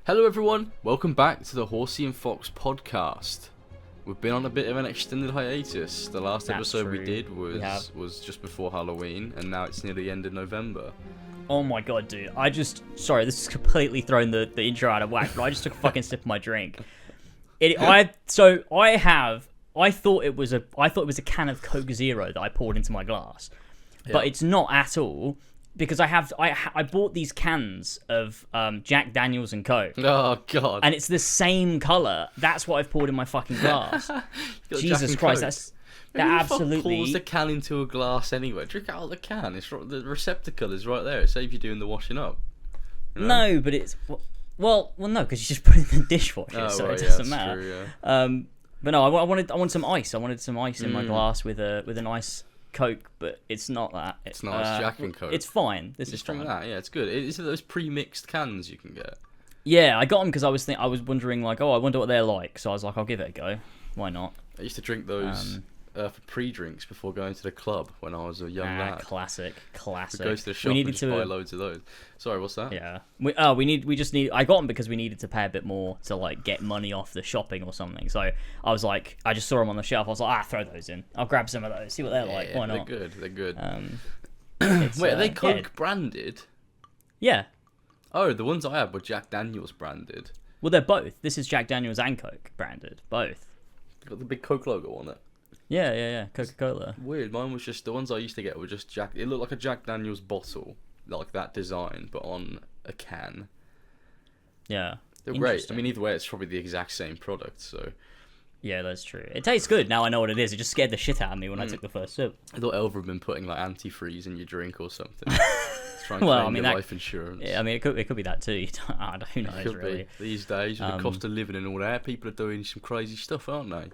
Hello everyone, welcome back to the Horsey and Fox podcast. We've been on a bit of an extended hiatus. The last episode we did was just before Halloween, and now it's near the end of November. Oh my god, dude. Sorry, this is completely thrown the intro out of whack, but I just took a fucking sip of my drink. I thought it was a can of Coke Zero that I poured into my glass. But it's not at all. Because I bought these cans of Jack Daniels and Coke. Oh god! And it's the same color. That's what I've poured in my fucking glass. Jesus Christ, that absolutely. Pours the can into a glass anyway. Drink out of the can. It's the receptacle is right there. It saves you doing the washing up. You know? No, but it's no, because you just put it in the dishwasher, so it doesn't matter. True, yeah. But no, I wanted some ice. I wanted some ice in my glass with a nice Coke, but it's not that. It's not. It's Jack and Coke. It's fine. This is fine. That. Yeah, it's good. Is it those pre-mixed cans you can get? Yeah, I got them because I was wondering like, I wonder what they're like. So I was like, I'll give it a go. Why not? I used to drink those for pre-drinks before going to the club when I was a young lad. Classic. We'd go to the shop and just buy loads of those. Sorry, what's that? Yeah. I got them because we needed to pay a bit more to like get money off the shopping or something. So I was like, I just saw them on the shelf. I was like, throw those in. I'll grab some of those. See what they're like. Why not? They're good. Wait, are they Coke branded? Yeah. Oh, the ones I had were Jack Daniels branded. Well, they're both. This is Jack Daniels and Coke branded. Both. Got the big Coke logo on it. Yeah. Coca-Cola. Weird. Mine was just, the ones I used to get were just Jack. It looked like a Jack Daniels bottle, like that design, but on a can. Yeah. They're great. I mean, either way, it's probably the exact same product, so. Yeah, that's true. It tastes good. Now I know what it is. It just scared the shit out of me when I took the first sip. I thought Elver had been putting like antifreeze in your drink or something. Trying to claim your life insurance. Yeah, I mean, it could be that too. Who knows, really. These days, with the cost of living and all that, people are doing some crazy stuff, aren't they?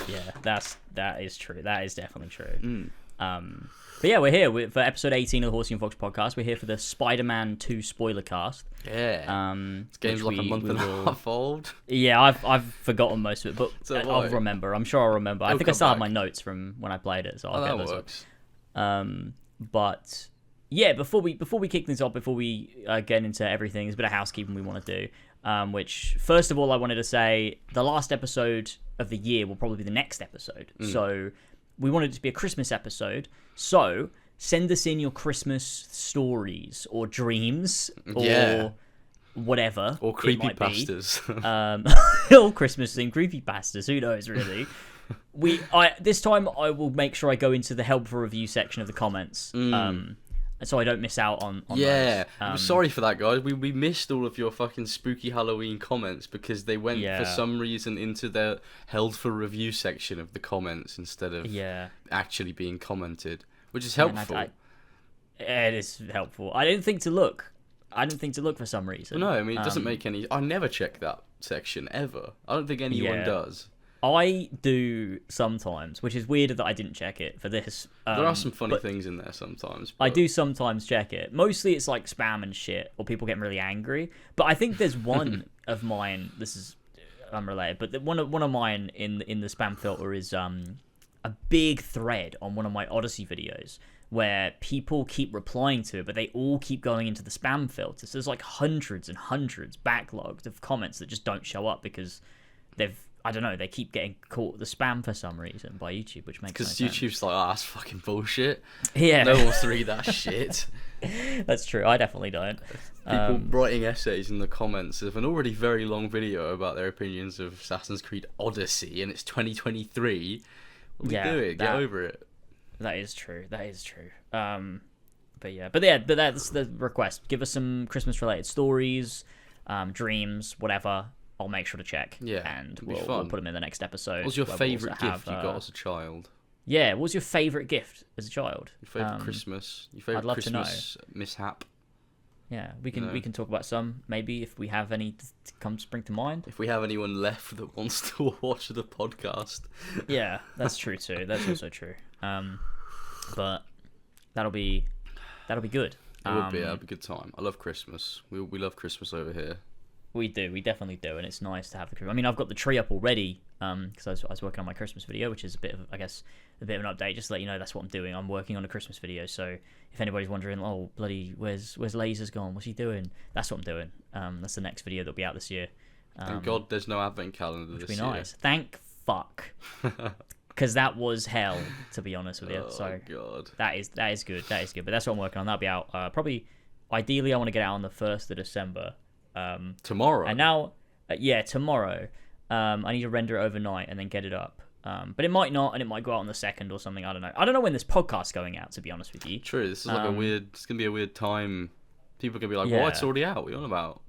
Yeah, that is true. That is definitely true. But yeah, we're here for episode 18 of the Horsey and Fox podcast. We're here for the Spider-Man 2 spoiler cast. Yeah. This game's like a month and a half old. Yeah, I've forgotten most of it, but I'll remember. I'm sure I'll remember. I think I still have my notes from when I played it, so I'll get those up. But yeah, before we kick things off, before we get into everything, there's a bit of housekeeping we want to do. Which, first of all, I wanted to say the last episode of the year will probably be the next episode. So we wanted it to be a Christmas episode. So send us in your Christmas stories or dreams or whatever. Or creepypastas. Or Christmas themed creepypastas. Who knows, really? This time I will make sure I go into the helpful review section of the comments. So I don't miss out on those. I'm sorry for that, guys. We missed all of your fucking spooky Halloween comments because they went for some reason into the held for review section of the comments instead of actually being commented, which is helpful. It is helpful. I didn't think to look for some reason. No, I mean, it doesn't make any. I never check that section ever. I don't think anyone does. I do sometimes, which is weird that I didn't check it for this. There are some funny things in there sometimes. But I do sometimes check it. Mostly it's like spam and shit, or people getting really angry. But I think there's one of mine, this is unrelated, but one of mine in the spam filter is a big thread on one of my Odyssey videos where people keep replying to it, but they all keep going into the spam filter. So there's like hundreds and hundreds backlogged of comments that just don't show up because I don't know, they keep getting caught with the spam for some reason by YouTube, which makes sense. Because YouTube's like, that's fucking bullshit. Yeah. No one wants to read that shit. That's true, I definitely don't. People writing essays in the comments of an already very long video about their opinions of Assassin's Creed Odyssey, and it's 2023. What are we doing? Get over it. That is true. But that's the request. Give us some Christmas-related stories, dreams, whatever. I'll make sure to check. Yeah, and we'll put them in the next episode. What was your favourite gift you got as a child? Yeah, what was your favourite gift as a child? Your favourite Christmas? Your favourite Christmas mishap? Yeah, we can talk about some, maybe, if we have any to spring to mind. If we have anyone left that wants to watch the podcast. Yeah, that's true too. That's also true. But that'll be good. It would be. That'll be a good time. I love Christmas. We love Christmas over here. We definitely do, and it's nice to have the Christmas. I mean, I've got the tree up already because I was working on my Christmas video, which is a bit of an update, just to let you know that's what I'm doing. I'm working on a Christmas video, so if anybody's wondering, oh bloody, where's Lasers gone? What's he doing? That's what I'm doing. That's the next video that'll be out this year. Thank God there's no advent calendar this year. Which would be nice. Thank fuck. Because that was hell, to be honest with you. Oh, so God. That is good. But that's what I'm working on. That'll be out probably. Ideally, I want to get out on the 1st of December. Tomorrow. And now, tomorrow. I need to render it overnight and then get it up. But it might not, and it might go out on the 2nd or something. I don't know. I don't know when this podcast's going out, to be honest with you. True. This is like it's gonna be a weird time. People are gonna be like, "Well, it's already out. What are you on about?"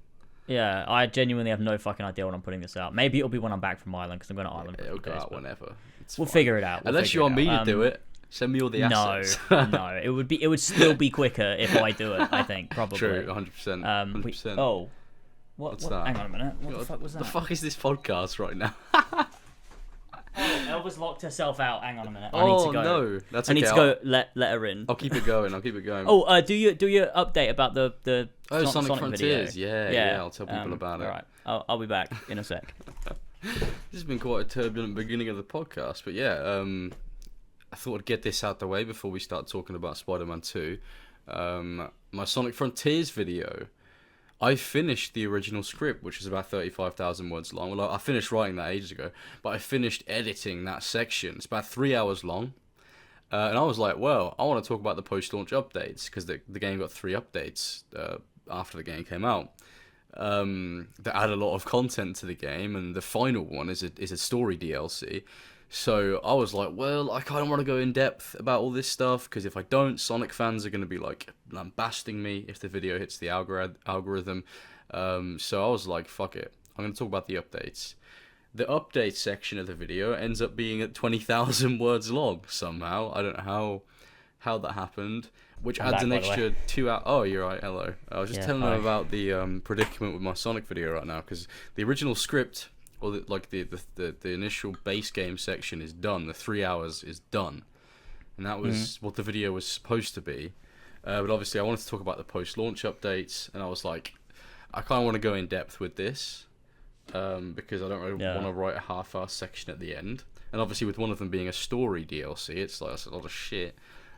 Yeah, I genuinely have no fucking idea when I'm putting this out. Maybe it'll be when I'm back from Ireland, because I'm going to Ireland. It'll go out whenever. We'll figure it out. Unless you want me to do it, send me all the assets. No, it would still be quicker if I do it. I think probably. True, 100%. 100%. What's that? Hang on a minute. What the fuck was that? The fuck is this podcast right now? Elvis locked herself out. Hang on a minute. I need to go. No, that's okay. I need to go. Let her in. I'll keep it going. Do your update about the Sonic Frontiers. Video. Yeah. I'll tell people about it. All right. I'll be back in a sec. This has been quite a turbulent beginning of the podcast, but yeah, I thought I'd get this out the way before we start talking about Spider-Man 2. My Sonic Frontiers video. I finished the original script, which is about 35,000 words long. Well, I finished writing that ages ago, but I finished editing that section. It's about 3 hours long. And I was like, well, I want to talk about the post-launch updates, because the game got 3 updates after the game came out. That add a lot of content to the game, and the final one is a story DLC. So I was like, well, I kind of want to go in depth about all this stuff, because if I don't, Sonic fans are going to be like lambasting me if the video hits the algorithm. So I was like, fuck it, I'm going to talk about the updates. The update section of the video ends up being at 20,000 words long somehow. I don't know how that happened, which adds an extra 2 hours. Oh, you're right. Hello. I was just telling them about the predicament with my Sonic video right now, because the original script, or the initial base game section is done. The 3 hours is done, and that was what the video was supposed to be. But obviously, I wanted to talk about the post-launch updates, and I was like, I kind of want to go in depth with this, because I don't really want to write a half-assed section at the end. And obviously, with one of them being a story DLC, it's like that's a lot of shit.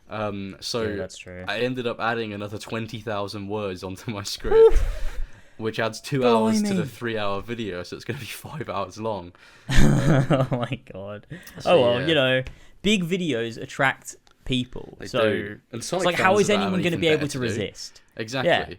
So that's true. I ended up adding another 20,000 words onto my script. Which adds 2 hours to the 3 hour video, so it's going to be 5 hours long. Oh my god. Big videos attract people. It's like, how is anyone going to be able to resist? Exactly. Yeah.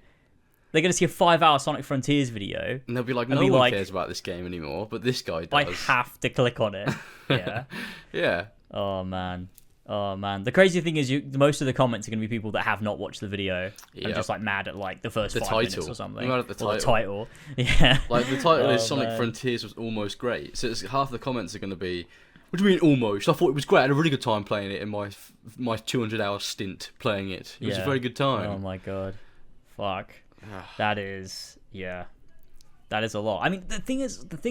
They're going to see a 5 hour Sonic Frontiers video. And they'll be like, no one cares about this game anymore, but this guy does. I have to click on it. Yeah. Yeah. Oh man. The crazy thing is, most of the comments are going to be people that have not watched the video and just like mad at like the first 5 minutes or something. Mad at the title. Yeah. Like the title is Sonic Frontiers was almost great. So half the comments are going to be, what do you mean almost? I thought it was great. I had a really good time playing it in my 200-hour stint playing it. It was a very good time. Oh my god. Fuck. That is a lot. I mean, the thing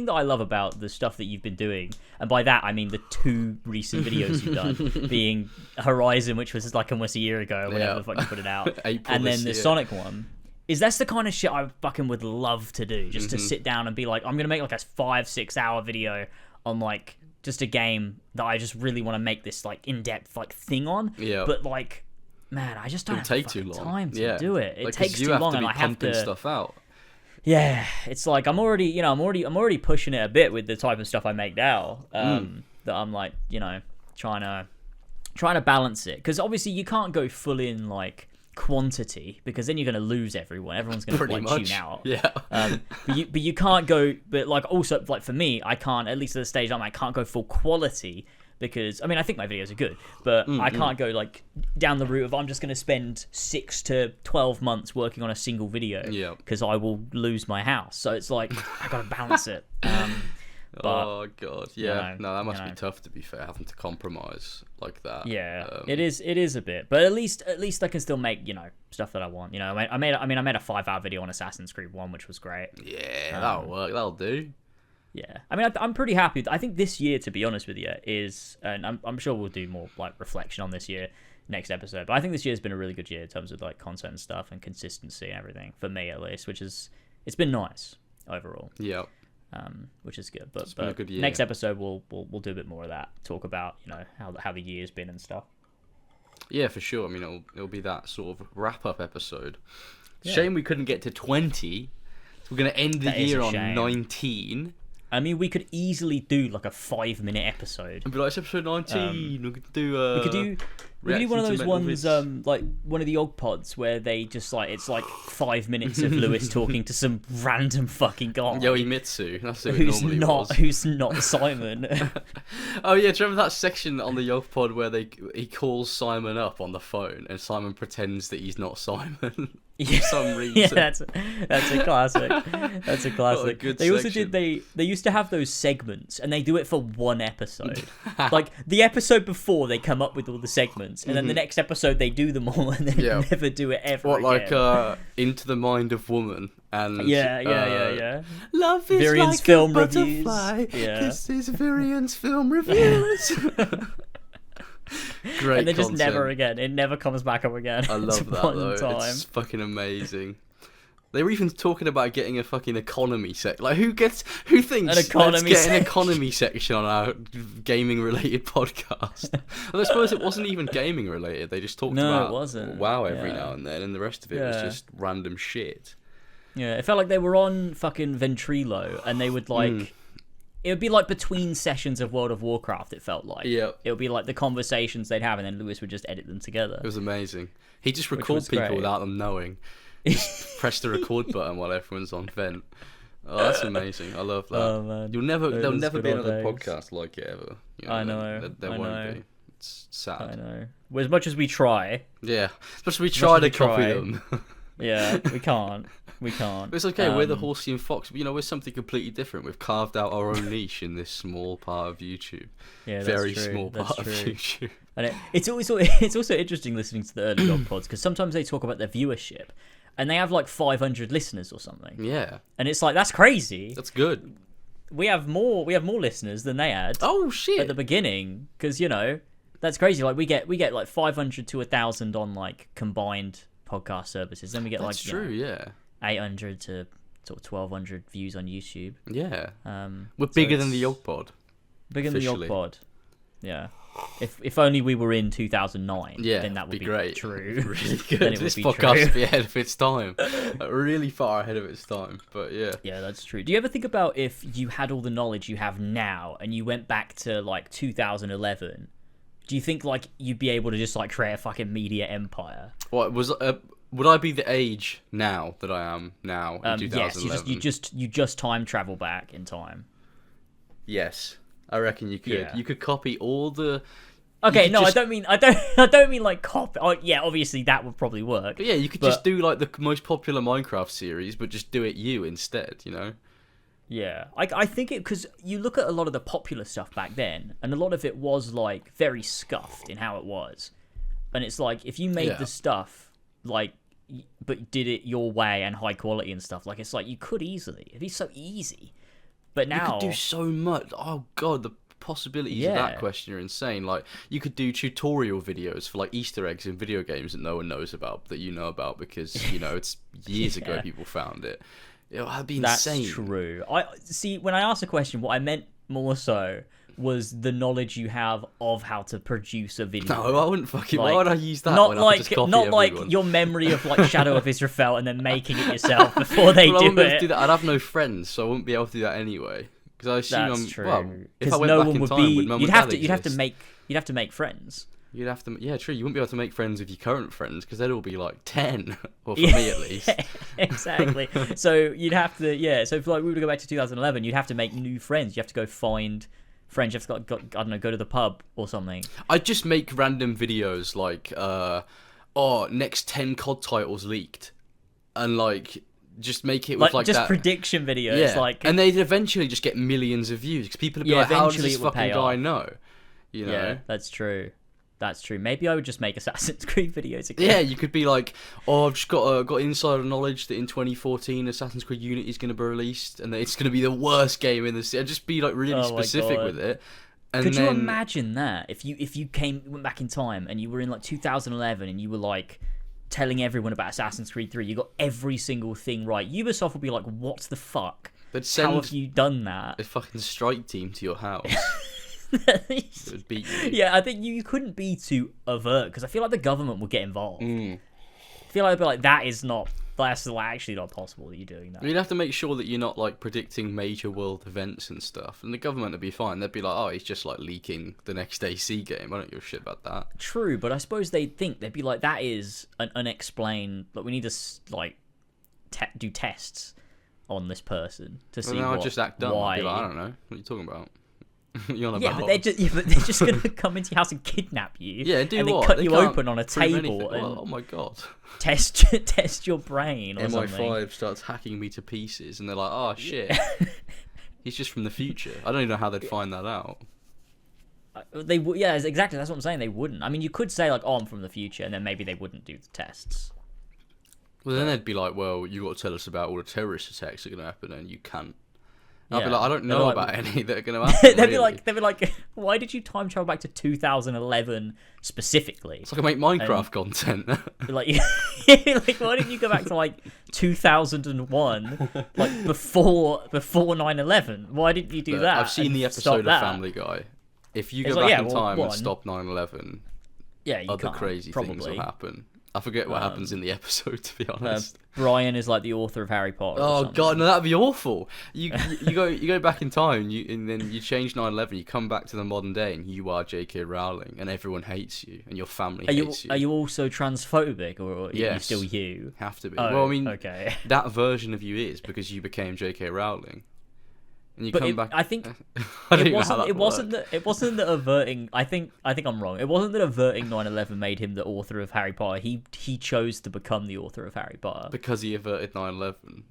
that I love about the stuff that you've been doing, and by that I mean the 2 recent videos you've done, being Horizon, which was like almost a year ago, or whatever the fuck you put it out, and then the Sonic one, that's the kind of shit I fucking would love to do, just to sit down and be like, I'm gonna make like a 5-6 hour video on like just a game that I just really want to make this like in-depth like thing on, but like, man, I just don't have take too long. Time to do it. It takes too long, and I have to stuff out. Yeah, it's like I'm already pushing it a bit with the type of stuff I make now. That I'm like, trying to balance it, because obviously you can't go full in like quantity, because then you're going to lose everyone. Everyone's going to like tune out. Yeah. But you can't go. But like also like for me, I can't, at least at the stage I can't go full quality. Because, I mean, I think my videos are good, but I can't go, like, down the route of I'm just going to spend 6 to 12 months working on a single video. Yeah. Because I will lose my house. So it's like, I got to balance it. Oh, God. Yeah. No, that must be tough, to be fair, having to compromise like that. Yeah. It is a bit. But at least I can still make, stuff that I want. I made a 5-hour video on Assassin's Creed 1, which was great. Yeah, that'll work. That'll do. Yeah, I mean, I'm pretty happy. I think this year, to be honest with you, is, and I'm sure we'll do more like reflection on this year next episode. But I think this year has been a really good year in terms of like content and stuff and consistency and everything, for me at least. It's been nice overall. Yeah. which is good. But been a good year. Next episode we'll do a bit more of that. Talk about how the year's been and stuff. Yeah, for sure. I mean, it'll be that sort of wrap up episode. Yeah. Shame we couldn't get to 20. So we're gonna end the year on 19. I mean, we could easily do like a 5-minute episode. It'd be like, it's episode 19. We could do one of those ones, like one of the Og Pods where they just like it's like 5 minutes of Lewis talking to some random fucking guy. Yoimitsu, that's who it normally was. Who's not Simon. Oh yeah, do you remember that section on the Yog Pod where he calls Simon up on the phone and Simon pretends that he's not Simon? For some reason. Yeah, that's a classic. That's a classic. They also did they used to have those segments and they do it for one episode. Like the episode before they come up with all the segments and then the next episode they do them all and then never do it ever again. Like Into the Mind of Woman and yeah. Love is Virian's like film a butterfly. Reviews. Yeah. This is Virian's film reviews. Great and then just content. Never again. It never comes back up again. I love that though. It's fucking amazing. They were even talking about getting a fucking economy Like who thinks let's get an economy section on our gaming related podcast? Well, I suppose it wasn't even gaming related. They just talked about WoW every now and then, and the rest of it was just random shit. Yeah, it felt like they were on fucking Ventrilo, and they would like. It would be like between sessions of World of Warcraft, it felt like. Yeah. It would be like the conversations they'd have, and then Lewis would just edit them together. It was amazing. He just records people without them knowing. Just press the record button while everyone's on Vent. Oh, that's amazing. I love that. Oh, man. There'll never be another podcast like it ever. I know. There won't be. It's sad. I know. Well, as much as we try. Yeah. As much as we try to copy them. Yeah, we can't. But it's okay, we're the Horsey and Fox. We're something completely different. We've carved out our own niche in this small part of YouTube. Yeah, that's Very true. small part of YouTube. And it's also interesting listening to the early dog pods because sometimes they talk about their viewership and they have like 500 listeners or something. Yeah. And it's like, that's crazy. That's good. We have more listeners than they had. Oh shit. At the beginning, because that's crazy. Like we get like 500 to 1,000 on like combined podcast services. Then we get that's true. Yeah. 800 to sort of 1,200 views on YouTube. Yeah. We're bigger than the Yog Pod. Bigger than the Yog Pod. Yeah. If only we were in 2009, then that would be great. True. Really good. This podcast would be ahead of its time. Really far ahead of its time. But yeah. Yeah, that's true. Do you ever think about if you had all the knowledge you have now and you went back to like 2011? Do you think like you'd be able to just like create a fucking media empire? What was would I be the age now that I am now in 2011? Yes, you just time travel back in time. Yes, I reckon you could. Yeah. You could copy all the. Okay, no, I don't mean like copy. Oh, yeah, obviously that would probably work. But yeah, you could just do like the most popular Minecraft series, but just do it you instead. Yeah, I think it because you look at a lot of the popular stuff back then, and a lot of it was like very scuffed in how it was, and it's like if you made the stuff like, but did it your way and high quality and stuff, like it's like you could easily. It'd be so easy, but now you could do so much. Oh god, the possibilities of that question are insane. Like you could do tutorial videos for like Easter eggs in video games that no one knows about that you know about because it's years ago people found it. That'd be insane. That's true. I see. When I asked the question, what I meant more so was the knowledge you have of how to produce a video. No, I wouldn't fucking. Why would I use that? Not like your memory of like Shadow of Israfel and then making it yourself before they do it. Do that. I'd have no friends, so I wouldn't be able to do that anyway. Because I assume that's true. Well, if I went back no one in would time, be. would Mum You'd and have Dad to make friends. You'd have to, yeah, true. You wouldn't be able to make friends with your current friends because they'd all be like 10, or for me at least. Exactly. So you'd have to, So if like we were to go back to 2011, you'd have to make new friends. You have to go find friends. You have to go to the pub or something. I'd just make random videos like, next 10 COD titles leaked, and like just make it with like just that prediction videos, and they'd eventually just get millions of views because people would be like, "How does this fucking guy know?" Yeah, that's true. Maybe I would just make Assassin's Creed videos again. Yeah, you could be like, I've just got insider knowledge that in 2014 Assassin's Creed Unity is going to be released and that it's going to be the worst game in the series. Just be like really specific with it. And could you imagine that if you went back in time and you were in like 2011 and you were like telling everyone about Assassin's Creed 3, you got every single thing right. Ubisoft would be like, what the fuck? How have you done that? A fucking strike team to your house. It would beat you. Yeah, I think you couldn't be too overt, because I feel like the government would get involved. I feel like they'd be like, that's actually not possible that you're doing that. You'd have to make sure that you're not like predicting major world events and stuff, and the government would be fine. They'd be like, oh, he's just like leaking the next AC game. I don't give a shit about that. True, but I suppose they'd be like, that is an unexplained. Like, we need to like do tests on this person to see I'll just act dumb. Why. I'd be like, I don't know. What are you talking about? But they're just gonna come into your house and kidnap you. Yeah, and then what? cut you open on a table and oh my god, test your brain or something. MI5 starts hacking me to pieces, and they're like, oh shit, he's just from the future. I don't even know how they'd find that out. Yeah, exactly. That's what I'm saying. They wouldn't. I mean, you could say like, oh, I'm from the future, and then maybe they wouldn't do the tests. Well, then they'd be like, well, you got to tell us about all the terrorist attacks that are going to happen, and you can't. I'd be like, I don't know about any that are going to happen. They'd be like, why did you time travel back to 2011 specifically? It's like I make Minecraft content. Like, why didn't you go back to like 2001, like before 9/11? Why didn't you do that? I've seen the episode of Family Guy. If you go back in time and stop 9/11, other crazy things will happen. I forget what happens in the episode, to be honest. Brian is like the author of Harry Potter. Oh god, no, that'd be awful. You go back in time, and then you change 9/11. You come back to the modern day, and you are J.K. Rowling, and everyone hates you, and your family hates you. Are you also transphobic, or are you still you? Have to be. Oh, well, I mean, okay. That version of you is because you became J.K. Rowling. And you come back. I think it wasn't that averting. I think I'm wrong. It wasn't that averting 9/11 made him the author of Harry Potter. He chose to become the author of Harry Potter because he averted 9/11.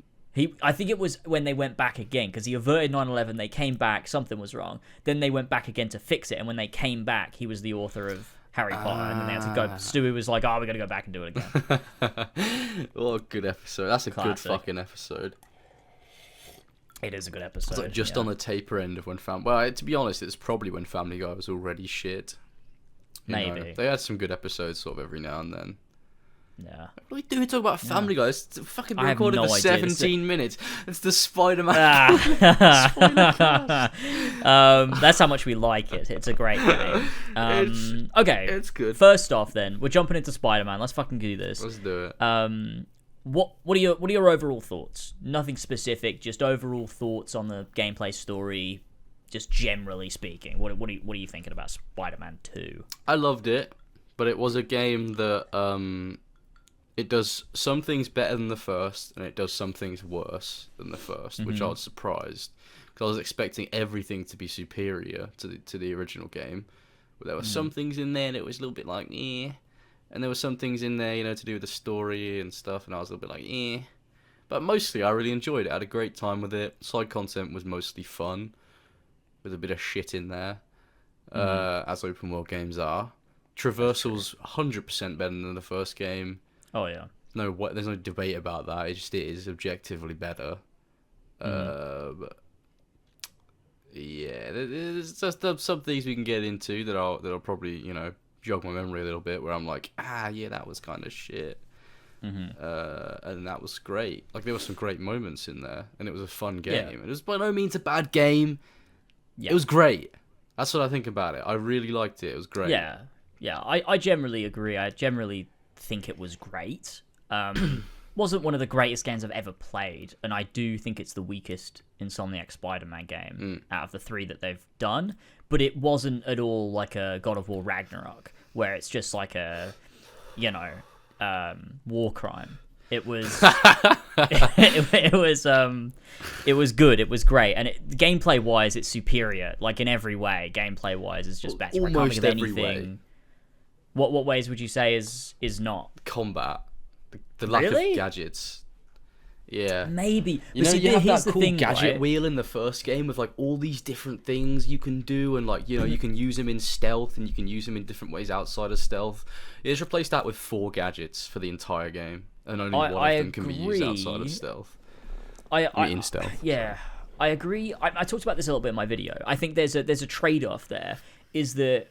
I think it was when they went back again, because he averted 9/11. They came back. Something was wrong. Then they went back again to fix it. And when they came back, he was the author of Harry Potter. And then they had to go. Stewie was like, "Oh, we got to go back and do it again." What a good episode. That's a good fucking episode. It is a good episode. It's like just on the taper end of when Well, to be honest, it's probably when Family Guy was already shit. Maybe. They had some good episodes sort of every now and then. Yeah. What are we doing talking about Family Guy? It's fucking been recorded for 17 minutes. It's the Spider-Man. That's how much we like it. It's a great game. Okay. It's good. First off, then we're jumping into Spider-Man. Let's fucking do this. Let's do it. What are your overall thoughts? Nothing specific, just overall thoughts on the gameplay story, just generally speaking. What are you thinking about Spider-Man 2? I loved it, but it was a game that it does some things better than the first, and it does some things worse than the first, which I was surprised because I was expecting everything to be superior to the original game. But there were some things in there that was a little bit like, eh. And there were some things in there, to do with the story and stuff, and I was a little bit like, eh. But mostly, I really enjoyed it. I had a great time with it. Side content was mostly fun, with a bit of shit in there, as open world games are. Traversal's 100% better than the first game. Oh yeah. There's no debate about that. It just is objectively better. But yeah, there's just some things we can get into that'll probably jog my memory a little bit, where I'm like, yeah, that was kind of shit. And that was great. Like, there were some great moments in there, and it was a fun game. It was by no means a bad game. It was great. That's what I think about it. I really liked it. It was great. Yeah. I generally agree. I generally think it was great. Wasn't one of the greatest games I've ever played, and I do think it's the weakest Insomniac Spider-Man game out of the 3 that they've done. But it wasn't at all like a God of War Ragnarok, where it's just like a, war crime. It was, it was good. It was great, and gameplay wise, it's superior. Like in every way, gameplay wise, is just better. Almost every way. What ways would you say is not? Combat, the lack of gadgets. Yeah, maybe. You have that cool gadget wheel in the first game with like all these different things you can do, and like you can use them in stealth, and you can use them in different ways outside of stealth. You just replace that with 4 gadgets for the entire game, and only one of them can be used outside of stealth. In stealth. Yeah, I agree. I talked about this a little bit in my video. I think there's a trade-off there. Is that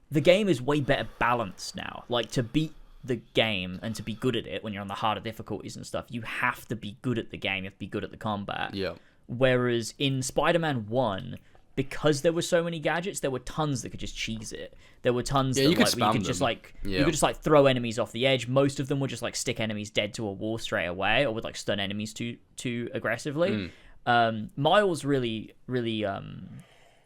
the game is way better balanced now. Like, to beat the game and to be good at it when you're on the harder difficulties and stuff, you have to be good at the game. You have to be good at the combat. Yeah. Whereas in Spider-Man 1, because there were so many gadgets, there were tons that could just cheese it. There were tons that you could you could just you could just throw enemies off the edge. Most of them would just stick enemies dead to a wall straight away, or would stun enemies too aggressively. Miles really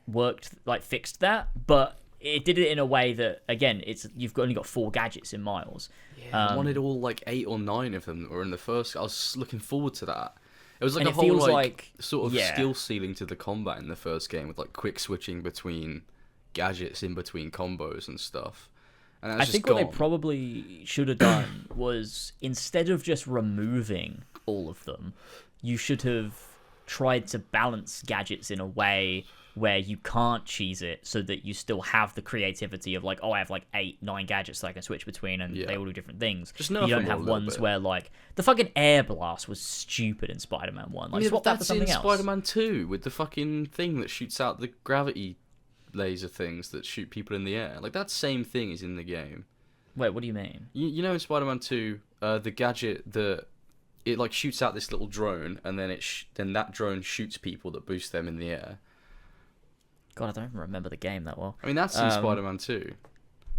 worked, fixed that, but it did it in a way that, again, you've only got 4 gadgets in Miles. Yeah, I wanted all 8 or 9 of them that were in the first. I was looking forward to that. It was a whole sort of skill ceiling to the combat in the first game, with quick switching between gadgets in between combos and stuff. And I think what they probably should have done was, instead of just removing all of them, you should have tried to balance gadgets in a way where you can't cheese it, so that you still have the creativity of I have 8, 9 gadgets that I can switch between, and they all do different things. Just you don't have ones where the fucking air blast was stupid in Spider-Man 1. Swap that for something else. Spider-Man 2 with the fucking thing that shoots out the gravity laser things that shoot people in the air. That same thing is in the game. Wait, what do you mean? You know in Spider-Man 2, the gadget that it shoots out this little drone, and then then that drone shoots people that boost them in the air. God, I don't even remember the game that well. I mean, that's in Spider-Man 2.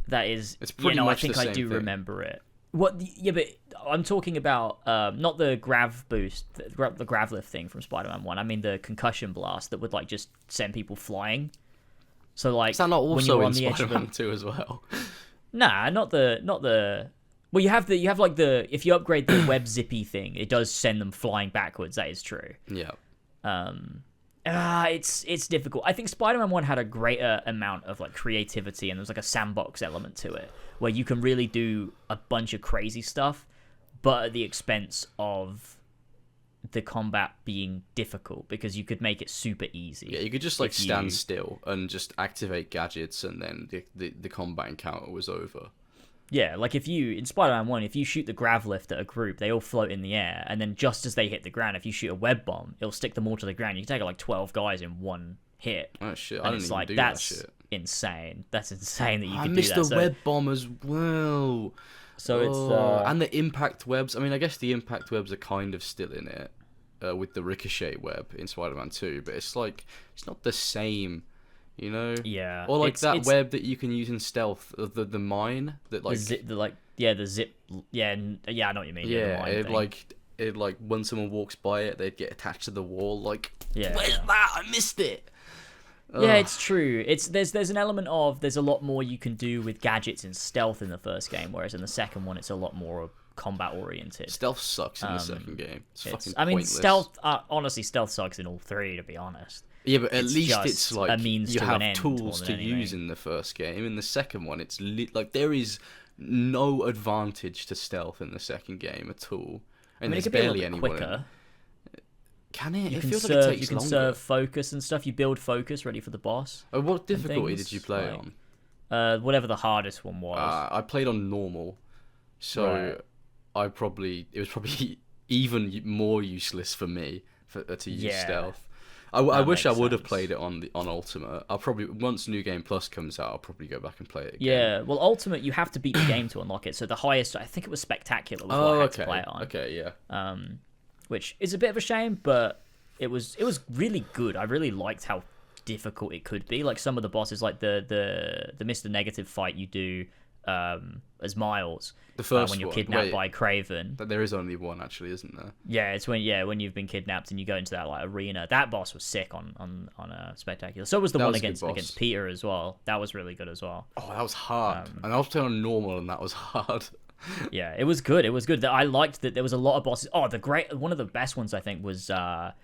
That is... It's pretty much I think I do remember it. Yeah, but I'm talking about not the grav boost, the grav lift thing from Spider-Man 1. I mean the concussion blast that would just send people flying. So is that not also in Spider-Man 2 as well? Nah, not the. Well, you have if you upgrade the web zippy thing, it does send them flying backwards. That is true. Yeah. It's difficult. I think Spider-Man 1 had a greater amount of creativity, and there's a sandbox element to it where you can really do a bunch of crazy stuff, but at the expense of the combat being difficult, because you could make it super easy. Yeah, you could just stand still and just activate gadgets, and then the combat encounter was over. Yeah, if in Spider-Man 1, if you shoot the grav lift at a group, they all float in the air, and then just as they hit the ground, if you shoot a web bomb, it'll stick them all to the ground. You can take 12 guys in one hit. Oh shit, and I didn't even do that shit. That's insane. That's insane that you can do that. I missed the web bomb as well. So it's... And the impact webs. I mean, I guess the impact webs are kind of still in it, with the ricochet web in Spider-Man 2, but it's it's not the same... You know, yeah, or that web that you can use in stealth, the mine that the zip, the zip, I know what you mean. Yeah, it when someone walks by it, they'd get attached to the wall. Where's that? I missed it. Yeah, it's true. There's an element of there's a lot more you can do with gadgets in stealth in the first game, whereas in the second one it's a lot more combat oriented. Stealth sucks in the second game. It's fucking pointless. I mean, stealth. Honestly, stealth sucks in all 3, to be honest. Yeah, but at least it's a means you to have an end tools to use in the first game. In the second one, it's there is no advantage to stealth in the second game at all, and there's barely anyone. Quicker. Can it? It feels like it takes longer. You can serve focus and stuff. You build focus ready for the boss. Oh, what difficulty did you play on? Whatever the hardest one was. I played on normal, so it was probably even more useless for me to use stealth. I wish I would have played it on Ultimate. I'll probably, once New Game Plus comes out, I'll probably go back and play it again. Yeah, well, Ultimate, you have to beat the game to unlock it. So the highest, I think it was Spectacular, was what I had to play it on. Okay, yeah. Which is a bit of a shame, but it was really good. I really liked how difficult it could be. Some of the bosses, the Mr. Negative fight you do as Miles, the first when you're kidnapped by Craven. But there is only one, actually, isn't there? Yeah, it's when you've been kidnapped and you go into that arena. That boss was sick on Spectacular. So was the one against Peter as well. That was really good as well. Oh, that was hard. And I was playing on normal, and that was hard. Yeah, it was good. It was good. I liked that there was a lot of bosses. Oh, one of the best ones I think was the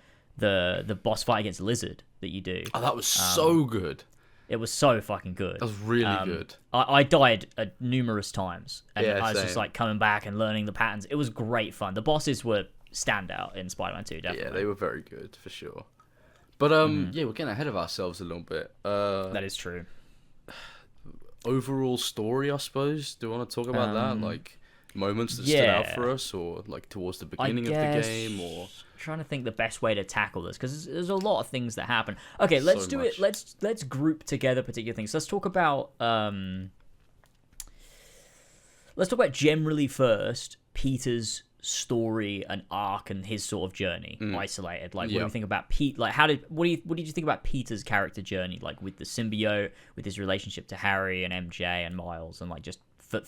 boss fight against Lizard that you do. Oh, that was so good. It was so fucking good. That was really good. I died numerous times, and I was same. just coming back and learning the patterns. It was great fun. The bosses were standout in Spider-Man 2, definitely. Yeah, they were very good for sure. But yeah, we're getting ahead of ourselves a little bit. That is true. Overall story, I suppose. Do you want to talk about that? Moments that stood out for us, or towards the beginning of the game, or trying to think the best way to tackle this, because there's a lot of things that happen. Okay, let's do it. Let's group together particular things. Let's talk about generally first Peter's story and arc and his sort of journey isolated? Like, what do you think about Pete? Like, what did you think about Peter's character journey? Like, with the symbiote, with his relationship to Harry and MJ and Miles, and like just for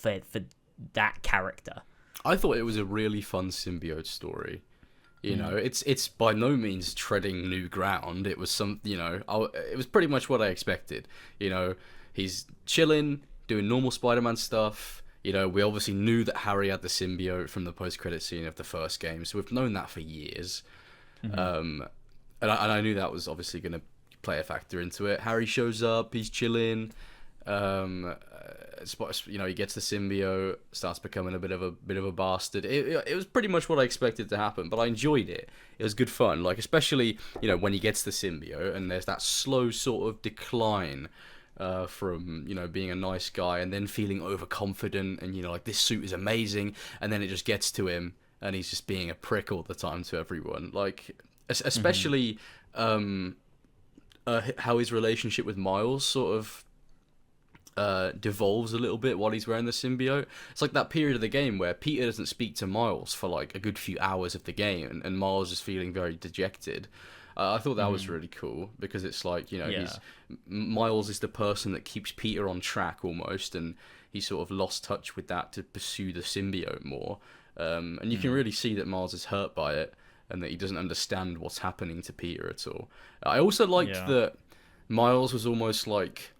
that character. I thought it was a really fun symbiote story. You know, it's by no means treading new ground. It was it was pretty much what I expected. You know, he's chilling, doing normal Spider-Man stuff. You know, we obviously knew that Harry had the symbiote from the post-credit scene of the first game, so we've known that for years. And I knew that was obviously going to play a factor into it. Harry shows up, he's chilling. You know, he gets the symbiote, starts becoming a bit of a bastard. It was pretty much what I expected to happen, but I enjoyed it. It was good fun, like especially, you know, when he gets the symbiote and there's that slow sort of decline from, you know, being a nice guy and then feeling overconfident and, you know, like this suit is amazing, and then it just gets to him and he's just being a prick all the time to everyone. Like especially how his relationship with Miles sort of devolves a little bit while he's wearing the symbiote. It's like that period of the game where Peter doesn't speak to Miles for like a good few hours of the game, and Miles is feeling very dejected. I thought that was really cool because it's like, you know, Miles is the person that keeps Peter on track almost, and he sort of lost touch with that to pursue the symbiote more. And you can really see that Miles is hurt by it and that he doesn't understand what's happening to Peter at all. I also liked that Miles was almost like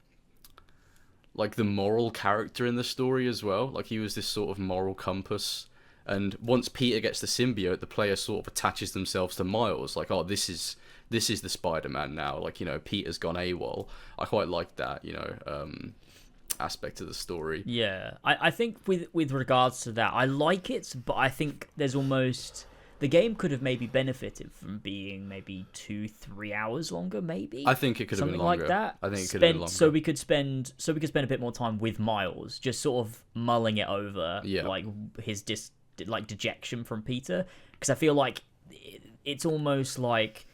the moral character in the story as well. Like he was this sort of moral compass. And once Peter gets the symbiote, the player sort of attaches themselves to Miles. Like, oh, this is the Spider-Man now. Like, you know, Peter's gone AWOL. I quite like that, you know, aspect of the story. Yeah, I think with regards to that, I like it, but I think there's almost... The game could have maybe benefited from being maybe 2-3 hours longer, maybe. I think it could have been longer. Something like that. I think it could have been longer. So we could spend a bit more time with Miles, just sort of mulling it over, like his dejection from Peter. Because I feel like it's almost like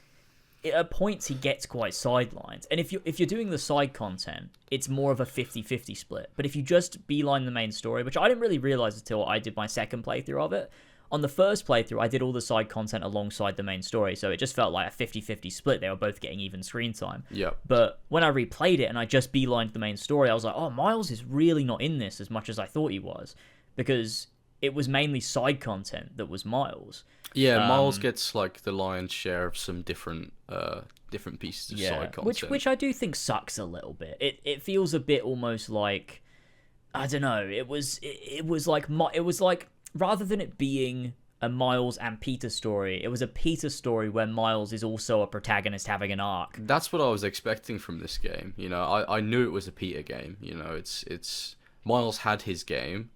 at points he gets quite sidelined. And if you're doing the side content, it's more of a 50-50 split. But if you just beeline the main story, which I didn't really realize until I did my second playthrough of it. On the first playthrough, I did all the side content alongside the main story, so it just felt like a 50-50 split. They were both getting even screen time. Yeah. But when I replayed it and I just beelined the main story, I was like, oh, Miles is really not in this as much as I thought he was, because it was mainly side content that was Miles. Yeah, Miles gets like the lion's share of some different pieces of side content. Which I do think sucks a little bit. It feels a bit almost like, I don't know, it was like rather than it being a Miles and Peter story, it was a Peter story where Miles is also a protagonist having an arc. That's what I was expecting from this game. You know, I knew it was a Peter game. You know, it's Miles had his game,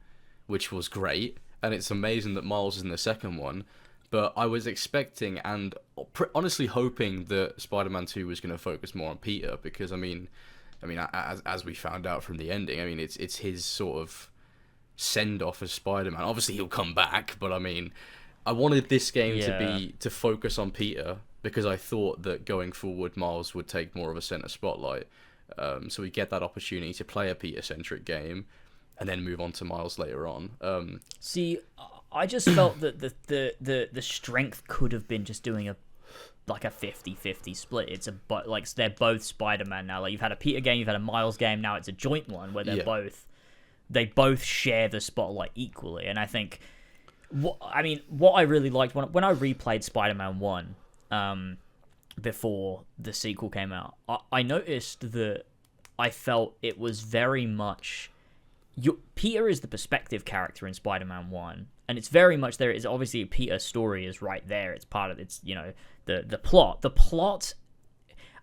which was great, and it's amazing that Miles is in the second one. But I was expecting and honestly hoping that Spider-Man 2 was going to focus more on Peter, because I mean, as we found out from the ending, I mean, it's his sort of send off as Spider-Man. Obviously he'll come back, but I mean, I wanted this game to focus on Peter, because I thought that going forward Miles would take more of a center spotlight, so we get that opportunity to play a Peter-centric game and then move on to Miles later on. See, I just felt that the strength could have been just doing a 50-50 split. It's like they're both Spider-Man now. Like, you've had a Peter game, you've had a Miles game, now it's a joint one where they both share the spotlight equally. And I think what I really liked when I replayed Spider-Man 1 before the sequel came out, I noticed that I felt it was very much Peter is the perspective character in Spider-Man 1, and it's very much there. It's obviously Peter's story is right there. It's part of it's, you know, the plot.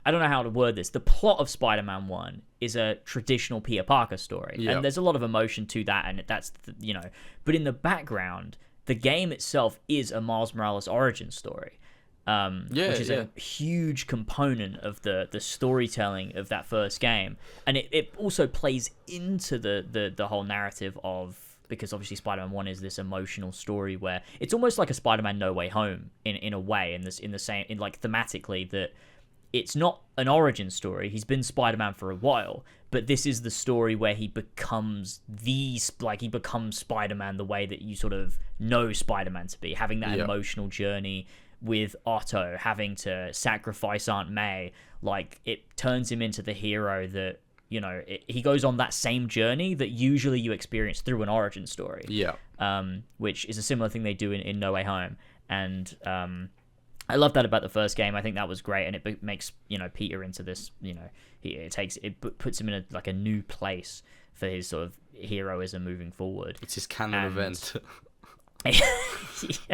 I don't know how to word this. The plot of Spider-Man 1 is a traditional Peter Parker story. And there's a lot of emotion to that, and that's, you know... But in the background, the game itself is a Miles Morales origin story, which is a huge component of the storytelling of that first game. And it also plays into the whole narrative of... Because obviously Spider-Man 1 is this emotional story where... It's almost like a Spider-Man No Way Home, in a way, thematically, that... it's not an origin story. He's been Spider-Man for a while, but this is the story where he becomes he becomes Spider-Man the way that you sort of know Spider-Man to be, having that emotional journey with Otto, having to sacrifice Aunt May. Like, it turns him into the hero that, you know, he goes on that same journey that usually you experience through an origin story. Yeah. Which is a similar thing they do in No Way Home. And I love that about the first game. I think that was great, and it makes, you know, Peter into this, you know, it puts him in a new place for his sort of heroism moving forward. It's his canon event. Yeah,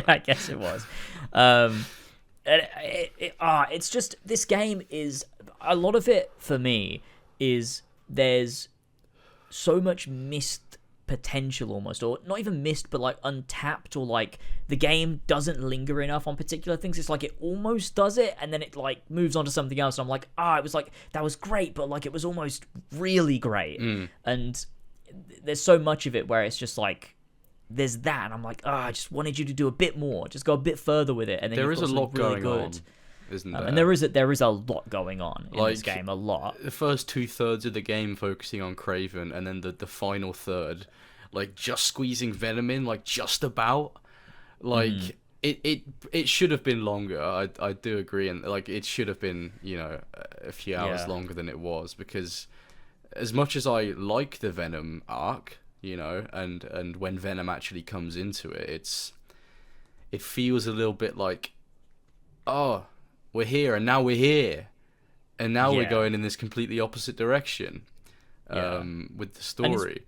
I guess it was. It's just, this game is, a lot of it for me is there's so much missed potential almost, or not even missed, but like untapped, or like the game doesn't linger enough on particular things. It's like it almost does it, and then it like moves on to something else, and I'm like, it was like, that was great, but like it was almost really great. And there's so much of it where it's just like, there's that, and I'm like, I just wanted you to do a bit more, just go a bit further with it. And then there is a lot really going on, isn't there? And there is a lot going on in this game, a lot. The first 2/3 of the game focusing on Kraven, and then the final third, like, just squeezing Venom in, like, just about. Like, it should have been longer. I do agree, and like, it should have been, you know, a few hours longer than it was, because as much as I like the Venom arc, you know, and when Venom actually comes into it, it feels a little bit like, we're here, and now we're here, and now we're going in this completely opposite direction with the story.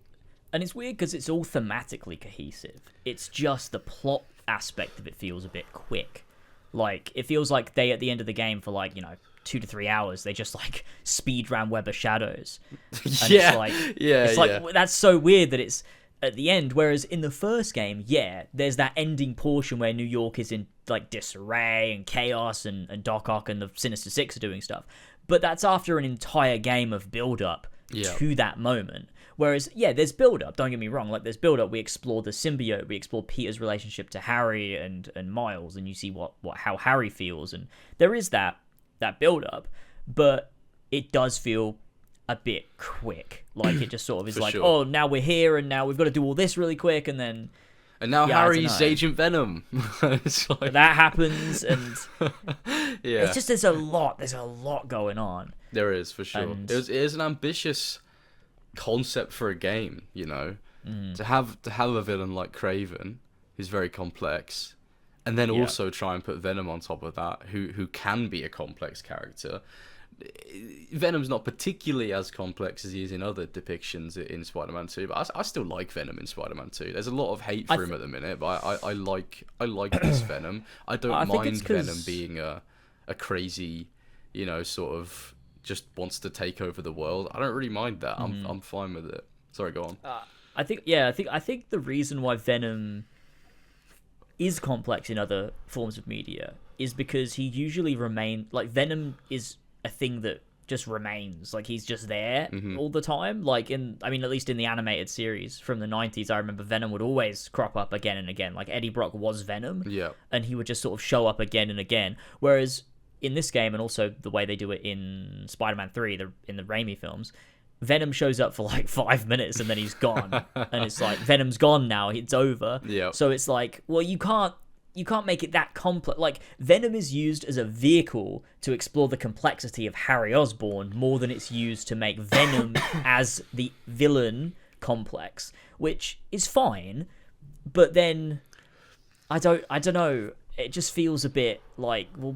And it's weird because it's all thematically cohesive. It's just the plot aspect of it feels a bit quick. Like, it feels like they, at the end of the game, for like, you know, 2 to 3 hours, they just like speed ran Web of Shadows. And it's like that's so weird that it's at the end. Whereas in the first game, there's that ending portion where New York is in like disarray and chaos, and Doc Ock and the Sinister Six are doing stuff. But that's after an entire game of build up to that moment. Whereas, there's build-up, don't get me wrong. Like, there's build-up, we explore the symbiote, we explore Peter's relationship to Harry and Miles, and you see how Harry feels, and there is that build-up, but it does feel a bit quick. Like, it just sort of is like, sure. Now we're here, and now we've got to do all this really quick, and then... And now Harry's Agent Venom. It's like... That happens, and... It's just, there's a lot going on. There is, for sure. And... It is an ambitious concept for a game, you know, to have a villain like Kraven, who's very complex, and then also try and put Venom on top of that, who can be a complex character. Venom's not particularly as complex as he is in other depictions in Spider-Man 2, but I still like Venom in Spider-Man 2. There's a lot of hate for him at the minute, but I like this Venom. I don't mind Venom being a crazy, you know, sort of just wants to take over the world. I don't really mind that. I'm fine with it. Sorry, go on. I think the reason why Venom is complex in other forms of media is because he usually Venom is a thing that just remains. Like, he's just there all the time. Like, at least in the animated series from the 90s, I remember Venom would always crop up again and again. Like, Eddie Brock was Venom. Yeah. And he would just sort of show up again and again. Whereas in this game, and also the way they do it in Spider-Man 3, in the Raimi films, Venom shows up for like 5 minutes and then he's gone. And it's like, Venom's gone now, it's over. Yeah. So it's like, well, you can't make it that complex. Like, Venom is used as a vehicle to explore the complexity of Harry Osborn more than it's used to make Venom as the villain complex, which is fine. But then, I don't know, it just feels a bit like, well,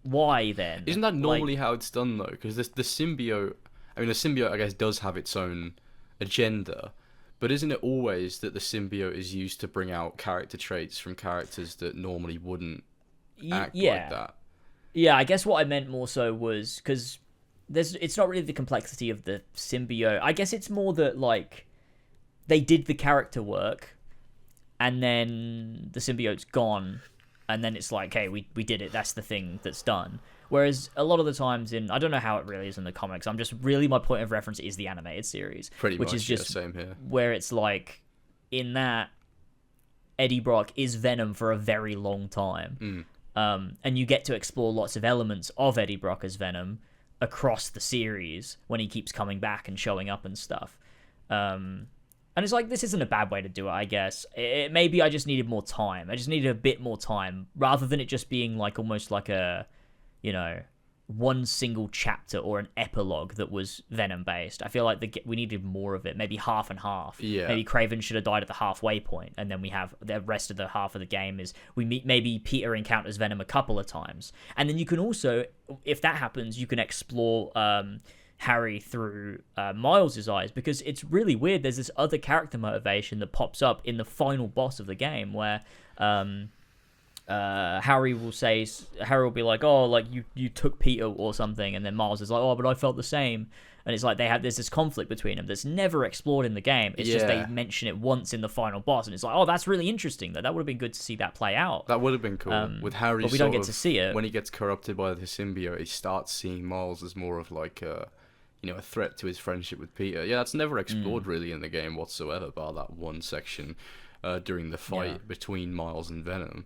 why then? Isn't that normally how it's done, though? Because the symbiote, I guess, does have its own agenda, but isn't it always that the symbiote is used to bring out character traits from characters that normally wouldn't act like that? Yeah, I guess what I meant more so was, because it's not really the complexity of the symbiote. I guess it's more that, like, they did the character work, and then the symbiote's gone, and then it's like, hey, we did it, that's the thing that's done. Whereas a lot of the times I don't know how it really is in the comics, my point of reference is the animated series. Pretty which much, is just same here. Where it's like, in that, Eddie Brock is Venom for a very long time. and you get to explore lots of elements of Eddie Brock as Venom across the series when he keeps coming back and showing up and stuff. And it's like, this isn't a bad way to do it, I guess. Maybe I just needed more time. I just needed a bit more time, rather than it just being like almost like a, you know, one single chapter or an epilogue that was Venom based. I feel like we needed more of it, maybe half and half. Yeah. Maybe Kraven should have died at the halfway point, and then we have the rest of the half of the game is we meet, maybe Peter encounters Venom a couple of times, and then you can also, if that happens, you can explore Harry through Miles's eyes, because it's really weird. There's this other character motivation that pops up in the final boss of the game where Harry will be like, oh, like you took Peter or something, and then Miles is like, oh, but I felt the same. And it's like there's this conflict between them that's never explored in the game. It's just they mention it once in the final boss, and it's like, oh, that's really interesting. That would have been good to see that play out. That would have been cool. With Harry, but we don't get to see it. When he gets corrupted by the symbiote, he starts seeing Miles as more of like a threat to his friendship with Peter. Yeah, that's never explored really in the game whatsoever, bar that one section during the fight between Miles and Venom.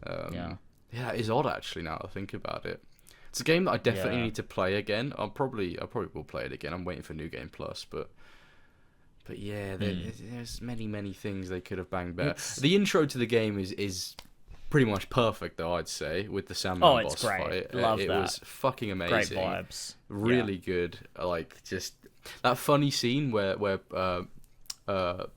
Yeah, it is odd actually now I think about it. It's a game that I definitely need to play again. I probably will play it again. I'm waiting for New Game Plus, but yeah, there's many things they could have banged better. The intro to the game is pretty much perfect though, I'd say, with the Sandman boss fight. Love it that. was fucking amazing. Great vibes. Really good. Like just that funny scene where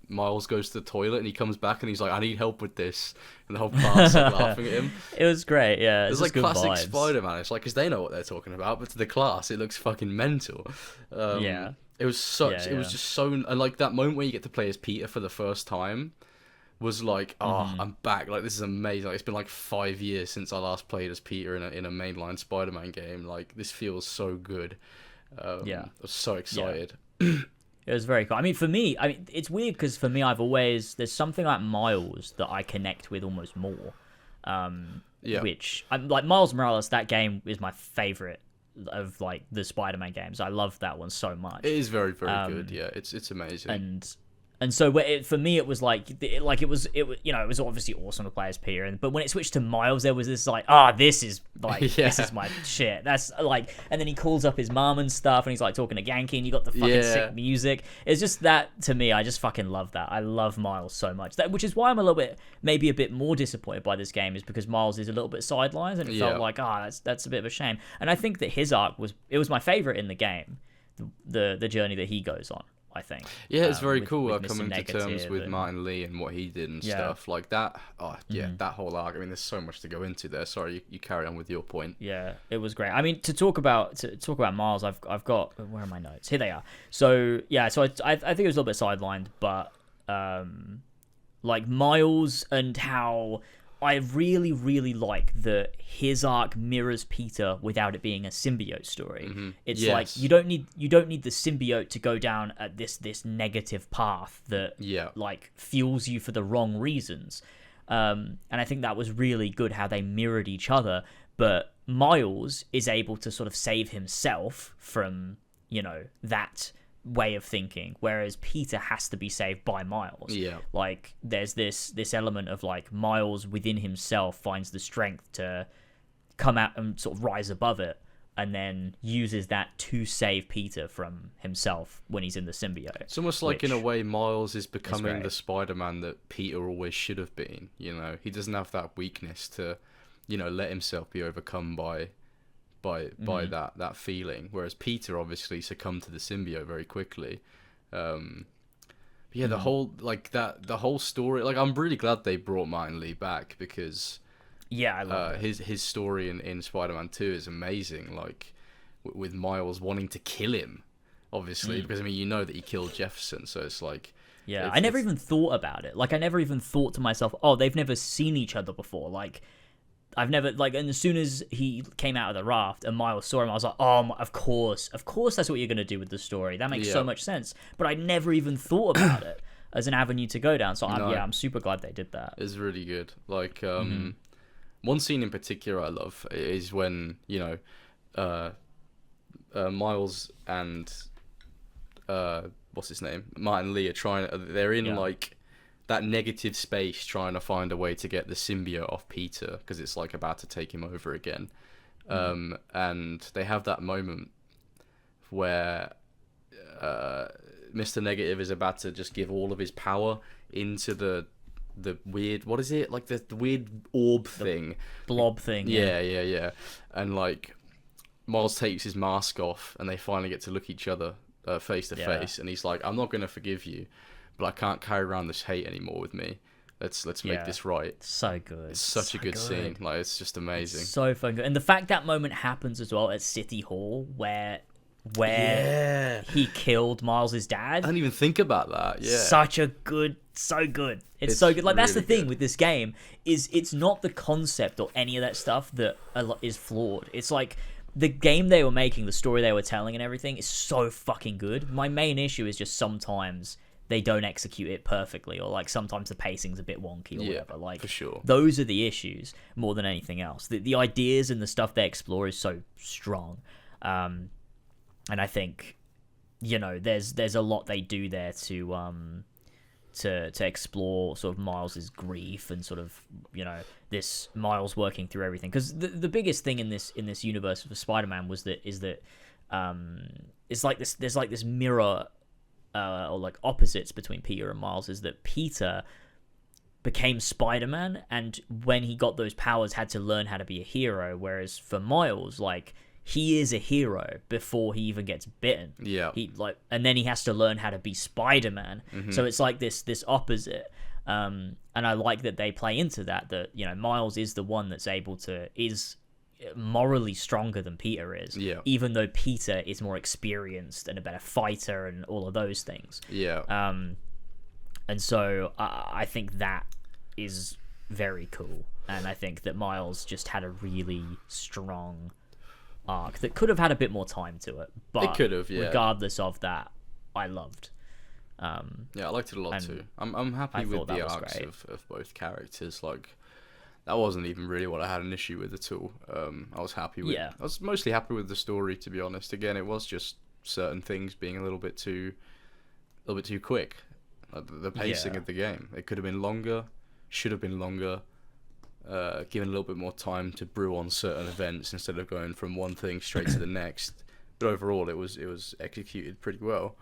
Miles goes to the toilet and he comes back and he's like, I need help with this, and the whole class are laughing at him. It was great. Yeah, it's like good classic vibes. Spider-Man. It's like, because they know what they're talking about, but to the class it looks fucking mental. It was such. It was just so, and like that moment where you get to play as Peter for the first time was like, I'm back. Like, this is amazing. Like, it's been like 5 years since I last played as Peter in a mainline Spider-Man game. Like, this feels so good. I was so excited. It was very cool. I mean, for me, it's weird because for me, there's something like Miles that I connect with almost more. Which, like Miles Morales, that game is my favorite of like the Spider-Man games. I love that one so much. It is very, very good. Yeah, it's amazing. And so for me, it was like it was obviously awesome to play as Peter, but when it switched to Miles, there was this like, this is like this is my shit. That's like, and then he calls up his mom and stuff, and he's like talking to Genki, and you got the fucking sick music. It's just that to me, I just fucking love that. I love Miles so much, which is why I'm maybe a bit more disappointed by this game, is because Miles is a little bit sidelined, and it felt like that's a bit of a shame. And I think that his arc was my favorite in the game, the journey that he goes on. I think. Yeah, it's very cool coming to terms with Martin Lee and what he did and stuff like that. That whole arc. I mean, there's so much to go into there. Sorry, you carry on with your point. Yeah, it was great. I mean, to talk about Miles, I've got, where are my notes? Here they are. So I think it was a little bit sidelined, but like Miles and how I really, really like that his arc mirrors Peter without it being a symbiote story. Mm-hmm. It's like you don't need the symbiote to go down at this negative path that like fuels you for the wrong reasons. And I think that was really good how they mirrored each other. But Miles is able to sort of save himself from, that way of thinking, whereas Peter has to be saved by Miles. Like there's this element of like Miles within himself finds the strength to come out and sort of rise above it, and then uses that to save Peter from himself when he's in the symbiote. It's almost like, in a way, Miles is becoming the Spider-Man that Peter always should have been. He doesn't have that weakness to let himself be overcome by that feeling, whereas Peter obviously succumbed to the symbiote very quickly. The whole story, like, I'm really glad they brought Martin Lee back, because I love his story in Spider-Man 2 is amazing, like with Miles wanting to kill him, obviously, because that he killed Jefferson, so it's like I never even thought about it. Like, I never even thought to myself, oh, they've never seen each other before. Like, I've never, and as soon as he came out of the raft and Miles saw him, I was like, oh, of course that's what you're going to do with the story. That makes so much sense. But I never even thought about it as an avenue to go down. So I'm super glad they did that. It's really good. Like, one scene in particular I love is when, Miles and, what's his name? Martin Lee are they're in, like, that negative space trying to find a way to get the symbiote off Peter because it's like about to take him over again. And they have that moment where Mr. Negative is about to just give all of his power into the weird, what is it, like the weird orb thing, blob thing. Yeah. And like Miles takes his mask off and they finally get to look each other face to face, and he's like, I'm not gonna forgive you, but I can't carry around this hate anymore with me. Let's make this right. So good. It's such a good scene. Like, it's just amazing. It's so fun. And the fact that moment happens as well at City Hall where he killed Miles's dad. I didn't even think about that. Yeah. So good. It's so good. Like, that's the thing with this game, is it's not the concept or any of that stuff that is flawed. It's like the game they were making, the story they were telling and everything is so fucking good. My main issue is just sometimes they don't execute it perfectly, or like sometimes the pacing's a bit wonky or whatever. Like, for sure. Those are the issues more than anything else. The ideas and the stuff they explore is so strong. And I think, you know, there's a lot they do there to explore sort of Miles's grief and sort of, you know, this Miles working through everything. Because the biggest thing in this universe for Spider-Man is that it's like this, there's like this mirror or like opposites between Peter and Miles, is that Peter became Spider-Man and when he got those powers had to learn how to be a hero, whereas for Miles, like, he is a hero before he even gets bitten. Yeah. And then he has to learn how to be Spider-Man. Mm-hmm. So it's like this opposite. And I like that they play into that, you know, Miles is the one that's is morally stronger than Peter is. Yeah. Even though Peter is more experienced and a better fighter and all of those things. Yeah. And so I think that is very cool. And I think that Miles just had a really strong arc that could have had a bit more time to it, but it could have, regardless of that, I loved. I liked it a lot too. I'm happy with the arcs of both characters. Like, that wasn't even really what I had an issue with at all. I was happy with. I was mostly happy with the story, to be honest. Again, it was just certain things being a little bit too quick. Like the pacing of the game, it could have been longer, should have been longer. Given a little bit more time to brew on certain events instead of going from one thing straight to the next. But overall, it was executed pretty well.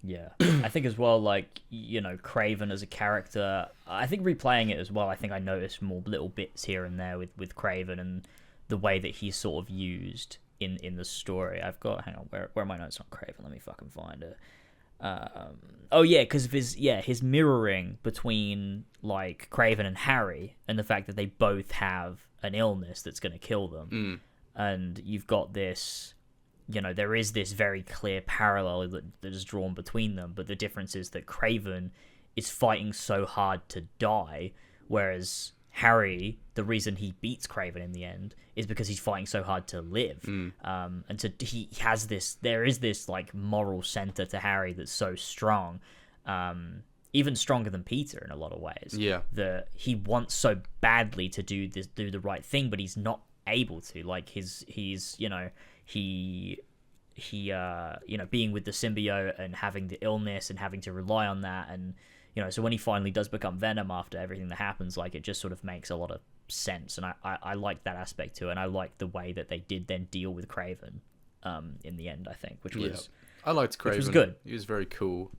Yeah, I think as well, like, you know, Kraven as a character, I think replaying it as well, I think I noticed more little bits here and there with Kraven and the way that he's sort of used in the story. I've got, hang on, where are my notes on Kraven? Let me fucking find it. Because of his mirroring between like Kraven and Harry, and the fact that they both have an illness that's going to kill them, and you've got this, you know, there is this very clear parallel that is drawn between them, but the difference is that Kraven is fighting so hard to die, whereas Harry, the reason he beats Kraven in the end is because he's fighting so hard to live. He has this, there is this like moral center to Harry that's so strong, even stronger than Peter in a lot of ways. Yeah, that he wants so badly to do the right thing, but he's not able to. Like he's you know, he you know, being with the symbiote and having the illness and having to rely on that, and you know, so when he finally does become Venom after everything that happens, like, it just sort of makes a lot of sense, and I like that aspect too, and I like the way that they did then deal with Kraven in the end, I think, which was I liked Kraven. Which was good. He was very cool.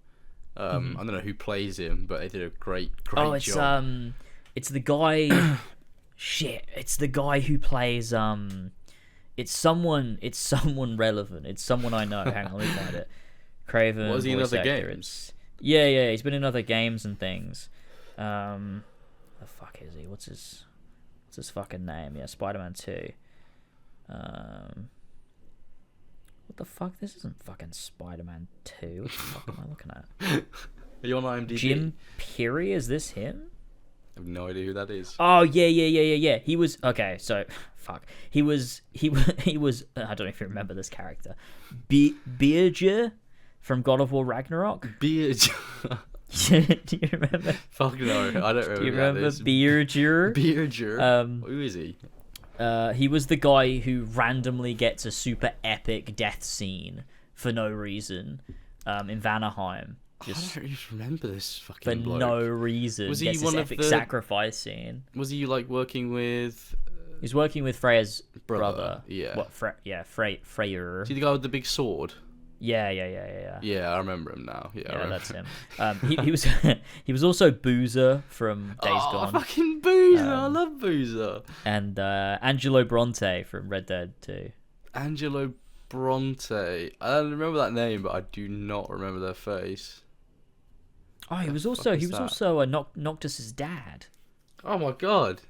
I don't know who plays him, but they did a great job. It's the guy. Shit, it's the guy who plays It's someone relevant. It's someone I know. Hang on, let me find it. Kraven. Was he in other games? Yeah, he's been in other games and things. The fuck is he? What's his fucking name? Yeah, Spider-Man 2. What the fuck? This isn't fucking Spider-Man 2. What the fuck am I looking at? Are you on IMDb? Jim Piri, is this him? I have no idea who that is. Oh, yeah. He was, okay, so, fuck. He was, I don't know if you remember this character. Birgir from God of War Ragnarok? Birgir. Do you remember? Fuck no, I don't remember. Do you remember Birgir? Birgir? Who is he? He was the guy who randomly gets a super epic death scene for no reason in Vanaheim. Just I don't even remember this fucking for bloke. no reason. Was he Gets one this of epic the sacrifice scene? Was he like working with? He's working with Freya's brother. Yeah. What? Freya. See the guy with the big sword? Yeah. Yeah, I remember him now. Yeah, that's him. He was he was also Boozer from Days Gone. Fucking Boozer! I love Boozer. And Angelo Bronte from Red Dead 2. Angelo Bronte. I don't remember that name, but I do not remember their face. Oh, he was also Noctis's dad. Oh my god,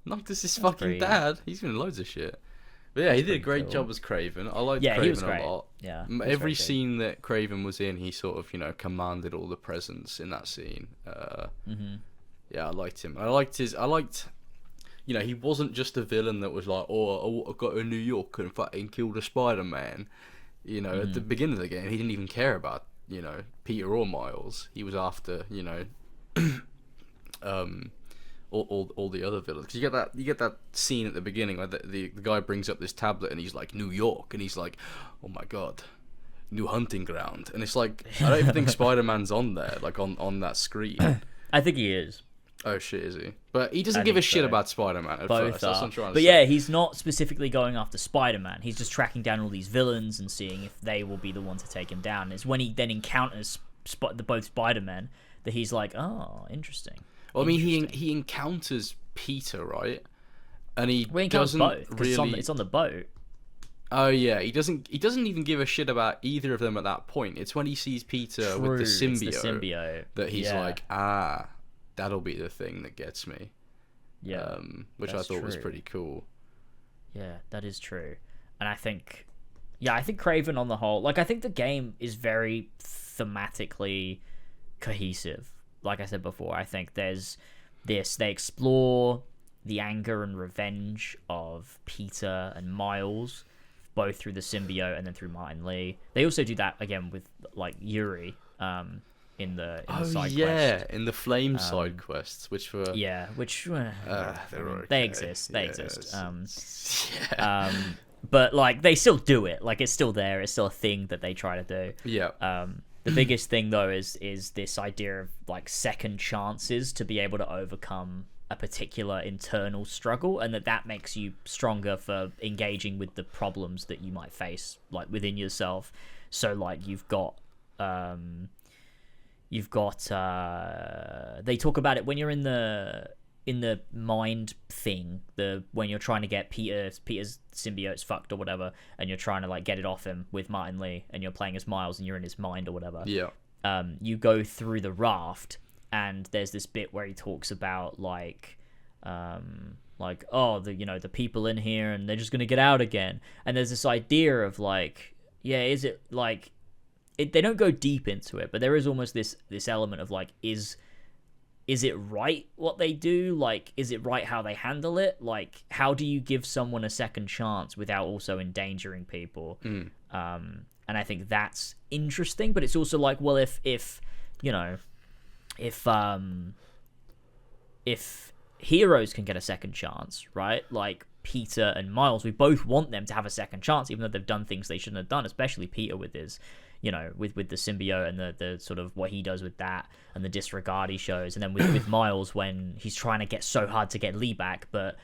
Noctis's fucking dad. He's been in loads of shit. But yeah, he did a great job as Craven. I liked Craven a lot. Yeah, every scene that Craven was in, he sort of commanded all the presence in that scene. Yeah, I liked him. I liked he wasn't just a villain that was like, oh, I got to New York and fucking killed a Spider-Man. At the beginning of the game, he didn't even care about Peter or Miles. He was after all the other villains. 'Cause you get that scene at the beginning where the guy brings up this tablet and he's like, New York, and he's like, oh my god, new hunting ground. And it's like, I don't even think Spider-Man's on there, like on that screen. I think he is. Oh shit, is he? But he doesn't give a shit about Spider-Man at Both first. are. That's what I'm trying to but say. yeah, he's not specifically going after Spider-Man. He's just tracking down all these villains and seeing if they will be the one to take him down. It's when he then encounters both Spider-Men that he's like, oh, interesting. Well, I mean, he encounters Peter, right? And he doesn't both, really. It's on the boat. Oh yeah, he doesn't even give a shit about either of them at that point. It's when he sees Peter with the symbiote, that he's like, that'll be the thing that gets me. Yeah, which I thought was pretty cool. Yeah, that is true. And I think Craven on the whole, like, I think the game is very thematically cohesive. Like I said before, I think there's this, they explore the anger and revenge of Peter and Miles, both through the symbiote and then through Martin Lee. They also do that again with like Yuri in the side quest. In the flame side quests, which were they exist. But like they still do it. Like it's still there. It's still a thing that they try to do. Yeah. The biggest thing though is this idea of like second chances to be able to overcome a particular internal struggle, and that makes you stronger for engaging with the problems that you might face like within yourself. So like you've got they talk about it when you're in the mind thing, when you're trying to get Peter's symbiote's fucked or whatever, and you're trying to like get it off him with Martin Lee, and you're playing as Miles and you're in his mind or whatever. Yeah. You go through the raft, and there's this bit where he talks about the people in here and they're just gonna get out again, and there's this idea of like, is it like they don't go deep into it, but there is almost this element of like, is it right what they do? Like, is it right how they handle it? Like, how do you give someone a second chance without also endangering people? And I think that's interesting, but it's also like, well, if heroes can get a second chance, right? Like Peter and Miles, we both want them to have a second chance, even though they've done things they shouldn't have done, especially Peter with his, with the symbiote and the sort of what he does with that and the disregard he shows. And then with Miles, when he's trying to get so hard to get Lee back, but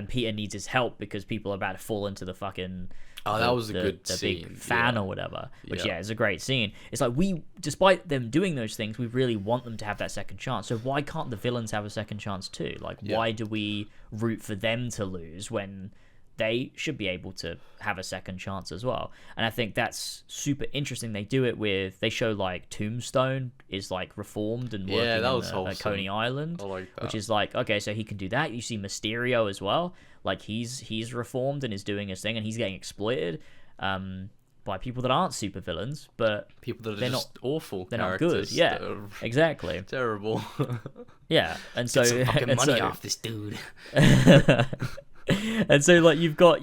Peter needs his help because people are about to fall into the fucking... that was a good scene. Big fan or whatever, which is a great scene. It's like despite them doing those things, we really want them to have that second chance. So why can't the villains have a second chance too? Like, why do we root for them to lose when they should be able to have a second chance as well? And I think that's super interesting. They do it they show like Tombstone is like reformed and working at Coney Island, I like that. which is like, okay, so he can do that. You see Mysterio as well. Like he's reformed and is doing his thing, and he's getting exploited by people that aren't super villains, but people that are just awful. They're not good. Yeah, exactly. Terrible. Yeah, and so get some fucking money off this dude. And so like you've got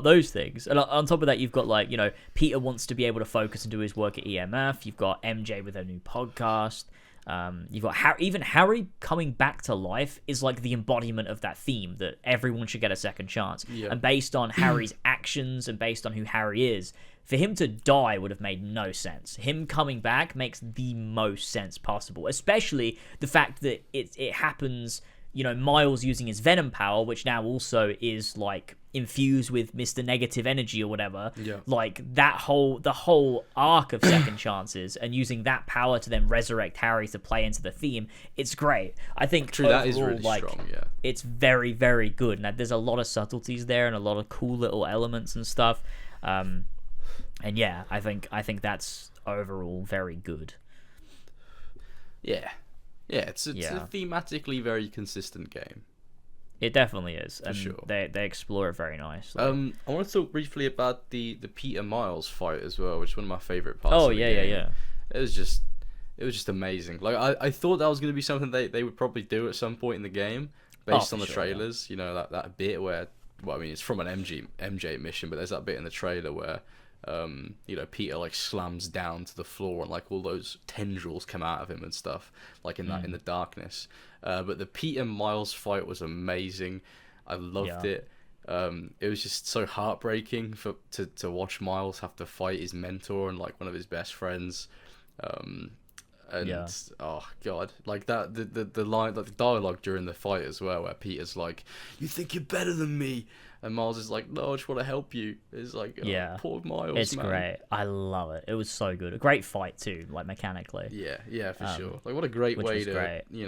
those things, and on top of that you've got like Peter wants to be able to focus and do his work at EMF. You've got MJ with her new podcast. You've got even Harry coming back to life is like the embodiment of that theme that everyone should get a second chance. Yeah. And based on Harry's actions and based on who Harry is, for him to die would have made no sense. Him coming back makes the most sense possible, especially the fact that it happens, you know, Miles using his Venom power, which now also is like infused with Mr. Negative Energy or whatever. Yeah. Like the whole arc of second chances and using that power to then resurrect Harry to play into the theme, it's great. I think true, overall, that is really strong, yeah. It's very, very good. And there's a lot of subtleties there and a lot of cool little elements and stuff. And yeah, I think that's overall very good. Yeah. Yeah, it's a thematically very consistent game. It definitely is. And for sure. They explore it very nicely. I want to talk briefly about the Peter Miles fight as well, which is one of my favorite parts of the game. Yeah. It was just amazing. Like I thought that was going to be something they would probably do at some point in the game based on the trailers. Yeah. You know, that bit where, well, I mean, it's from an MJ mission, but there's that bit in the trailer where you know, Peter like slams down to the floor and like all those tendrils come out of him and stuff, like in the darkness. But the Peter Miles fight was amazing. I loved it. It was just so heartbreaking to watch Miles have to fight his mentor and like one of his best friends. Oh god, like that the line, like the dialogue during the fight as well, where Peter's like, "You think you're better than me," and Miles is like, "No, I just want to help you." It's like, oh, poor Miles. It's man. Great. I love it. It was so good. A great fight too, like mechanically. Yeah, for sure. Like what a great way to you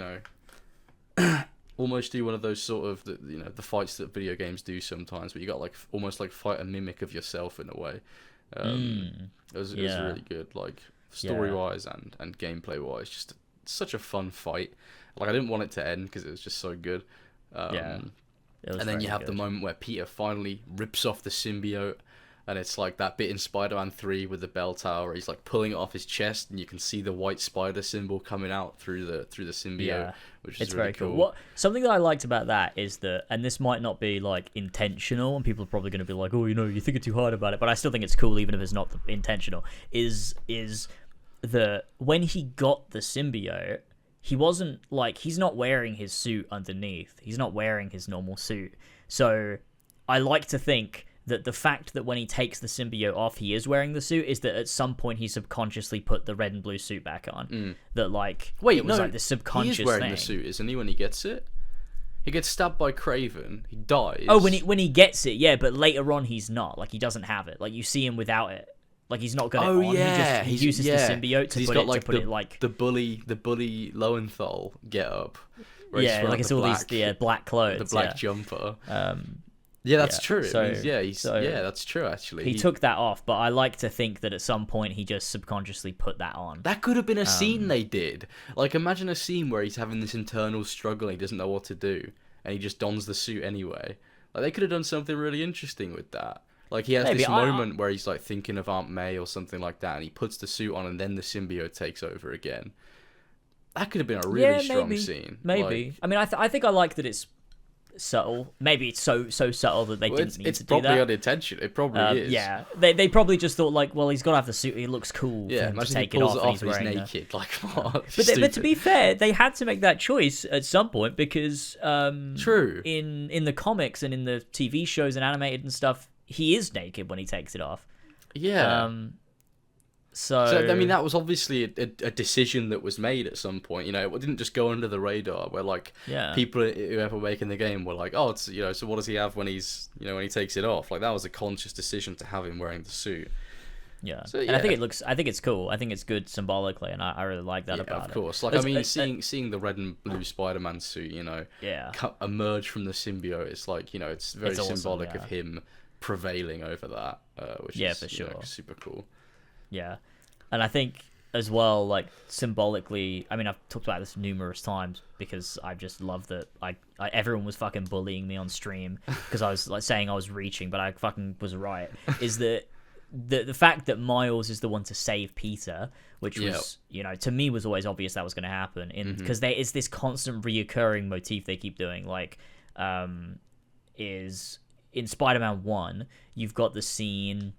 know, almost do one of those sort of the fights that video games do sometimes, but you got like almost like fight a mimic of yourself in a way. It was really good. Like. Story-wise and gameplay-wise, just such a fun fight. Like I didn't want it to end because it was just so good. And then you have the moment where Peter finally rips off the symbiote, and it's like that bit in Spider-Man 3 with the bell tower. Where he's like pulling it off his chest, and you can see the white spider symbol coming out through the symbiote, which is really cool. Something that I liked about that is that, and this might not be like intentional, and people are probably going to be like, "Oh, you know, you're thinking too hard about it," but I still think it's cool, even if it's not intentional. Is when he got the symbiote, he wasn't like, he's not wearing his suit underneath. He's not wearing his normal suit. So I like to think that the fact that when he takes the symbiote off, he is wearing the suit, is that at some point he subconsciously put the red and blue suit back on. That like, it was like the subconscious thing. He is wearing the suit, isn't he, when he gets it? He gets stabbed by Craven. He dies. Oh, when he gets it, yeah, but later on he's not. Like, he doesn't have it. Like, you see him without it. Like, he's not got it on. Yeah. He uses the symbiote to put it like the bully Lowenthal get up. Yeah, like it's all these black clothes, the black jumper. Yeah, that's true. So, that's true. Actually, he took that off, but I like to think that at some point he just subconsciously put that on. That could have been a scene they did. Like, imagine a scene where he's having this internal struggle, and he doesn't know what to do, and he just dons the suit anyway. Like, they could have done something really interesting with that. Like, he has this moment where he's like thinking of Aunt May or something like that, and he puts the suit on, and then the symbiote takes over again. That could have been a really strong scene. Maybe. Like, I mean, I think I like that it's subtle. Maybe it's so subtle that they didn't need to do that. It's probably unintentional. It probably is. Yeah, they probably just thought like, well, he's got to have the suit. He looks cool. Yeah, imagine take he pulls it off and he's naked. Like, what? But to be fair, they had to make that choice at some point because true. In the comics and in the TV shows and animated and stuff, he is naked when he takes it off. Yeah. So I mean, that was obviously a decision that was made at some point. You know, it didn't just go under the radar. Where like people who ever making the game were like, oh, it's, you know, so what does he have when he's, you know, when he takes it off? Like, that was a conscious decision to have him wearing the suit. Yeah. So, and I think it's cool. I think it's good symbolically, and I really like that about it. Of course. Like, I mean, seeing the red and blue Spider-Man suit, you know, emerge from the symbiote, it's like, you know, it's very symbolic of him prevailing over that, which is for sure, super cool. Yeah, and I think as well, like, symbolically, I mean, I've talked about this numerous times because I just love that everyone was fucking bullying me on stream because I was like saying I was reaching, but I fucking was right. Is that the fact that Miles is the one to save Peter, which was, you know, to me was always obvious that was going to happen, because there is this constant reoccurring motif they keep doing, like, is in Spider-Man 1, you've got the scene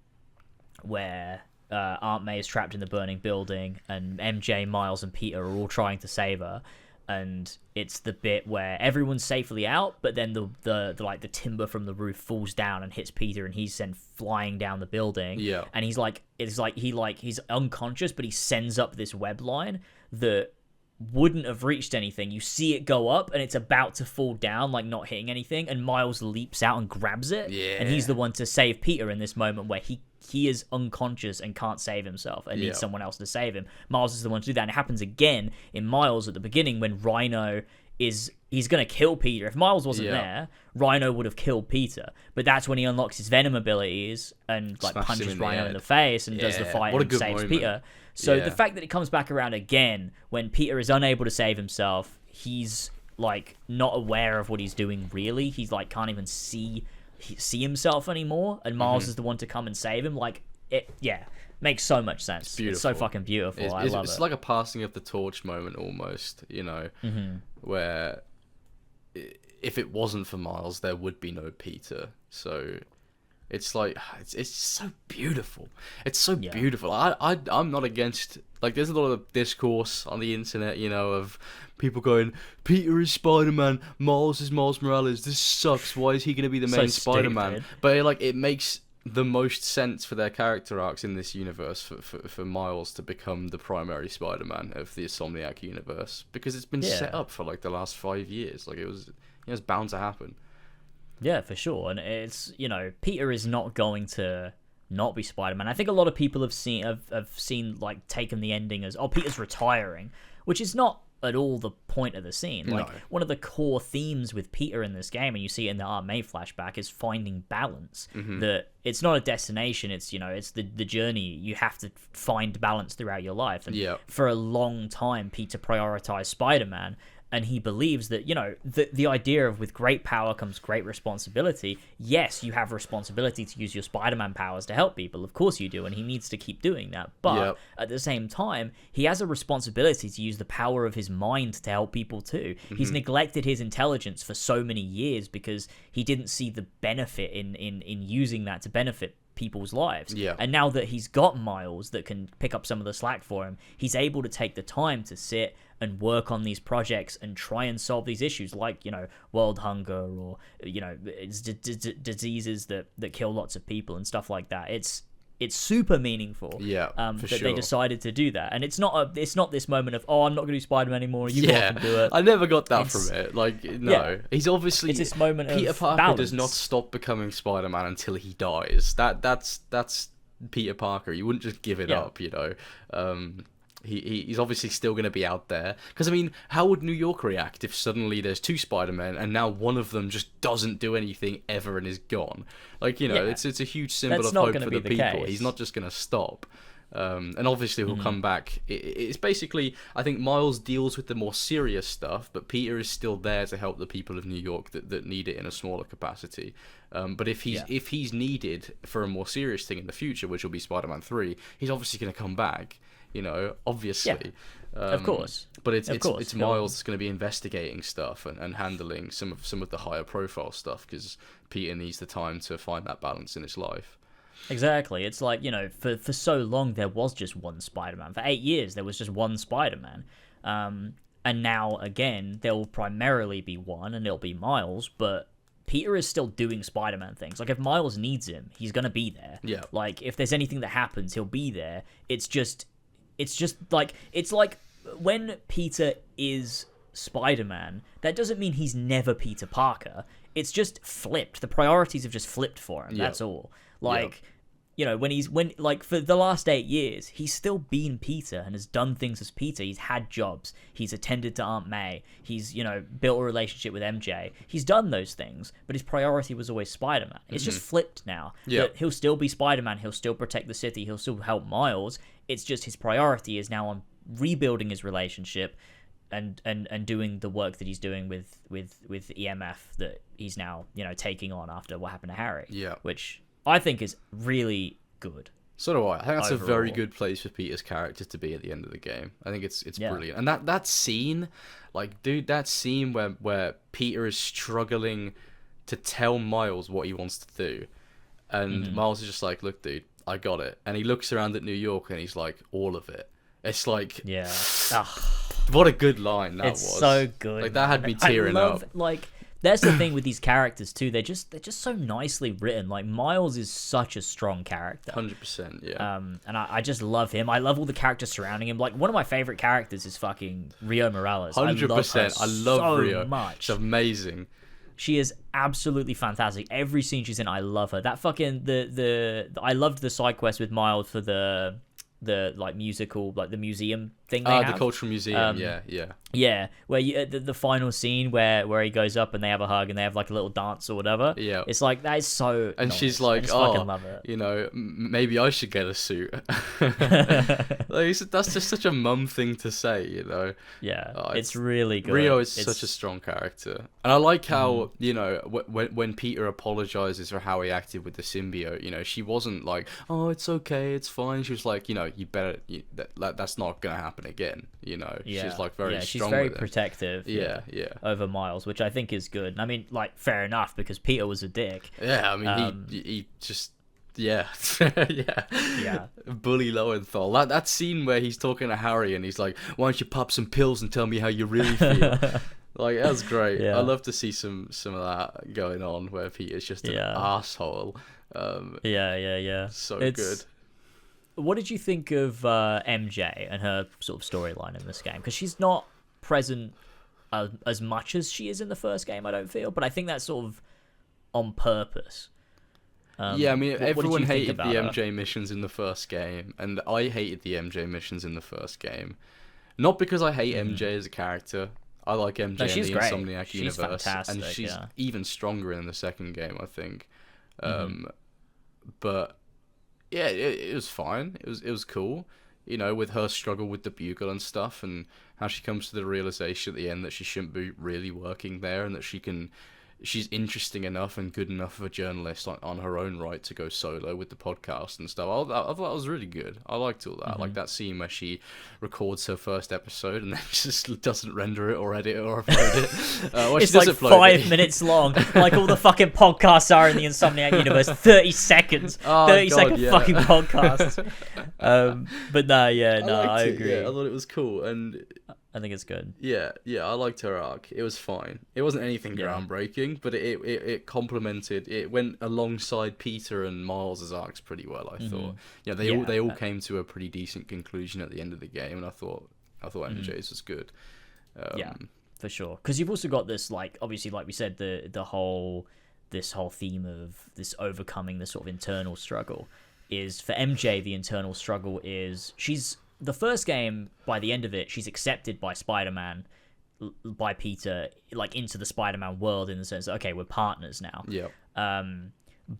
where Aunt May is trapped in the burning building, and MJ, Miles, and Peter are all trying to save her. And it's the bit where everyone's safely out, but then the timber from the roof falls down and hits Peter, and he's sent flying down the building. Yeah. And he's unconscious, but he sends up this web line that wouldn't have reached anything. You see it go up, and it's about to fall down, like not hitting anything, and Miles leaps out and grabs it. Yeah. And he's the one to save Peter in this moment where he is unconscious and can't save himself and needs someone else to save him. Miles is the one to do that, and it happens again in Miles at the beginning when Rhino he's going to kill Peter. If Miles wasn't there, Rhino would have killed Peter. But that's when he unlocks his Venom abilities and like punches Rhino in the face and does the fight and saves Peter. So the fact that it comes back around again when Peter is unable to save himself, he's like not aware of what he's doing really. He's like can't even see himself anymore, and Miles is the one to come and save him. Like it makes so much sense. It's so fucking beautiful. I love it. It's like a passing of the torch moment almost, where if it wasn't for Miles there would be no Peter. So it's like it's so beautiful. It's so beautiful. I'm not against, like, there's a lot of discourse on the internet, of people going, Peter is Spider-Man, Miles is Miles Morales, this sucks, why is he going to be the main Spider-Man? But it makes the most sense for their character arcs in this universe for Miles to become the primary Spider-Man of the Insomniac universe, because it's been set up for like the last 5 years. Like it was bound to happen. Yeah, for sure. And it's, Peter is not going to not be Spider-Man. I think a lot of people have seen like taken the ending as, oh, Peter's retiring, which is not at all the point of the scene. Like one of the core themes with Peter in this game, and you see it in the Aunt May flashback, is finding balance. That it's not a destination, it's it's the journey. You have to find balance throughout your life. And for a long time Peter prioritized Spider-Man, and he believes that the idea of with great power comes great responsibility. Yes, you have responsibility to use your Spider-Man powers to help people, of course you do, and he needs to keep doing that. But at the same time, he has a responsibility to use the power of his mind to help people too. He's neglected his intelligence for so many years because he didn't see the benefit in using that to benefit people's lives. And now that he's got Miles that can pick up some of the slack for him, he's able to take the time to sit and work on these projects and try and solve these issues, like world hunger or diseases that kill lots of people and stuff like that. It's super meaningful. That they decided to do that, and it's not this moment of, oh, I'm not going to do Spider-Man anymore, you guys can do it. I never got that from it. Like, no, he's obviously, it's this moment Peter of Parker balance. does not stop becoming Spider-Man until he dies. That's Peter Parker. You wouldn't just give it up, He's obviously still going to be out there. Because, I mean, how would New York react if suddenly there's 2 Spider-Men and now one of them just doesn't do anything ever and is gone? Like, it's a huge symbol of hope for the people. Case. He's not just going to stop. And obviously he'll come back. It's basically, I think Miles deals with the more serious stuff, but Peter is still there to help the people of New York that need it in a smaller capacity. But if he's needed for a more serious thing in the future, which will be Spider-Man 3, he's obviously going to come back. Obviously. Of course. But it's Miles that's going to be investigating stuff and handling some of the higher profile stuff, because Peter needs the time to find that balance in his life. Exactly. It's like, for so long there was just one Spider-Man. For 8 years there was just one Spider-Man. And now, again, there will primarily be one, and it'll be Miles, but Peter is still doing Spider-Man things. Like, if Miles needs him, he's going to be there. Yeah. Like, if there's anything that happens, he'll be there. It's just like, it's like when Peter is Spider-Man, that doesn't mean he's never Peter Parker. It's just flipped. The priorities have just flipped for him. That's all. Like, when for the last 8 years, he's still been Peter and has done things as Peter. He's had jobs. He's attended to Aunt May. He's, built a relationship with MJ. He's done those things, but his priority was always Spider-Man. It's just flipped now. That he'll still be Spider-Man. He'll still protect the city. He'll still help Miles. It's just his priority is now on rebuilding his relationship and doing the work that he's doing with EMF that he's now, taking on after what happened to Harry. Which I think is really good. So do I. I think that's overall a very good place for Peter's character to be at the end of the game. I think it's brilliant. And that scene, like, dude, that scene where Peter is struggling to tell Miles what he wants to do, and Miles is just like, look, dude, I got it. And he looks around at New York and he's like, all of it. It's like, yeah. What a good line that it's was. so good. Like, that had me tearing up. Like, that's the thing with these characters too. They're just so nicely written. Like, Miles is such a strong character. 100%, yeah. And I just love him. I love all the characters surrounding him. Like, one of my favorite characters is fucking Rio Morales. 100%. I love so Rio. Much. It's amazing. She is absolutely fantastic. Every scene she's in, I love her. That fucking I loved the side quest with Miles for the like musical, like the museum thing they have. The cultural museum, yeah, where the final scene where he goes up and they have a hug and they have like a little dance or whatever. Yeah, it's like that is so and nice. She's like, fucking love it. You know, maybe I should get a suit. Like, that's just such a mum thing to say, you know. Yeah, it's really good. Rio is such a strong character, and I like how you know when Peter apologizes for how he acted with the symbiote, you know, she wasn't like, oh, it's okay, it's fine. She was like, you know, you better that's not gonna happen again. You know, she's like very strong. She's very protective. Yeah, over Miles, which I think is good. I mean, like, fair enough, because Peter was a dick. Yeah, I mean, he just. Yeah. Bully Lowenthal. That scene where he's talking to Harry and he's like, why don't you pop some pills and tell me how you really feel? Like, that was great. I love to see some of that going on where Peter's just an asshole. So good. What did you think of MJ and her sort of storyline in this game? Because she's not present as much as she is in the first game, I don't feel. But I think that's sort of on purpose. I mean, everyone hated the MJ missions in the first game, and I hated the MJ missions in the first game. Not because I hate MJ as a character. I like MJ in the Insomniac universe, and she's even stronger in the second game, I think. But yeah, it was fine. It was cool, you know, with her struggle with the bugle and stuff, and how she comes to the realization at the end that she shouldn't be really working there, and that she's interesting enough and good enough of a journalist on her own right to go solo with the podcast and stuff. I thought that was really good. I liked all that. Like that scene where she records her first episode and then just doesn't render it or edit it or upload it. It's like 5 minutes long, like all the fucking podcasts are in the Insomniac universe. 30 seconds, 30-second fucking podcasts. But I agree. I thought it was cool, and I think it's good. Yeah, I liked her arc. It was fine. It wasn't anything groundbreaking, but it complemented. It went alongside Peter and Miles' arcs pretty well, I thought. Yeah, they all came to a pretty decent conclusion at the end of the game, and I thought MJ's was good. Yeah, for sure. Because you've also got this, like, obviously, like we said, this whole theme of this overcoming the sort of internal struggle is, for MJ, the internal struggle is the first game, by the end of it, she's accepted by Spider-Man, by Peter, like, into the Spider-Man world, in the sense that, okay, we're partners now. Yeah.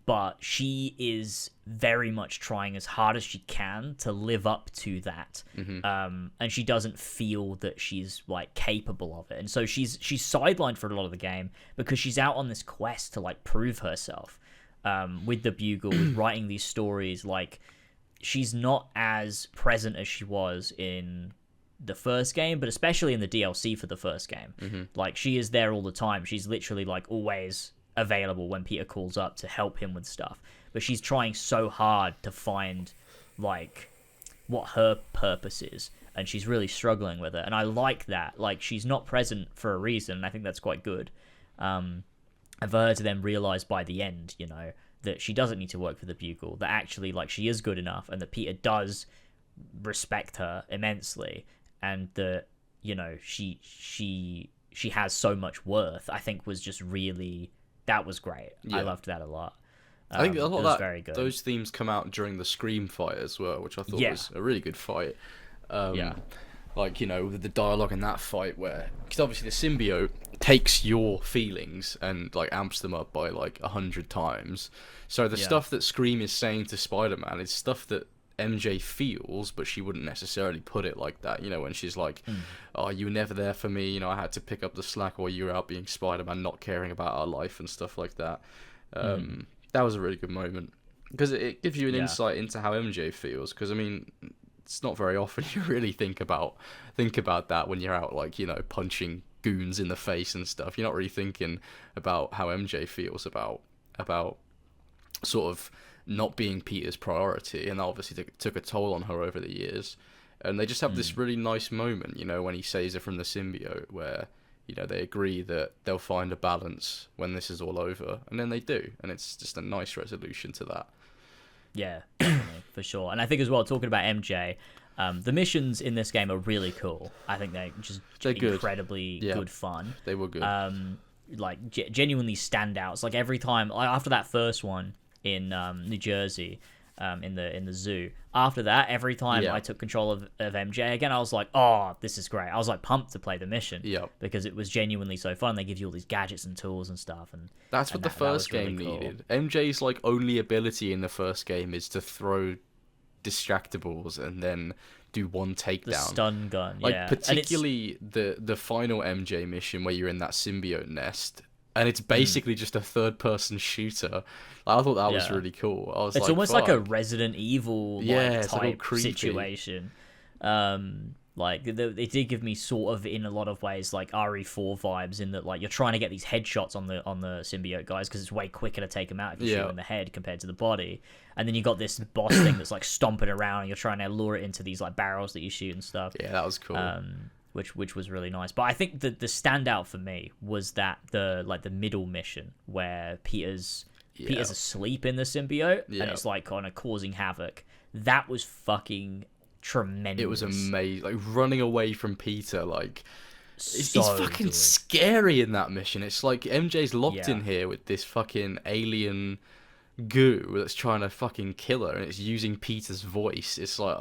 But she is very much trying as hard as she can to live up to that. And she doesn't feel that she's, like, capable of it. And so she's sidelined for a lot of the game because she's out on this quest to, like, prove herself. With the bugle, with writing these stories, like, she's not as present as she was in the first game, but especially in the DLC for the first game. Like, she is there all the time. She's literally, like, always available when Peter calls up to help him with stuff. But she's trying so hard to find, like, what her purpose is, and she's really struggling with it. And I like that. Like, she's not present for a reason, and I think that's quite good. And for her to then realize by the end, you know, that she doesn't need to work for the bugle, that actually, like, she is good enough, and that Peter does respect her immensely, and that, you know, she has so much worth, I think was just really, that was great. I loved that a lot. I think a lot of that, very good. Those themes come out during the Scream fight as well, which I thought was a really good fight. Like, you know, with the dialogue in that fight, where, because obviously the symbiote takes your feelings and, like, amps them up by, like, 100 times. So the stuff that Scream is saying to Spider-Man is stuff that MJ feels, but she wouldn't necessarily put it like that. You know, when she's like, oh, you were never there for me, you know, I had to pick up the slack while you were out being Spider-Man, not caring about our life and stuff like that. That was a really good moment, because it gives you an insight into how MJ feels, because, I mean, it's not very often you really think about that when you're out, like, you know, punching goons in the face and stuff. You're not really thinking about how MJ feels about sort of not being Peter's priority, and that obviously took a toll on her over the years. And they just have this really nice moment, you know, when he saves her from the symbiote, where, you know, they agree that they'll find a balance when this is all over, and then they do, and it's just a nice resolution to that. Yeah, definitely, for sure. And I think as well, talking about MJ, the missions in this game are really cool. I think they're incredibly good fun. They were good. Like genuinely standouts. Like every time, like after that first one in New Jersey, in the zoo. After that, every time I took control of MJ again, I was like, oh, this is great. I was like pumped to play the mission because it was genuinely so fun. They give you all these gadgets and tools and stuff, and that's what the first game needed. MJ's like only ability in the first game is to throw distractables and then do one takedown. The stun gun, like particularly the final MJ mission where you're in that symbiote nest. And it's basically just a third-person shooter. I thought that was really cool. It's almost like a Resident Evil type like situation. Like it did give me sort of, in a lot of ways, like RE4 vibes, in that like you're trying to get these headshots on the symbiote guys because it's way quicker to take them out if you shoot in the head compared to the body. And then you got this boss thing that's like stomping around, and you're trying to lure it into these like barrels that you shoot and stuff. Yeah, that was cool. Which was really nice. But I think the standout for me was that the middle mission where Peter's asleep in the symbiote and it's like kind of causing havoc. That was fucking tremendous. It was amazing. Like running away from Peter, like he's fucking scary in that mission. It's like MJ's locked in here with this fucking alien goo that's trying to fucking kill her, and it's using Peter's voice. It's like,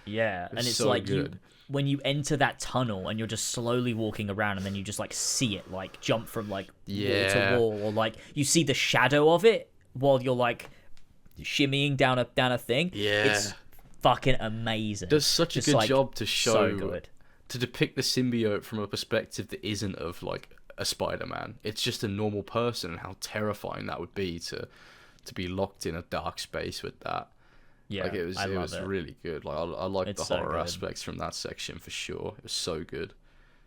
and it's so like good. When you enter that tunnel and you're just slowly walking around, and then you just like see it like jump from like wall to wall, or like you see the shadow of it while you're like shimmying down a thing. It's fucking amazing. Does such a good job to show to depict the symbiote from a perspective that isn't of like a Spider-Man. It's just a normal person, and how terrifying that would be to be locked in a dark space with that. Yeah, like it was really good. Like I like the horror aspects from that section for sure. It was so good.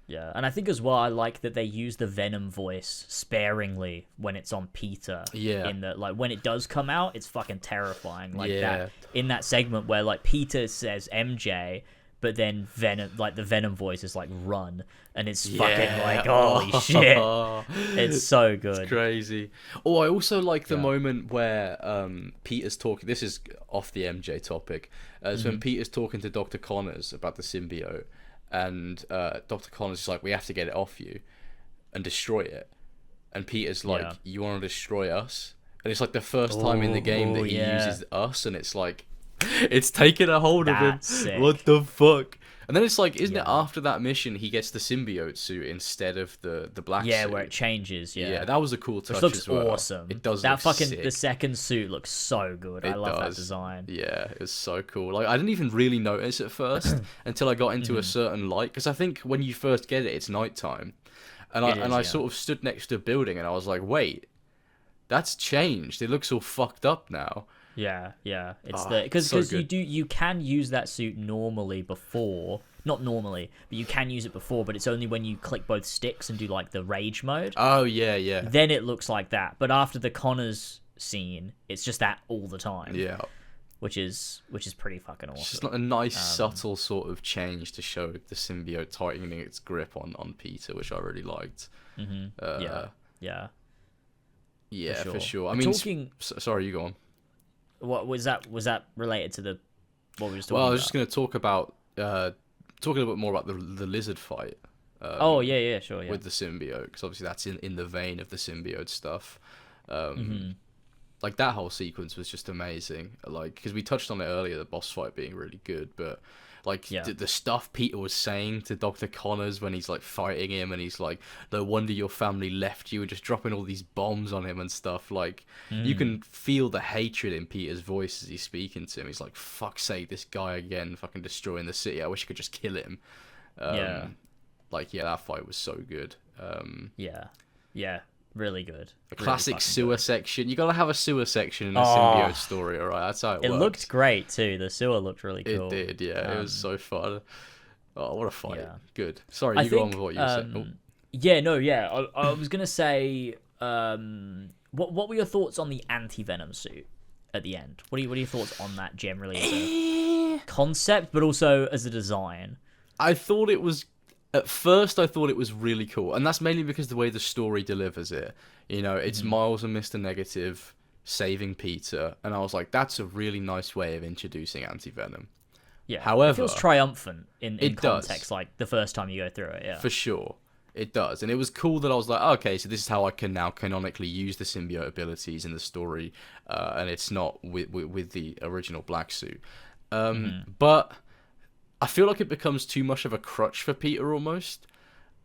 Yeah, and I think as well, I like that they use the Venom voice sparingly when it's on Peter. Yeah. In the when it does come out, it's fucking terrifying. Like that in that segment where like Peter says MJ, but then the Venom voice is like run, and it's fucking like holy shit. It's so good. It's crazy. Oh, I also like the moment where Peter's talking. This is off the MJ topic. It's when Peter's talking to Dr. Connors about the symbiote, and Dr. Connors is like, we have to get it off you and destroy it. And Peter's like, you want to destroy us? And it's like the first time in the game that he uses us, and it's like, it's taking a hold of him. Sick. What the fuck? And then it's like, isn't it after that mission he gets the symbiote suit instead of the black suit? Yeah, where it changes. Yeah, that was a cool touch. Which looks as well. Awesome. It does. That look fucking sick. The second suit looks so good. I love that design. Yeah, it was so cool. Like I didn't even really notice at first until I got into a certain light, because I think when you first get it, it's nighttime, and I sort of stood next to a building, and I was like, wait, that's changed. It looks all fucked up now. Yeah, it's because you can use that suit normally before, not normally, but you can use it before, but it's only when you click both sticks and do like the rage mode. Oh yeah. Then it looks like that, but after the Connors scene, it's just that all the time. Yeah, which is pretty fucking awesome. It's just like a nice subtle sort of change to show the symbiote tightening its grip on Peter, which I really liked. Yeah, for sure. I mean, sorry, you go on. What was that? Was that related to the what we were just talking about? Well, I was just going to talk about talking a bit more about the lizard fight. Sure, yeah. With the symbiote, because obviously that's in the vein of the symbiote stuff. Like that whole sequence was just amazing. Like because we touched on it earlier, the boss fight being really good, but like the stuff Peter was saying to Dr. Connors when he's like fighting him, and he's like, no wonder your family left you, and just dropping all these bombs on him and stuff. Like you can feel the hatred in Peter's voice as he's speaking to him. He's like, fuck's sake, this guy again, fucking destroying the city. I wish I could just kill him. That fight was so good. Really good. A classic sewer section. You gotta have a sewer section in a symbiote story, alright? That's how it works. It looked great too. The sewer looked really cool. It did, yeah. It was so fun. Oh, what a fight. Yeah. Good. Sorry, go on with what you said. I was gonna say, what were your thoughts on the anti-Venom suit? at the end. What are your thoughts on that generally as a concept, but also as a design? I thought it was... At first, I thought it was really cool. And that's mainly because the way the story delivers it. You know, it's Miles and Mr. Negative saving Peter. And I was like, that's a really nice way of introducing Anti-Venom. Yeah, however, it feels triumphant in context, does. like the first time you go through it, yeah. For sure. It does. And it was cool that I was like, oh, okay, so this is how I can now canonically use the symbiote abilities in the story, and it's not with the original black suit. But I feel like it becomes too much of a crutch for Peter almost.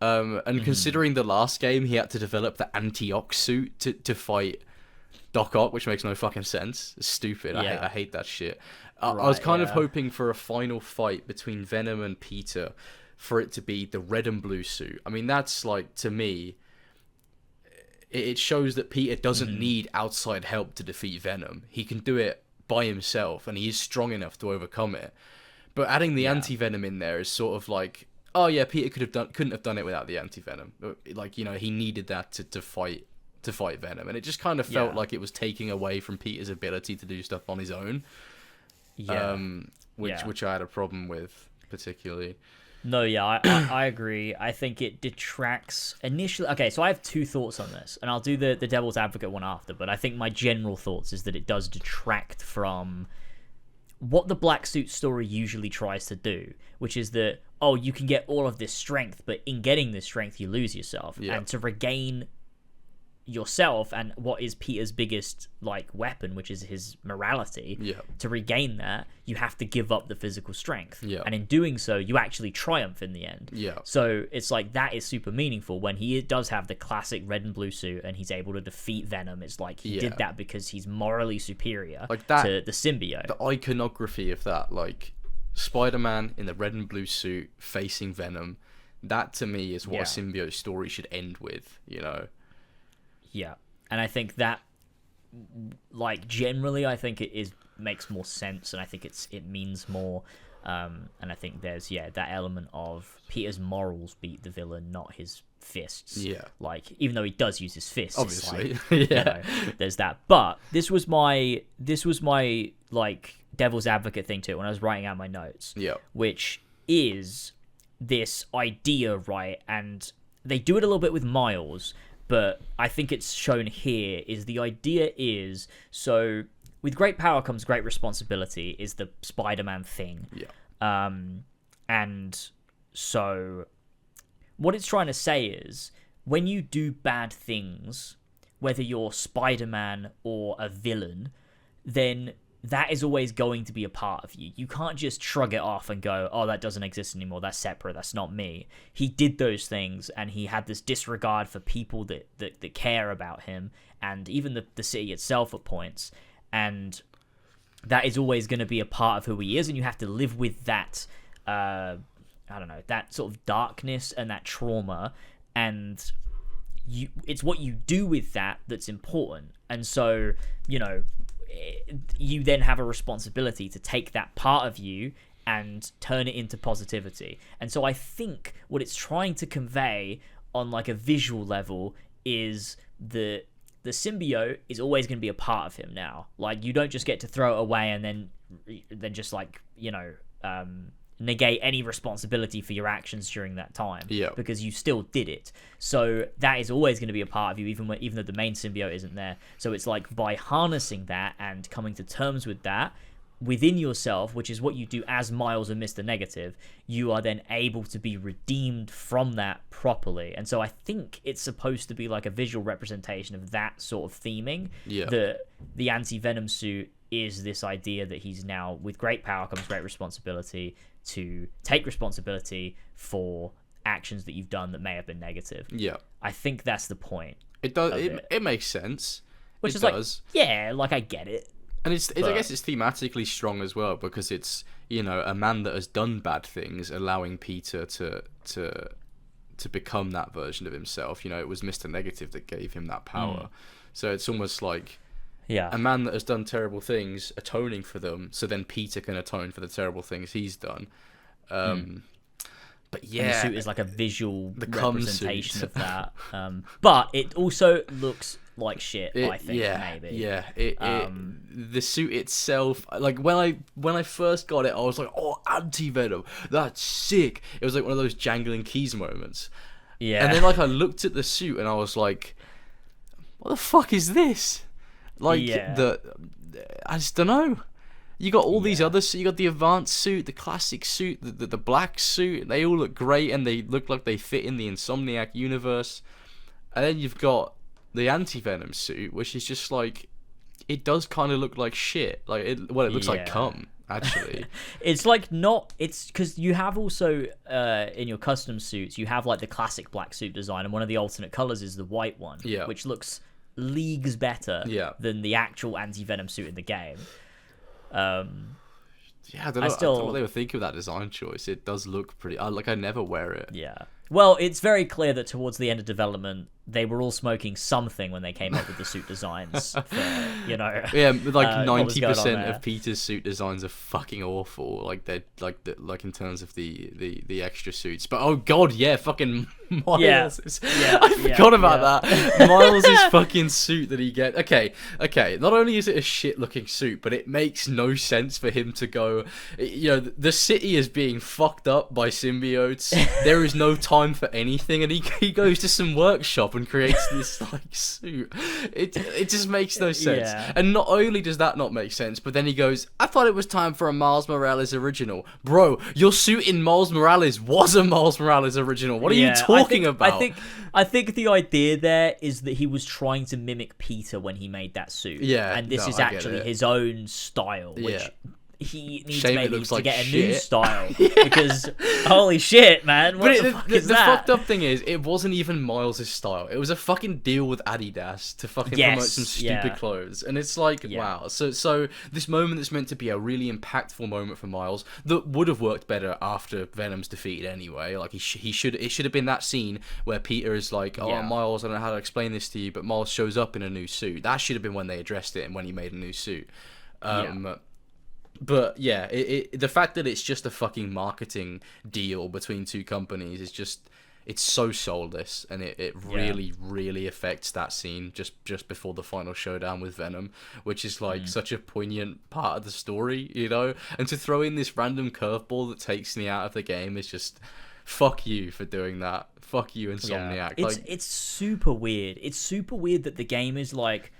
And considering the last game, he had to develop the anti-Ock suit to fight Doc Ock, which makes no fucking sense. It's stupid. Yeah. I hate that shit. I was kind of hoping for a final fight between Venom and Peter for it to be the red and blue suit. I mean, that's like, to me, it shows that Peter doesn't need outside help to defeat Venom. He can do it by himself, and he is strong enough to overcome it. But adding the anti-Venom in there is sort of like, oh yeah, Peter couldn't have done it without the anti-Venom. Like, you know, he needed that to fight Venom, and it just kind of felt like it was taking away from Peter's ability to do stuff on his own. Which I had a problem with particularly. No, yeah, I agree. I think it detracts initially. Okay, so I have two thoughts on this, and I'll do the devil's advocate one after, but I think my general thoughts is that it does detract from what the Black Suit story usually tries to do, which is that, oh, you can get all of this strength, but in getting this strength, you lose yourself. Yeah. And to regain yourself and what is Peter's biggest like weapon, which is his morality, to regain that, you have to give up the physical strength. And in doing so, you actually triumph in the end. So it's like, that is super meaningful when he does have the classic red and blue suit and he's able to defeat Venom. It's like he did that because he's morally superior to the symbiote. The iconography of that, like Spider-Man in the red and blue suit facing Venom, that to me is what a symbiote story should end with, you know. Yeah, and I think that, like, generally, I think it makes more sense, and I think it means more, and I think there's, that element of Peter's morals beat the villain, not his fists. Yeah. Like, even though he does use his fists, obviously, like, you know, there's that. But this was my, like, devil's advocate thing, too, when I was writing out my notes. Yeah. Which is this idea, right, and they do it a little bit with Miles, but I think it's shown here, is the idea is, so with great power comes great responsibility is the Spider-Man thing. Yeah. And so what it's trying to say is, when you do bad things, whether you're Spider-Man or a villain, then that is always going to be a part of you. You can't just shrug it off and go, oh, that doesn't exist anymore, that's separate, that's not me. He did those things, and he had this disregard for people that care about him, and even the city itself at points, and that is always going to be a part of who he is, and you have to live with that, I don't know, that sort of darkness and that trauma, and it's what you do with that that's important. And so, you know, you then have a responsibility to take that part of you and turn it into positivity. And so I think what it's trying to convey on like a visual level is the symbiote is always going to be a part of him now. Like, you don't just get to throw it away and then just, like, you know, negate any responsibility for your actions during that time, because you still did it. So that is always going to be a part of you, even though the main symbiote isn't there. So it's like, by harnessing that and coming to terms with that within yourself, which is what you do as Miles and Mr. Negative, you are then able to be redeemed from that properly. And so I think it's supposed to be like a visual representation of that sort of theming. The anti-Venom suit is this idea that he's now, with great power comes great responsibility, to take responsibility for actions that you've done that may have been negative. Yeah. I think that's the point. It does. It makes sense. Which is does. Like, yeah, like, I get it. And I guess it's thematically strong as well, because it's, you know, a man that has done bad things allowing Peter to become that version of himself. You know, it was Mr. Negative that gave him that power. So it's almost like a man that has done terrible things atoning for them, so then Peter can atone for the terrible things he's done. But yeah, and the suit is like a visual representation of that. But it also looks like shit. I think maybe. Yeah. The suit itself, like when I first got it, I was like, oh, anti-venom, that's sick. It was like one of those jangling keys moments. Yeah. And then like I looked at the suit and I was like, what the fuck is this? Like I just don't know. You got all these other, you got the advanced suit, the classic suit, the black suit. They all look great and they look like they fit in the Insomniac universe. And then you've got the anti-venom suit, which is just like, it does kind of look like shit. Like it looks like cum, actually. It's like not. It's because you have also in your custom suits, you have like the classic black suit design, and one of the alternate colors is the white one, which looks leagues better than the actual anti-venom suit in the game. I don't know. I don't know what they were thinking of that design choice. It does look pretty. I never wear it. Yeah. Well, it's very clear that towards the end of development, they were all smoking something when they came up with the suit designs. For, yeah, like 90% of Peter's suit designs are fucking awful. Like they're like in terms of the extra suits. But oh god, yeah, fucking Miles. I forgot about that. Miles' fucking suit that he gets. Okay. Not only is it a shit looking suit, but it makes no sense for him to go. The city is being fucked up by symbiotes. There is no time for anything, and he goes to some workshop and creates this like suit. It just makes no sense. And not only does that not make sense, but then he goes, I thought it was time for a Miles Morales original. Bro, your suit in Miles Morales was a Miles Morales original. What are you talking about? I think the idea there is that he was trying to mimic Peter when he made that suit. And this is actually his own style, which he needs maybe to get a new style because holy shit, man! What the fuck is that? The fucked up thing is, it wasn't even Miles' style. It was a fucking deal with Adidas to fucking promote some stupid clothes, and it's like wow. So this moment that's meant to be a really impactful moment for Miles that would have worked better after Venom's defeated anyway. Like it should have been that scene where Peter is like, oh Miles, I don't know how to explain this to you, but Miles shows up in a new suit. That should have been when they addressed it and when he made a new suit. But yeah, the fact that it's just a fucking marketing deal between two companies is just, it's so soulless, and it really, really affects that scene just before the final showdown with Venom, which is like such a poignant part of the story, and to throw in this random curveball that takes me out of the game is just, fuck you for doing that. Fuck you, Insomniac. It's super weird. It's super weird that the game is like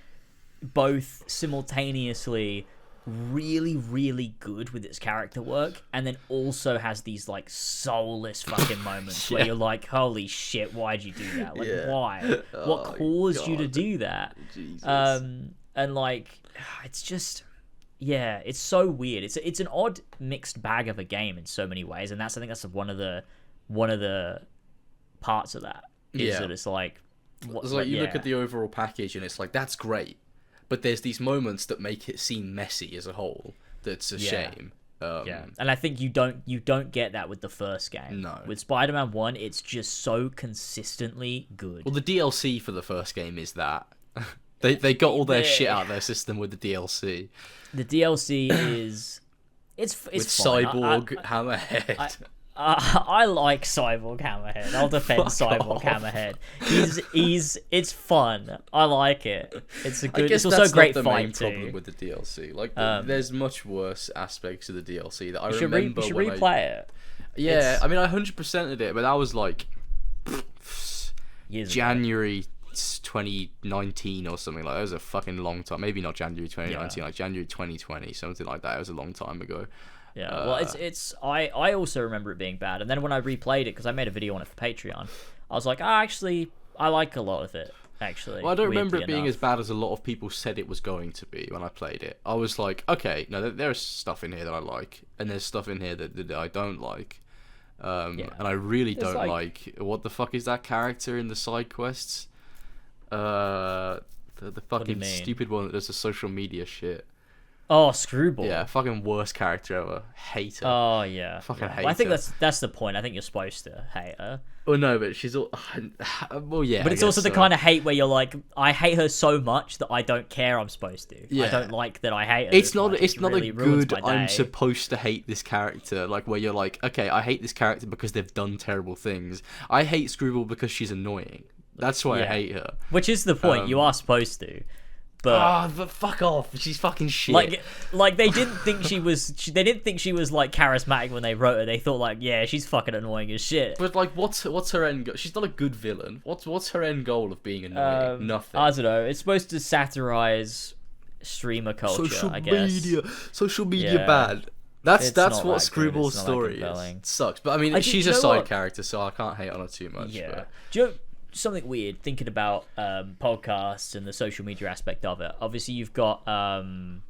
both simultaneously really, really good with its character work, and then also has these like soulless fucking moments where you're like, holy shit, why'd you do that? Like why? What caused you to do that? Jesus. And like it's just it's so weird. It's an odd mixed bag of a game in so many ways, and I think that's one of the parts of that is that it's like you look at the overall package and it's like, that's great, but there's these moments that make it seem messy as a whole. That's a shame. And I think you don't get that with the first game. No. With Spider-Man 1, it's just so consistently good. Well, the DLC for the first game is that. they got all their shit out of their system with the DLC. The DLC is... It's with fun. Cyborg Hammerhead. I like Cyborg Hammerhead. I'll defend Cyborg Hammerhead. It's fun. I like it. It's a good. It's also a great fight too. Problem with the DLC, like there's much worse aspects of the DLC that I remember. You should replay it. Yeah, I mean, I 100%ed it, but that was like January 2019 or something like that. It was a fucking long time. Maybe not January 2019, like January 2020, something like that. It was a long time ago. Yeah, well, I also remember it being bad, and then when I replayed it, because I made a video on it for Patreon, I was like, actually, I like a lot of it, actually. Well, I don't remember it being as bad as a lot of people said it was going to be when I played it. I was like, okay, no, there's stuff in here that I like, and there's stuff in here that I don't like. And I really don't like... What the fuck is that character in the side quests? The fucking stupid one that does the social media shit. Oh, Screwball. Yeah, fucking worst character ever. Hate her. Oh, yeah. Fucking hate her. Well, I think that's the point. I think you're supposed to hate her. Well, no, but she's all... Well, yeah, but it's also the kind of hate where you're like, I hate her so much that I don't care I'm supposed to. Yeah. I don't like that I hate her. It's not really a good, I'm supposed to hate this character, like where you're like, okay, I hate this character because they've done terrible things. I hate Screwball because she's annoying. That's why I hate her. Which is the point. You are supposed to. But fuck off! She's fucking shit. Like they didn't think she was. They didn't think she was like charismatic when they wrote her. They thought like, yeah, she's fucking annoying as shit. But like, what's her end goal? She's not a good villain. What's her end goal of being annoying? Nothing. I don't know. It's supposed to satirize streamer culture. I guess. Social media bad. That's what Screwball's story is. It sucks. But I mean, she's a side character, so I can't hate on her too much. Yeah. But... Do you know something weird thinking about podcasts and the social media aspect of it? Obviously, you've got the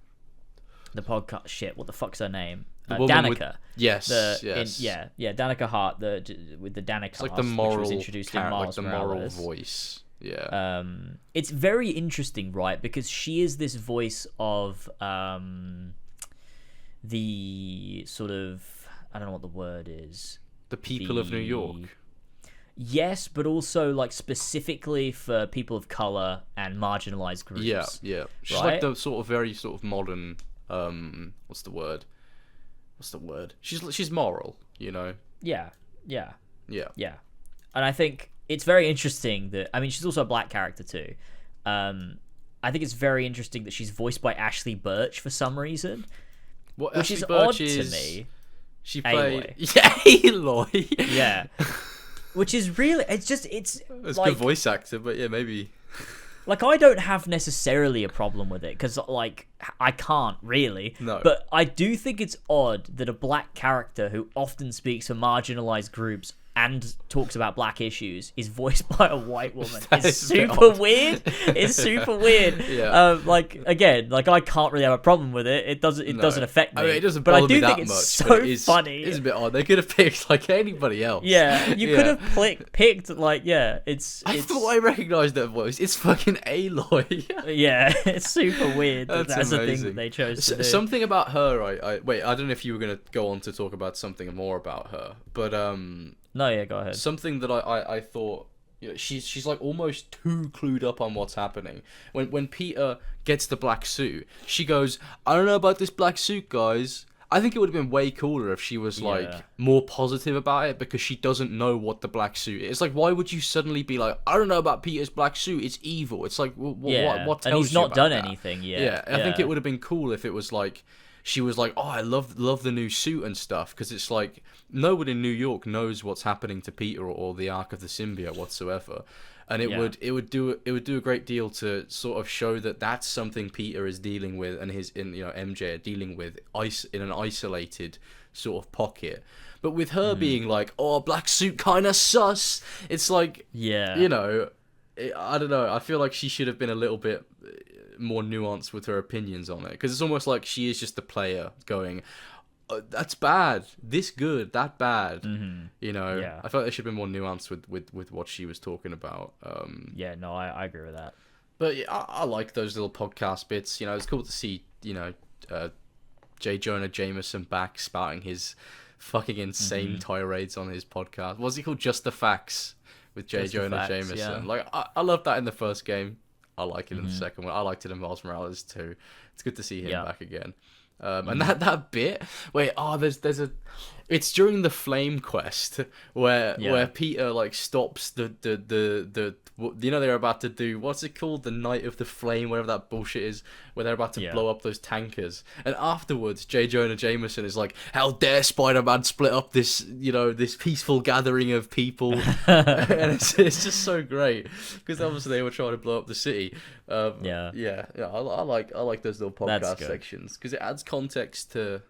podcast. Shit, what the fuck's her name? Danica. Yes. Danica Hart. With the Danica. It's like the moral, which was introduced in Miles like the Morales. moral voice. Yeah. It's very interesting, right? Because she is this voice of the sort of, I don't know what the word is. The people of New York. Yes, but also like specifically for people of color and marginalized groups. Yeah. She's like the sort of very sort of modern. What's the word? She's moral, you know. Yeah. And I think it's very interesting that, I mean, she's also a black character too. I think it's very interesting that she's voiced by Ashley Birch for some reason, which is odd to me. She played Aloy. Yeah. Which is really, it's like, a good voice actor, but yeah, maybe. Like, I don't have necessarily a problem with it, because, like, I can't really. No. But I do think it's odd that a black character who often speaks for marginalized groups and talks about black issues is voiced by a white woman. It's super weird. It's super weird. Yeah. Like, again, like, I can't really have a problem with it. It doesn't affect me. I mean, it doesn't but bother I do me think that it's much, so but funny. It's a bit odd. They could have picked like anybody else. Yeah, you could have picked like, it's. I thought I recognised that voice. It's fucking Aloy. Yeah, it's super weird. That's the thing that they chose to do. Something about her. I don't know if you were gonna go on to talk about something more about her, but No, yeah, go ahead. Something that I thought, you know, she's like almost too clued up on what's happening. When Peter gets the black suit, she goes, "I don't know about this black suit, guys." I think it would have been way cooler if she was like more positive about it, because she doesn't know what the black suit is. Like, why would you suddenly be like, "I don't know about Peter's black suit. It's evil." It's like, what tells you? And he's not about done that? anything yet. Yeah, I think it would have been cool if it was like, she was like, "Oh, I love the new suit and stuff," because it's like no one in New York knows what's happening to Peter or the Ark of the Symbiote whatsoever, and it would do a great deal to sort of show that that's something Peter is dealing with, and MJ are dealing with in an isolated sort of pocket. But with her being like, "Oh, black suit kind of sus," it's like, I don't know. I feel like she should have been a little bit more nuanced with her opinions on it, because it's almost like she is just the player going, "That's bad, this good, that bad." You know, I felt they should have been more nuanced with what she was talking about. I agree with that. But yeah, I like those little podcast bits. You know, it's cool to see, you know, J. Jonah Jameson back spouting his fucking insane tirades on his podcast. What's he called? Just the Facts with J. Jonah Jameson. Yeah. Like, I loved that in the first game. I like it in the second one. I liked it in Miles Morales too. It's good to see him back again. And that bit, there's a, it's during the Flame quest where Peter like stops the you know, they're about to do, what's it called, the Night of the Flame, whatever that bullshit is, where they're about to blow up those tankers, and afterwards J. Jonah Jameson is like, "How dare Spider-Man split up this, you know, this peaceful gathering of people," and it's just so great, because obviously they were trying to blow up the city. I like those little podcast sections, because it adds context to,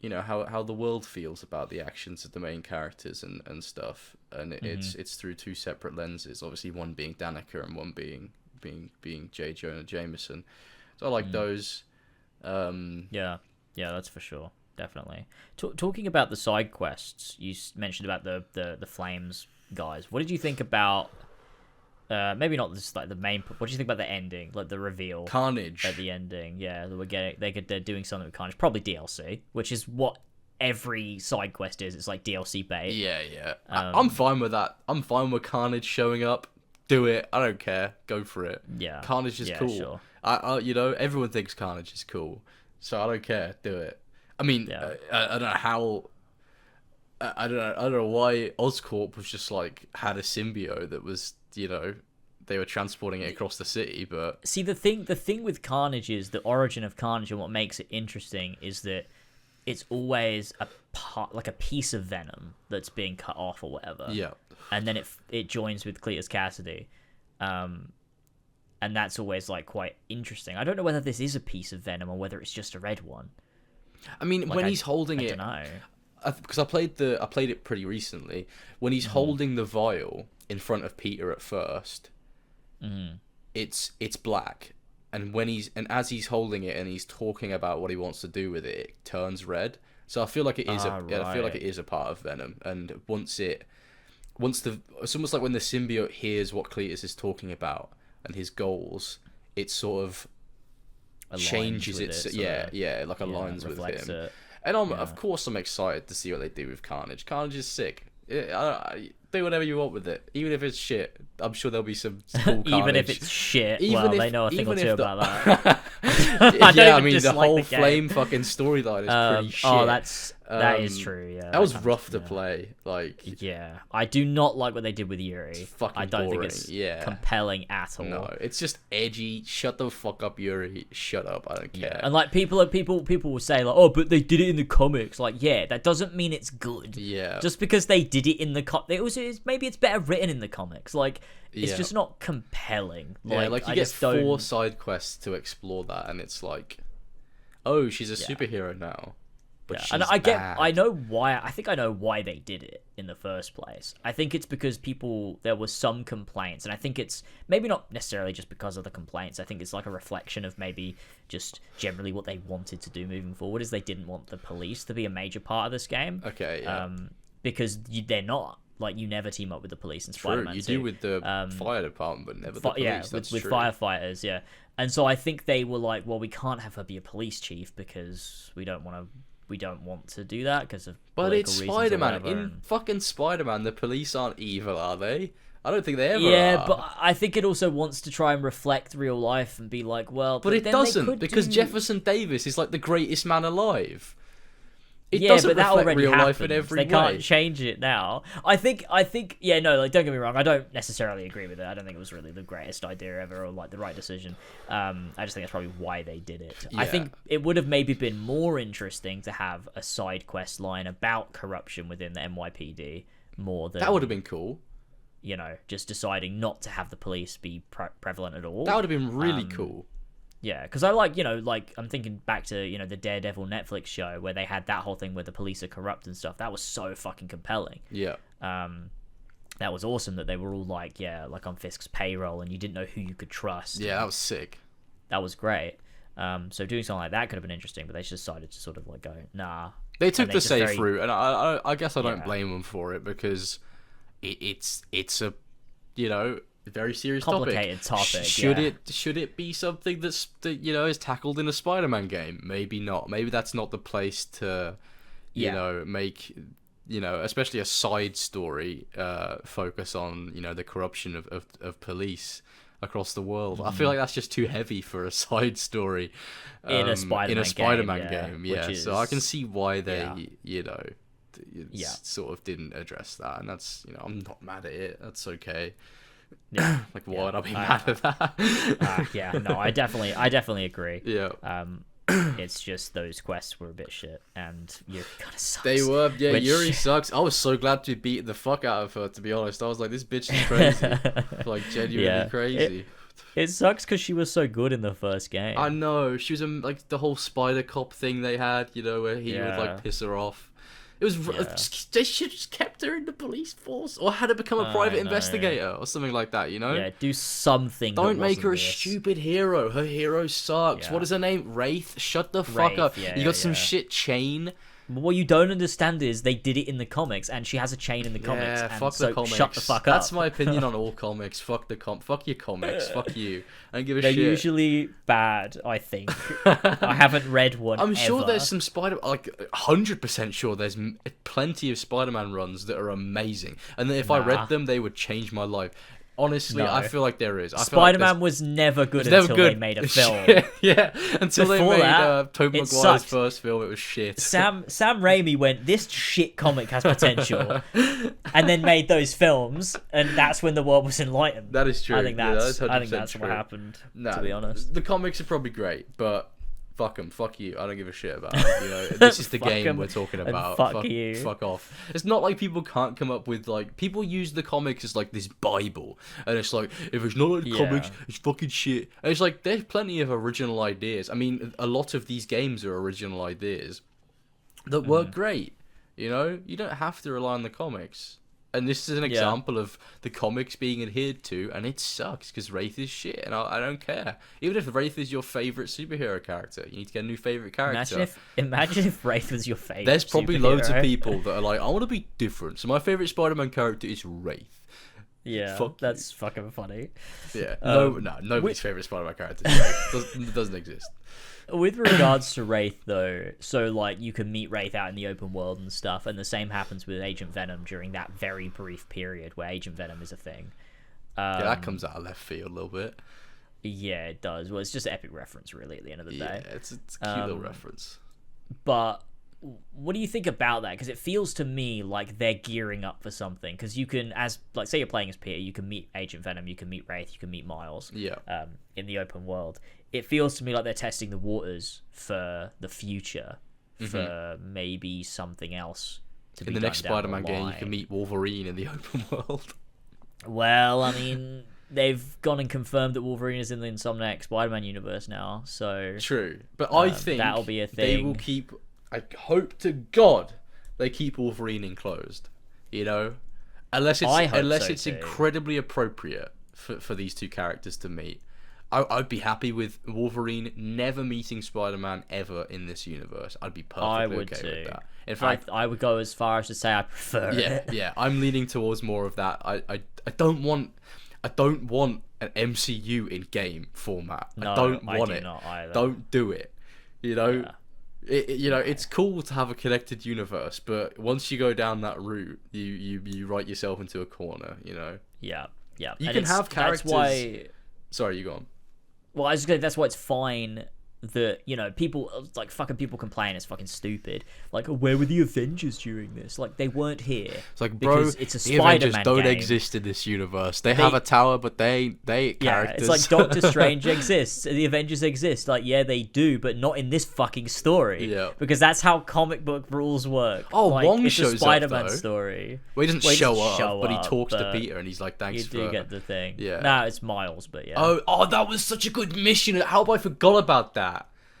you know, how the world feels about the actions of the main characters and stuff, and it's through two separate lenses. Obviously, one being Danica and one being J. Jonah Jameson. So I like those. Yeah, that's for sure, definitely. Talking about the side quests, you mentioned about the Flames guys. What did you think about? Maybe not just like the main. What do you think about the ending, like the reveal? Carnage at the ending. Yeah, they're doing something with Carnage. Probably DLC, which is what every side quest is. It's like DLC bait. Yeah. I'm fine with that. I'm fine with Carnage showing up. Do it. I don't care. Go for it. Yeah. Carnage is cool. Sure. I you know, everyone thinks Carnage is cool, so I don't care. Do it. I mean, I don't know how. I don't know why Oscorp was just like had a symbiote that was they were transporting it across the city. But see, the thing with Carnage is the origin of Carnage, and what makes it interesting is that it's always a part, like a piece of Venom that's being cut off or whatever. Yeah. And then it joins with Cletus Cassidy. And that's always like quite interesting. I don't know whether this is a piece of Venom or whether it's just a red one. I mean, when he's holding it, I don't know. Because I played it pretty recently. When he's holding the vial in front of Peter at first, it's black, and as he's holding it and he's talking about what he wants to do with it, it turns red. So I feel like it is I feel like it is a part of Venom, and it's almost like when the symbiote hears what Cletus is talking about and his goals, it sort of changes it. Aligns with him. It. And of course I'm excited to see what they do with Carnage. Carnage is sick. Do whatever you want with it, even if it's shit. I'm sure there'll be some cool Carnage. Even if it's shit, they know a thing or two about that. The whole Flame fucking storyline is pretty shit. Oh, that is true. Yeah, that was rough to play. Yeah, I do not like what they did with Yuri. I don't think it's compelling at all. No, it's just edgy. Shut the fuck up, Yuri. Shut up. I don't care. And like people will say like, oh, but they did it in the comics. Like, yeah, that doesn't mean it's good. Yeah. Just because they did it in the maybe it's better written in the comics. Like, it's just not compelling. You get 4 side quests to explore that, and it's like, oh, she's a superhero now. But she's and I bad. know why. I think I know why they did it in the first place. I think it's because there were some complaints, and I think it's maybe not necessarily just because of the complaints. I think it's like a reflection of maybe just generally what they wanted to do moving forward. Is they didn't want the police to be a major part of this game. Okay. Yeah. Because they're not. Like, you never team up with the police in Spider-Man 2. You do with the fire department, but never the police. Yeah, with firefighters, yeah. And so I think they were like, well, we can't have her be a police chief because we don't want to do that because of But it's Spider-Man. In fucking Spider-Man, the police aren't evil, are they? I don't think they ever are. Yeah, but I think it also wants to try and reflect real life and be like, well... But it doesn't, because Jefferson Davis is like the greatest man alive. It doesn't reflect real life in every way. They can't change it now. I think, yeah, no, like, don't get me wrong, I don't necessarily agree with it. I don't think it was really the greatest idea ever or, like, the right decision. I just think that's probably why they did it. Yeah. I think it would have maybe been more interesting to have a side quest line about corruption within the NYPD more than... That would have been cool. Just deciding not to have the police be prevalent at all. That would have been really cool. Yeah, because I like, I'm thinking back to, the Daredevil Netflix show where they had that whole thing where the police are corrupt and stuff. That was so fucking compelling. Yeah. That was awesome that they were all like, on Fisk's payroll and you didn't know who you could trust. Yeah, that was sick. That was great. So doing something like that could have been interesting, but they just decided to sort of like go, nah. They took the safe route, and I guess I don't blame them for it because it's a, very serious complicated topic. Should it be something that is tackled in a Spider-Man game? Maybe not. Maybe that's not the place to make especially a side story focus on the corruption of police across the world. I feel like that's just too heavy for a side story in a Spider-Man game. Yeah, so I can see why they sort of didn't address that, and that's I'm not mad at it. That's okay. Yeah. Like, why would I be mad at that? No, I definitely agree. Yeah. It's just those quests were a bit shit, and Yuri kind of sucks. They were, yeah. Yuri sucks. I was so glad to beat the fuck out of her. To be honest, I was like, this bitch is crazy, like genuinely crazy. It sucks because she was so good in the first game. I know, she was like the whole spider cop thing they had, where he would like piss her off. It was they should just kept her in the police force, or had her become a private investigator, or something like that. Yeah, do something. Don't make her a stupid hero. Her hero sucks. Yeah. What is her name? Wraith. Shut the fuck up. You got some shit chain. But what you don't understand is they did it in the comics, and she has a chain in the comics. Yeah, fuck the comics. Shut the fuck up. That's my opinion on all comics. Fuck fuck your comics. Fuck you. I don't give a shit. They're usually bad, I think. I haven't read one. I'm sure there's some 100% sure there's plenty of Spider-Man runs that are amazing, and if I read them, they would change my life. Honestly, No. I feel like there is. Spider-Man was never good until they made a film. Yeah, until Before they made that, Tobey it Maguire's sucked. first film, it was shit. Sam Raimi went, this shit comic has potential, and then made those films, and that's when the world was enlightened. That is true. I think that's true. what happened. Nah, to be honest, the comics are probably great, but fuck them, fuck you. I don't give a shit about it. You know, this is the game we're talking about. Fuck you. Fuck off. It's not like people can't come up with like people use the comics as like this Bible, and it's like if it's not like the comics, it's fucking shit. And it's like there's plenty of original ideas. I mean, a lot of these games are original ideas that work great. You know, you don't have to rely on the comics. And this is an example of the comics being adhered to, and it sucks because Wraith is shit, and I don't care. Even if Wraith is your favorite superhero character, you need to get a new favorite character. Imagine if Wraith was your favorite. There's probably loads of people that are like, I want to be different. So my favorite Spider-Man character is Wraith. Yeah, that's fucking funny. Yeah, nobody's favorite Spider-Man character is Wraith. Doesn't exist. With regards to Wraith, though, so, like, you can meet Wraith out in the open world and stuff, and the same happens with Agent Venom during that very brief period where Agent Venom is a thing. That comes out of left field a little bit. Yeah, it does. Well, it's just an epic reference, really, at the end of the day. Yeah, it's a cute little reference. But what do you think about that? Because it feels to me like they're gearing up for something. Because you can, say you're playing as Peter, you can meet Agent Venom, you can meet Wraith, you can meet Miles. Yeah. In the open world. It feels to me like they're testing the waters for the future, for maybe something else to be in the next Spider-Man game. You can meet Wolverine in the open world. Well, I mean, they've gone and confirmed that Wolverine is in the Insomniac Spider-Man universe now, so true. But I think that'll be a thing. They will keep. I hope to God they keep Wolverine enclosed. You know, unless it's incredibly appropriate for these two characters to meet. I'd be happy with Wolverine never meeting Spider-Man ever in this universe. I'd be perfectly okay with that. In fact, I would go as far as to say I prefer it. Yeah, I'm leaning towards more of that. I don't want an MCU in game format. No, I don't want it. Not either. Don't do it. You know, it's cool to have a connected universe, but once you go down that route, you write yourself into a corner. You know. Yeah. You can have characters. That's why. Sorry, you go on. Well, I was just gonna. That's why it's fine that, you know, people, like, fucking people complain it's fucking stupid. Like, oh, where were the Avengers during this? Like, they weren't here. It's like, bro, it's a the Avengers don't exist in this universe. They have a tower, but they characters. Yeah, it's like Doctor Strange exists. The Avengers exist. Like, yeah, they do, but not in this fucking story. Yeah. Because that's how comic book rules work. Oh, like, Wong it's shows a Spider-Man up, though. story. Well, he doesn't show up, but he talks to but Peter, and he's like, thanks for... You do get the thing. Yeah. Nah, it's Miles, but yeah. Oh, that was such a good mission. How have I forgot about that?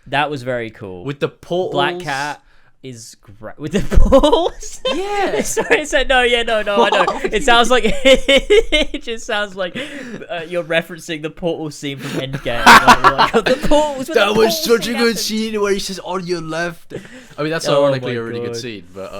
That was very cool. With the portals. Black Cat is great. With the portals? Yeah. Sorry, no, I know. It sounds like... it just sounds like you're referencing the portal scene from Endgame. Like, the portals. That was such a good scene where he says, on your left. I mean, that's ironically a really good scene, but...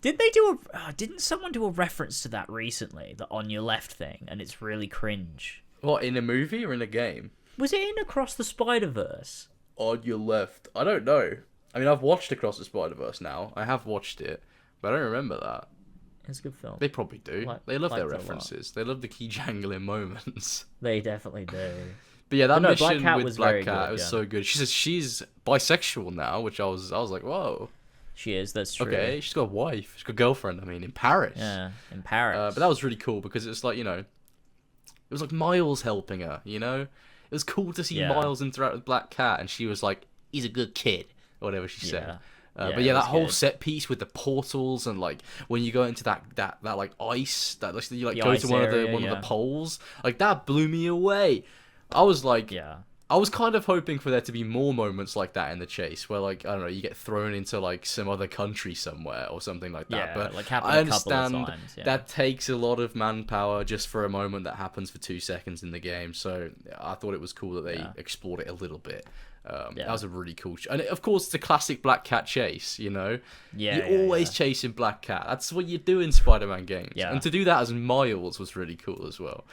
Didn't someone do a reference to that recently? The on your left thing, and it's really cringe. What, in a movie or in a game? Was it in Across the Spider-Verse? On your left. I don't know. I mean, I've watched Across the Spider-Verse now. I have watched it, but I don't remember that. It's a good film. They probably do. They love their references. They love the key jangling moments. They definitely do. But yeah, that mission Black with Black Cat was so good. She says she's bisexual now, which I was like, whoa. She is, that's true. Okay, she's got a wife. She's got a girlfriend, in Paris. Yeah, in Paris. But that was really cool because it's like, you know, it was like Miles helping her, you know? It was cool to see Miles interact with Black Cat, and she was like, he's a good kid, or whatever she said. But yeah, that whole set piece with the portals and like when you go into that like ice, that like, you like go to one of the poles, like that blew me away. I was like, I was kind of hoping for there to be more moments like that in the chase, where like, I don't know, you get thrown into like some other country somewhere or something like that. But like I understand that takes a lot of manpower just for a moment that happens for 2 seconds in the game. So I thought it was cool that they explored it a little bit. That was a really cool and of course it's a classic Black Cat chase, you know. You're always chasing Black Cat. That's what you do in Spider-Man games. And to do that as Miles was really cool as well.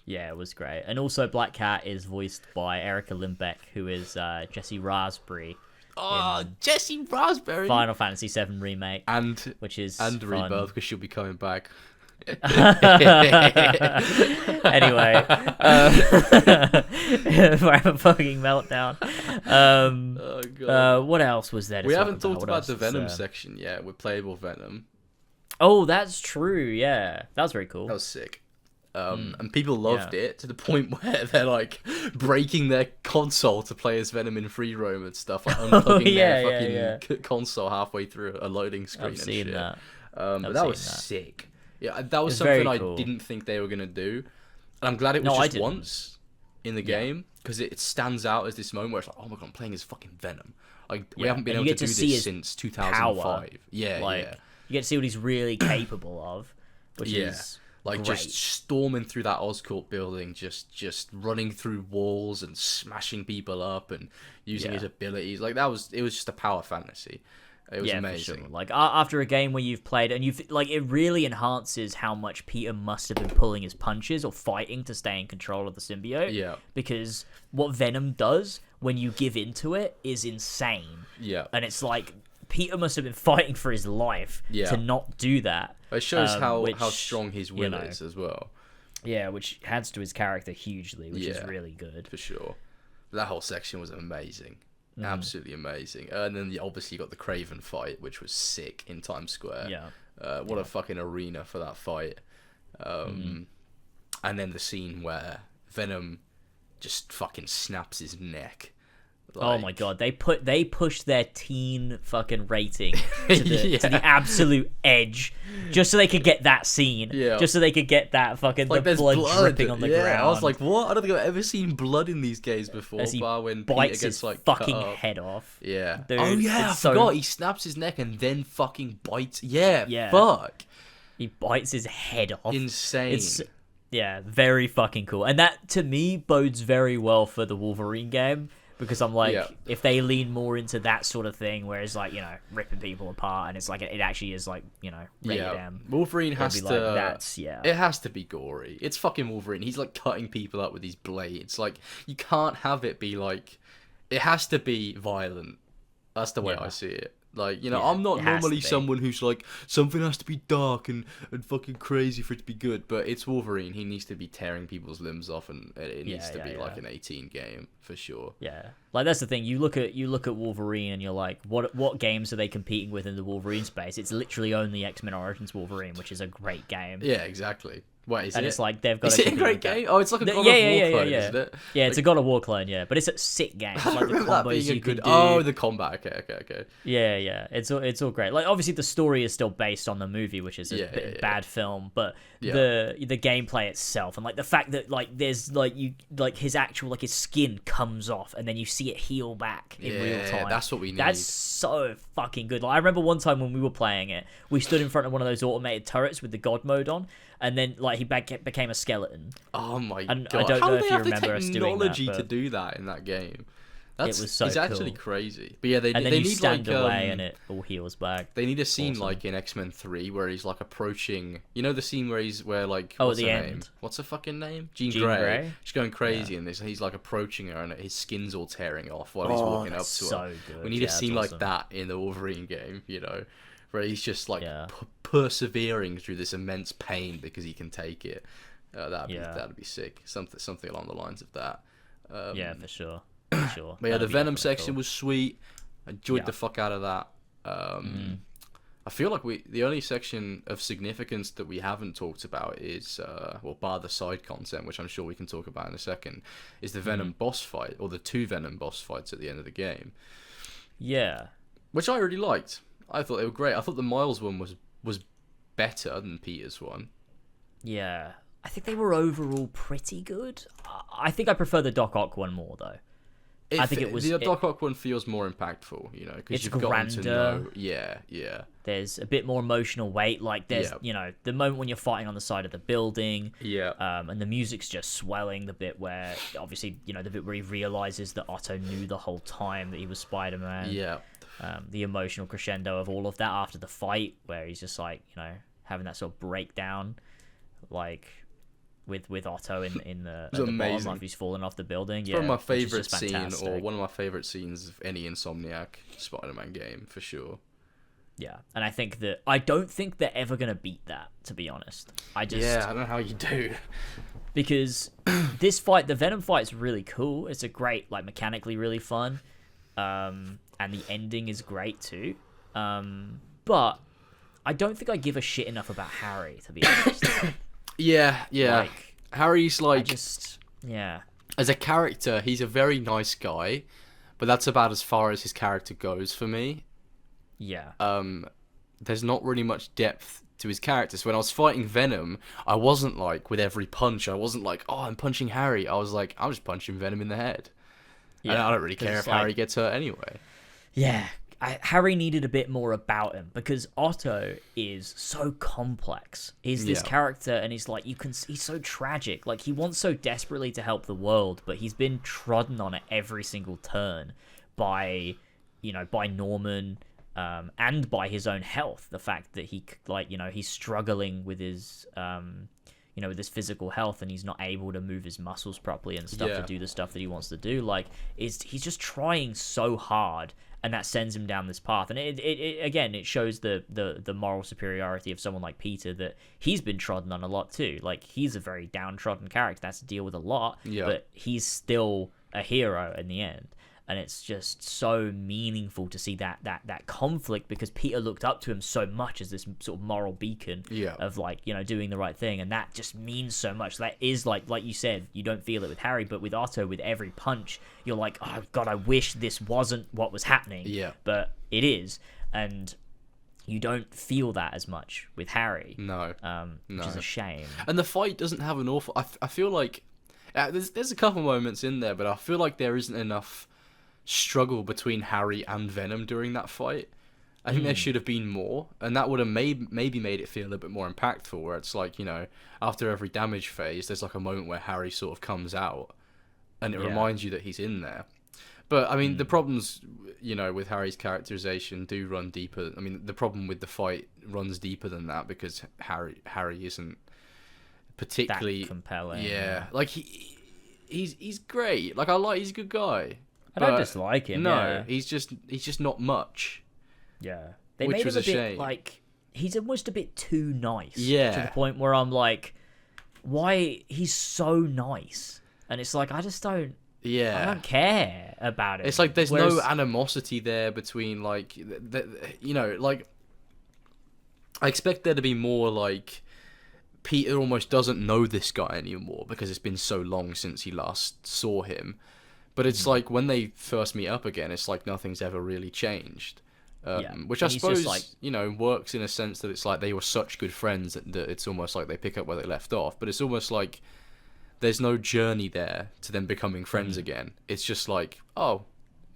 Yeah, it was great. And also Black Cat is voiced by Erica Limbeck, who is Jessie Raspberry. Oh, Jessie Raspberry! Final Fantasy VII Remake. And which is and Rebirth, because she'll be coming back. Anyway, if I have a fucking meltdown. Oh god. What else was there? We haven't talked about the Venom section yet with playable Venom. Oh, that's true. Yeah, that was very cool. That was sick. And people loved it to the point where they're like breaking their console to play as Venom in free roam and stuff, like unplugging their fucking console halfway through a loading screen. I've seen shit. That. But that was sick. Yeah, that was something I didn't think they were gonna do, and I'm glad it was just once in the game because it stands out as this moment where it's like, oh my god, I'm playing as fucking Venom. Like we haven't been able to do this since 2005. Power. You get to see what he's really capable of, which is. Like great. Just storming through that Oscorp building, just running through walls and smashing people up and using his abilities. Like it was just a power fantasy. It was amazing. For sure. Like after a game where you've played and you've like, it really enhances how much Peter must have been pulling his punches or fighting to stay in control of the symbiote. Yeah. Because what Venom does when you give into it is insane. Yeah. And it's like Peter must have been fighting for his life to not do that. It shows how strong his will is as well. Yeah, which adds to his character hugely, which is really good. For sure. That whole section was amazing. Absolutely amazing. And then obviously you got the Kraven fight, which was sick in Times Square. Yeah. What a fucking arena for that fight. And then the scene where Venom just fucking snaps his neck. Like... Oh my god, they pushed their teen fucking rating to the absolute edge just so they could get that scene. Yeah. Just so they could get that fucking the blood dripping on the ground. I was like, what? I don't think I've ever seen blood in these games before. As he when bites Peter gets his like fucking cut up. head off. Yeah. Dude, oh yeah, I forgot. He snaps his neck and then fucking bites. Yeah. Fuck. He bites his head off. Insane. Very fucking cool. And that to me bodes very well for the Wolverine game. Because I'm like, if they lean more into that sort of thing, where it's like, ripping people apart, and it's like it actually is like, rated M. Wolverine has to. Like, it has to be gory. It's fucking Wolverine. He's like cutting people up with his blades. Like you can't have it be like. It has to be violent. That's the way I see it. Like, I'm not normally someone who's like, something has to be dark and fucking crazy for it to be good, but it's Wolverine. He needs to be tearing people's limbs off, and it needs to be like an 18 game for sure. Yeah, like that's the thing. You look at Wolverine, and you're like, what games are they competing with in the Wolverine space? It's literally only X-Men Origins Wolverine, which is a great game. Yeah, exactly. What is it? And it's like they've got. Is it a great game? Oh, it's like a God of War clone, isn't it? Yeah, it's a God of War clone. Yeah, but it's a sick game. It's like the combos you can do. Oh, the combat. Okay. Yeah. It's all great. Like obviously the story is still based on the movie, which is a bad film, but the gameplay itself and like the fact that like there's like his actual like his skin comes off and then you see it heal back in real time. Yeah, that's what we need. That's so fucking good. Like I remember one time when we were playing it, we stood in front of one of those automated turrets with the God mode on. And then, like, he became a skeleton. Oh my god! I don't know if you remember us doing that. Technology to do that in that game. It was so it's cool. actually crazy. But yeah, they you need stand like away and it all heals back. They need a scene like in X-Men 3 where he's like approaching. You know the scene where like at what's the her end. name? What's her fucking name? Jean Grey. She's going crazy in this, and he's like approaching her, and his skin's all tearing off while he's walking up to her. Good. We need a scene like that in the Wolverine game. Where he's just like persevering through this immense pain because he can take it. That'd be sick. Something along the lines of that. For sure. But yeah, the Venom section was sweet. I enjoyed the fuck out of that. I feel like the only section of significance that we haven't talked about is, bar the side content, which I'm sure we can talk about in a second, is the Venom boss fight, or the 2 Venom boss fights at the end of the game. Yeah. Which I really liked. I thought they were great. I thought the Miles one was better than Peter's one. Yeah. I think they were overall pretty good. I think I prefer the Doc Ock one more, though. I think it was... The Doc Ock one feels more impactful, because you've gotten to know... Yeah. There's a bit more emotional weight. Like, there's, the moment when you're fighting on the side of the building. Yeah. And the music's just swelling, the bit where, obviously, the bit where he realizes that Otto knew the whole time that he was Spider-Man. Yeah. The emotional crescendo of all of that after the fight, where he's just like, having that sort of breakdown, like... With Otto in the bottom after he's fallen off the building. It's one of my favourite scene, or one of my favourite scenes of any Insomniac Spider-Man game, for sure. Yeah, and I don't think they're ever gonna beat that. To be honest, I don't know how you do. Because this fight, the Venom fight's really cool. It's a great, like, mechanically really fun, and the ending is great too. But I don't think I give a shit enough about Harry, to be honest. Yeah. Like, Harry's like, yeah. As a character, he's a very nice guy, but that's about as far as his character goes for me. Yeah. There's not really much depth to his character. So when I was fighting Venom, I wasn't like, with every punch, I wasn't like, oh, I'm punching Harry. I was like, I'm just punching Venom in the head. Yeah, and I don't really care if Harry gets hurt anyway. Yeah. Harry needed a bit more about him, because Otto is so complex. He's this character, and he's like, he's so tragic. Like, he wants so desperately to help the world, but he's been trodden on at every single turn by Norman, and by his own health. The fact that he's struggling with his, with his physical health, and he's not able to move his muscles properly and stuff to do the stuff that he wants to do. Like, he's just trying so hard, and that sends him down this path. And it shows the moral superiority of someone like Peter, that he's been trodden on a lot too. Like, he's a very downtrodden character that's to deal with a lot, but he's still a hero in the end. And it's just so meaningful to see that conflict, because Peter looked up to him so much as this sort of moral beacon of, like, doing the right thing, and that just means so much. That is like you said, you don't feel it with Harry, but with Otto, with every punch, you're like, oh god, I wish this wasn't what was happening. Yeah. But it is, and you don't feel that as much with Harry. No. Which is a shame. And the fight doesn't have an awful. I feel like there's a couple moments in there, but I feel like there isn't enough struggle between Harry and Venom during that fight. I think there should have been more, and that would have maybe made it feel a little bit more impactful, where it's like, after every damage phase, there's like a moment where Harry sort of comes out, and it reminds you that he's in there. But, I mean, the problems, with Harry's characterization do run deeper. I mean, the problem with the fight runs deeper than that, because Harry isn't particularly that compelling. Yeah. Like, he's great. Like, he's a good guy. I don't dislike him. No, he's just not much. Yeah, they made him a bit shame. Like, he's almost a bit too nice. Yeah, to the point where I'm like, why he's so nice, and it's like, I just don't. Yeah, I don't care about it. It's like there's no animosity there between, like, like, I expect there to be more, like, Peter almost doesn't know this guy anymore because it's been so long since he last saw him. But it's like, when they first meet up again, it's like nothing's ever really changed. Which I suppose, works in a sense that it's like they were such good friends that it's almost like they pick up where they left off. But it's almost like there's no journey there to them becoming friends again. It's just like, oh,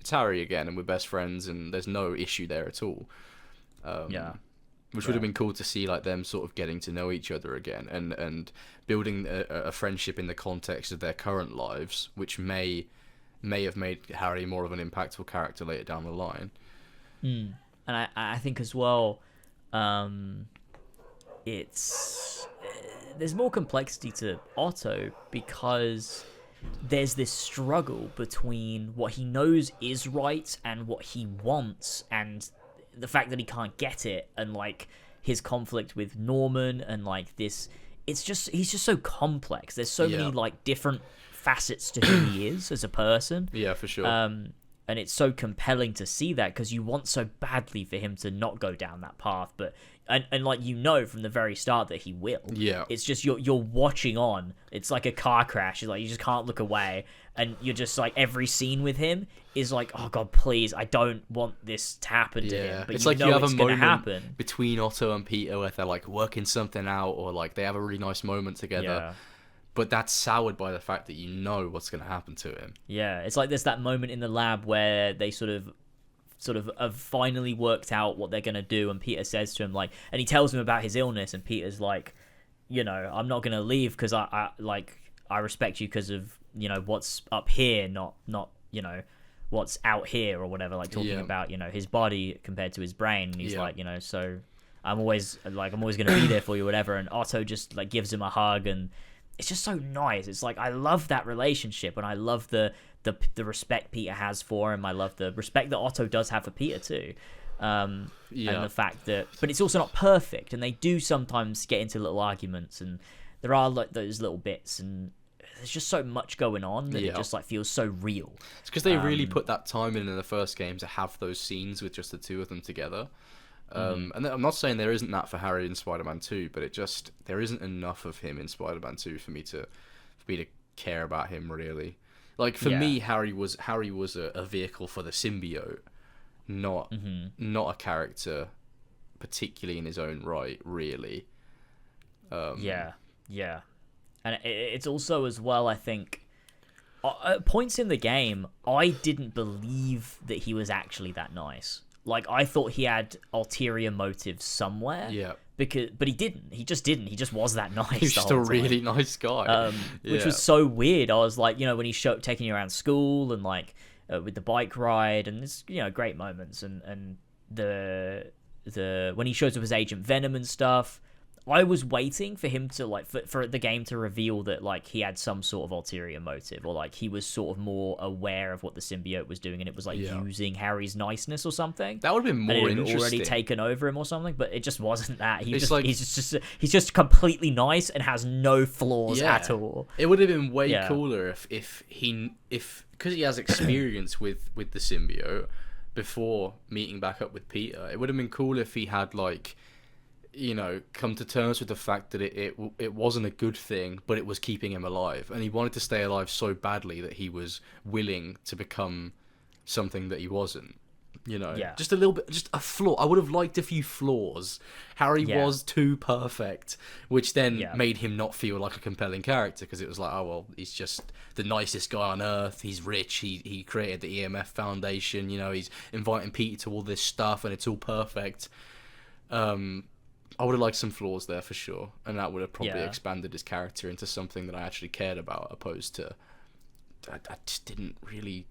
it's Harry again, and we're best friends, and there's no issue there at all. Which would have been cool to see, like, them sort of getting to know each other again, and building a friendship in the context of their current lives, which may have made Harry more of an impactful character later down the line. And I think as well, there's more complexity to Otto, because there's this struggle between what he knows is right and what he wants, and the fact that he can't get it, and, like, his conflict with Norman, and, like, this, he's just so complex. There's so many, like, different facets to who he is as a person. Yeah, for sure. And it's so compelling to see that, because you want so badly for him to not go down that path, but and like, from the very start that he will. Yeah. It's just you're watching on. It's like a car crash. It's like you just can't look away, and you're just like, every scene with him is like, oh god, please, I don't want this to happen to him. But it's like you have a moment happen between Otto and Peter where they're like working something out, or like they have a really nice moment together. Yeah. But that's soured by the fact that you know what's going to happen to him. Yeah, it's like there's that moment in the lab where they sort of have finally worked out what they're going to do, and Peter says to him, like, and he tells him about his illness, and Peter's like, I'm not going to leave because I respect you because of, what's up here, not what's out here, or whatever, like, talking about, his body compared to his brain. And he's like, so I'm always going to be there for you, whatever. And Otto just, like, gives him a hug, and it's just so nice. It's like, I love that relationship, and I love the respect Peter has for him. I love the respect that Otto does have for Peter too. And the fact that, but it's also not perfect, and they do sometimes get into little arguments, and there are like those little bits, and there's just so much going on that it just like feels so real. It's because they really put that time in the first game to have those scenes with just the two of them together. And I'm not saying there isn't that for Harry in Spider-Man 2, but there isn't enough of him in Spider-Man 2 for me to care about him really. Like for me, Harry was a vehicle for the symbiote, not a character, particularly in his own right, really. And it's also as well, I think, at points in the game, I didn't believe that he was actually that nice. Like, I thought he had ulterior motives somewhere. Yeah. But he didn't. He just didn't. He just was that nice. He's just a really nice guy. Which was so weird. I was like, when he's taking you around school and like with the bike ride, and it's great moments, and the when he shows up as Agent Venom and stuff. I was waiting for him to like for the game to reveal that like he had some sort of ulterior motive, or like he was sort of more aware of what the symbiote was doing, and it was like using Harry's niceness or something. That would have been more interesting. Had already taken over him or something, but it just wasn't that. He's just completely nice and has no flaws at all. It would have been way cooler if because he has experience with the symbiote before meeting back up with Peter. It would have been cool if he had like, come to terms with the fact that it wasn't a good thing, but it was keeping him alive, and he wanted to stay alive so badly that he was willing to become something that he wasn't. Just a little bit, just a flaw. I would have liked a few flaws. Harry was too perfect, which then made him not feel like a compelling character, because it was like, oh well, he's just the nicest guy on earth. He's rich. He created the EMF Foundation. He's inviting Peter to all this stuff, and it's all perfect. I would have liked some flaws there for sure, and that would have probably expanded his character into something that I actually cared about, opposed to I just didn't really,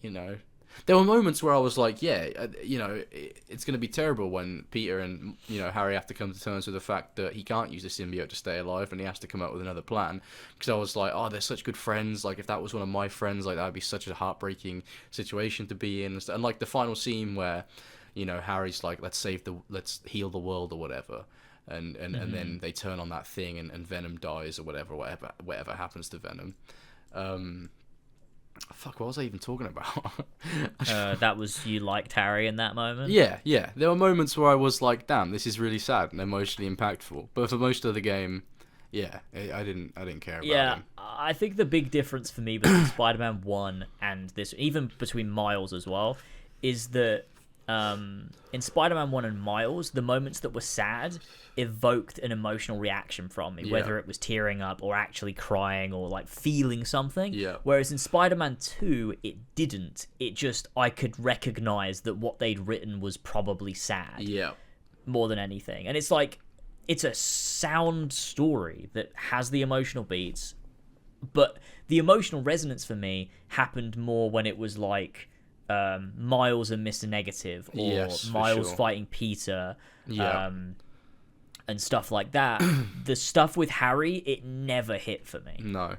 There were moments where I was like, it's going to be terrible when Peter and Harry have to come to terms with the fact that he can't use the symbiote to stay alive, and he has to come up with another plan. Because I was like, oh, they're such good friends. Like if that was one of my friends, like that would be such a heartbreaking situation to be in. And like the final scene where, Harry's like, let's heal the world or whatever, and then they turn on that thing, and Venom dies or whatever happens to Venom. Fuck, what was I even talking about? That was, you liked Harry in that moment? Yeah. There were moments where I was like, damn, this is really sad and emotionally impactful. But for most of the game, I didn't care about him. Yeah, I think the big difference for me between Spider-Man 1 and this, even between Miles as well, is that in Spider-Man 1 and Miles, the moments that were sad evoked an emotional reaction from me, whether it was tearing up or actually crying or like feeling something. Whereas in Spider-Man 2, it didn't. It just, I could recognize that what they'd written was probably sad. More than anything. And it's like, it's a sound story that has the emotional beats, but the emotional resonance for me happened more when it was like Miles and Mr. Negative, or Miles fighting Peter, and stuff like that. The stuff with Harry, it never hit for me. No.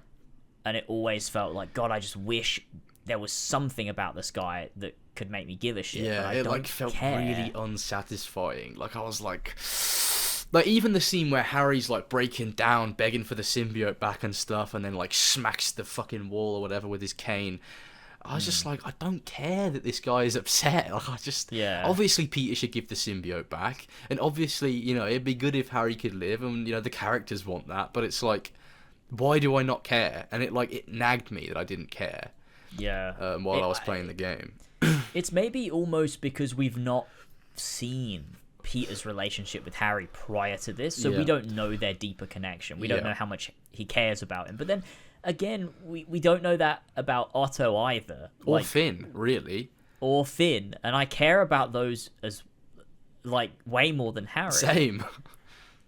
And it always felt like, God, I just wish there was something about this guy that could make me give a shit. Yeah, but I it felt care. really unsatisfying. Like I was like even the scene where Harry's like breaking down, begging for the symbiote back and stuff, and then like smacks the fucking wall or whatever with his cane. I was just like, I don't care that this guy is upset. Like, obviously Peter should give the symbiote back, and obviously, it'd be good if Harry could live, and the characters want that. But it's like, why do I not care? And it nagged me that I didn't care. While I was playing the game. It's maybe almost because we've not seen Peter's relationship with Harry prior to this, so we don't know their deeper connection. We don't know how much he cares about him. But then again, we don't know that about Otto either. Or Finn, really. Or Finn. And I care about those as like way more than Harry. Same.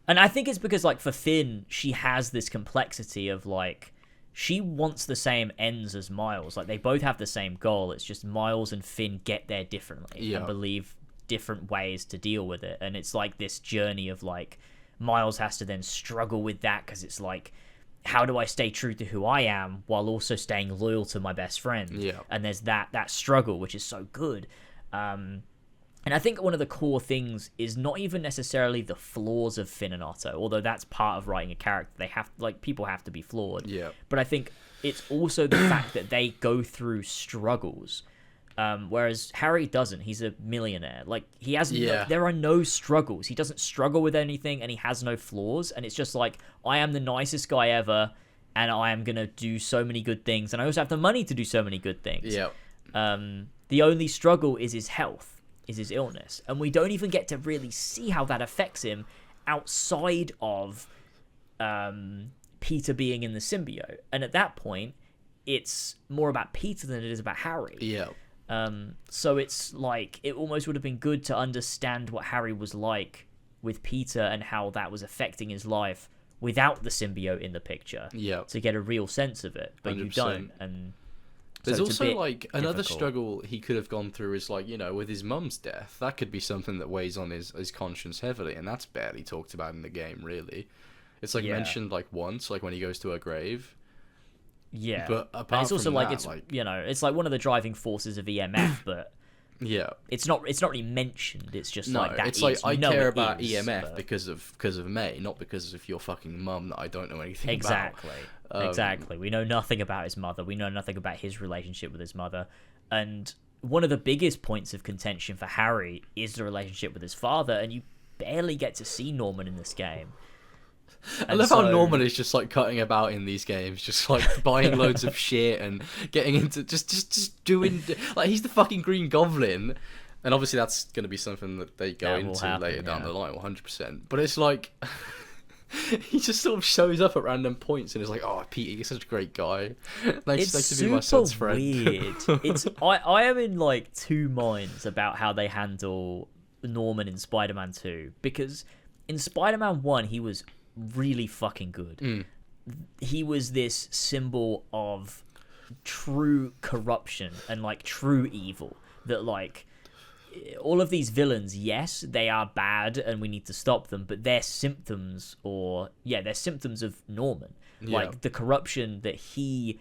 And I think it's because like for Finn, she has this complexity of like, she wants the same ends as Miles. Like they both have the same goal. It's just Miles and Finn get there differently and believe different ways to deal with it. And it's like this journey of like, Miles has to then struggle with that, because it's like, how do I stay true to who I am while also staying loyal to my best friend? And there's that struggle, which is so good. And I think one of the core things is not even necessarily the flaws of Finn and Otto, although that's part of writing a character. They have, like, people have to be flawed. Yeah. But I think it's also the fact that they go through struggles, whereas Harry doesn't. He's a millionaire. Like, he has there are no struggles. He doesn't struggle with anything, and he has no flaws. And it's just like, I am the nicest guy ever, and I am gonna do so many good things, and I also have the money to do so many good things. Yeah. The only struggle is his health. Is his illness, and we don't even get to really see how that affects him outside of Peter being in the symbiote. And at that point, it's more about Peter than it is about Harry. Yeah. So it's like, it almost would have been good to understand what Harry was like with Peter and how that was affecting his life without the symbiote in the picture. Yeah. To get a real sense of it, but 100%. You don't. And there's also, like, another struggle he could have gone through is, like, you know, with his mum's death. That could be something that weighs on his conscience heavily, and that's barely talked about in the game, really. It's, like, mentioned, like, once, like, when he goes to her grave. Yeah. But apart it's also from like, that, it's, like, you know, it's, like, one of the driving forces of EMF, but... Yeah, it's not really mentioned. It's just like that. It's like, I care about EMF because of May, not because of your fucking mum that I don't know anything about. Exactly. We know nothing about his mother. We know nothing about his relationship with his mother. And one of the biggest points of contention for Harry is the relationship with his father, and you barely get to see Norman in this game. I love how Norman is just, like, cutting about in these games, just, like, buying loads of shit and getting into just doing, like, he's the fucking Green Goblin, and obviously that's going to be something that they go into later down the line, 100%. But it's like, he just sort of shows up at random points and is like, "Oh, Peter, you're such a great guy. Nice to be my son's friend." It's weird. I am in, like, two minds about how they handle Norman in Spider-Man 2, because in Spider-Man 1 he was really fucking good. He was this symbol of true corruption and, like, true evil, that, like, all of these villains, yes, they are bad and we need to stop them, but they're symptoms of Norman. Like, the corruption that he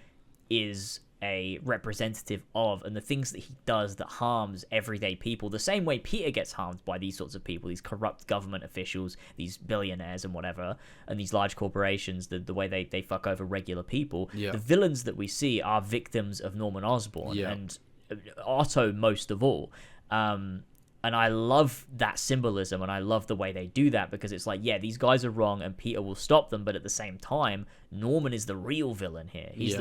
is a representative of, and the things that he does that harms everyday people, the same way Peter gets harmed by these sorts of people, these corrupt government officials, these billionaires and whatever, and these large corporations, the way they fuck over regular people. The villains that we see are victims of Norman Osborn, and Otto most of all. And I love that symbolism, and I love the way they do that, because it's like, yeah, these guys are wrong and Peter will stop them, but at the same time, Norman is the real villain here. He's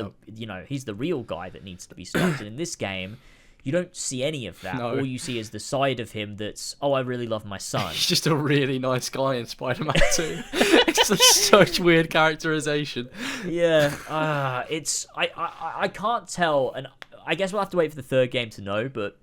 he's the real guy that needs to be stopped. And in this game, you don't see any of that. No. All you see is the side of him that's, I really love my son. He's just a really nice guy in Spider-Man 2. It's such weird characterization. Yeah, I can't tell, and I guess we'll have to wait for the third game to know, but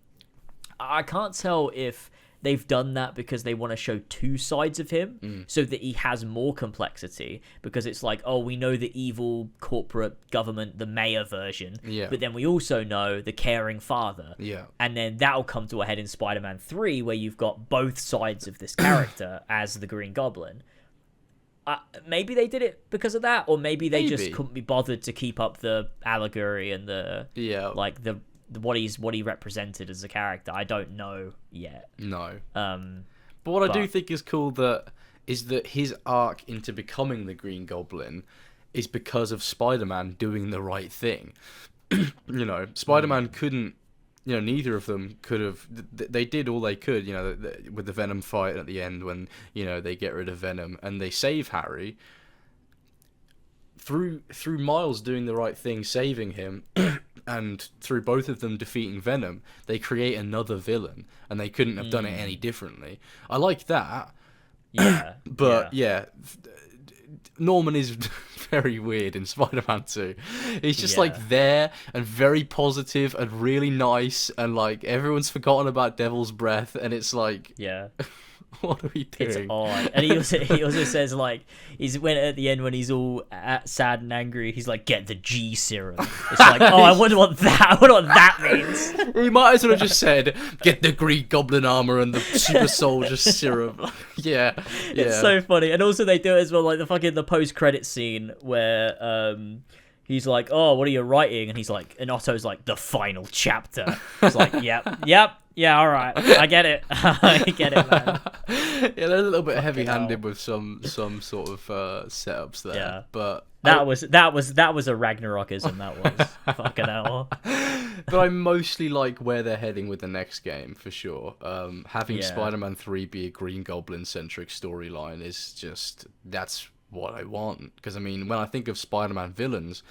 I can't tell if they've done that because they want to show two sides of him, so that he has more complexity, because it's like, oh, we know the evil corporate government, the mayor version, but then we also know the caring father. And then that'll come to a head in Spider-Man 3, where you've got both sides of this character as the Green Goblin. Maybe they did it because of that, or maybe they just couldn't be bothered to keep up the allegory and the what he represented as a character. I don't know yet. No. But what I do think is cool is that his arc into becoming the Green Goblin is because of Spider-Man doing the right thing. You know, Spider-Man couldn't, you know, neither of them could have, they did all they could, you know, with the Venom fight at the end when, you know, they get rid of Venom and they save Harry. Through Miles doing the right thing, saving him, and through both of them defeating Venom, they create another villain, and they couldn't have done it any differently. I like that. Yeah. But Norman is very weird in Spider-Man 2. He's just like there and very positive and really nice, and like everyone's forgotten about Devil's Breath, and it's like, what are we doing? It's odd. And he also says, like, at the end when he's all sad and angry, he's like, get the G serum. It's like, I wonder what that means. He might as well have just said, get the Green Goblin armor and the Super Soldier serum. Yeah. It's so funny. And also they do it as well, like the post-credit scene where he's like, oh, what are you writing? And he's like, and Otto's like, the final chapter. It's like, yep. Yeah, all right. I get it. I get it, man. Yeah, they're a little bit heavy-handed with some sort of setups there. Yeah. But that was a Ragnarokism. That was fucking hell. But I mostly like where they're heading with the next game for sure. Having Spider-Man 3 be a Green Goblin-centric storyline is just that's what I want. Because I mean, when I think of Spider-Man villains,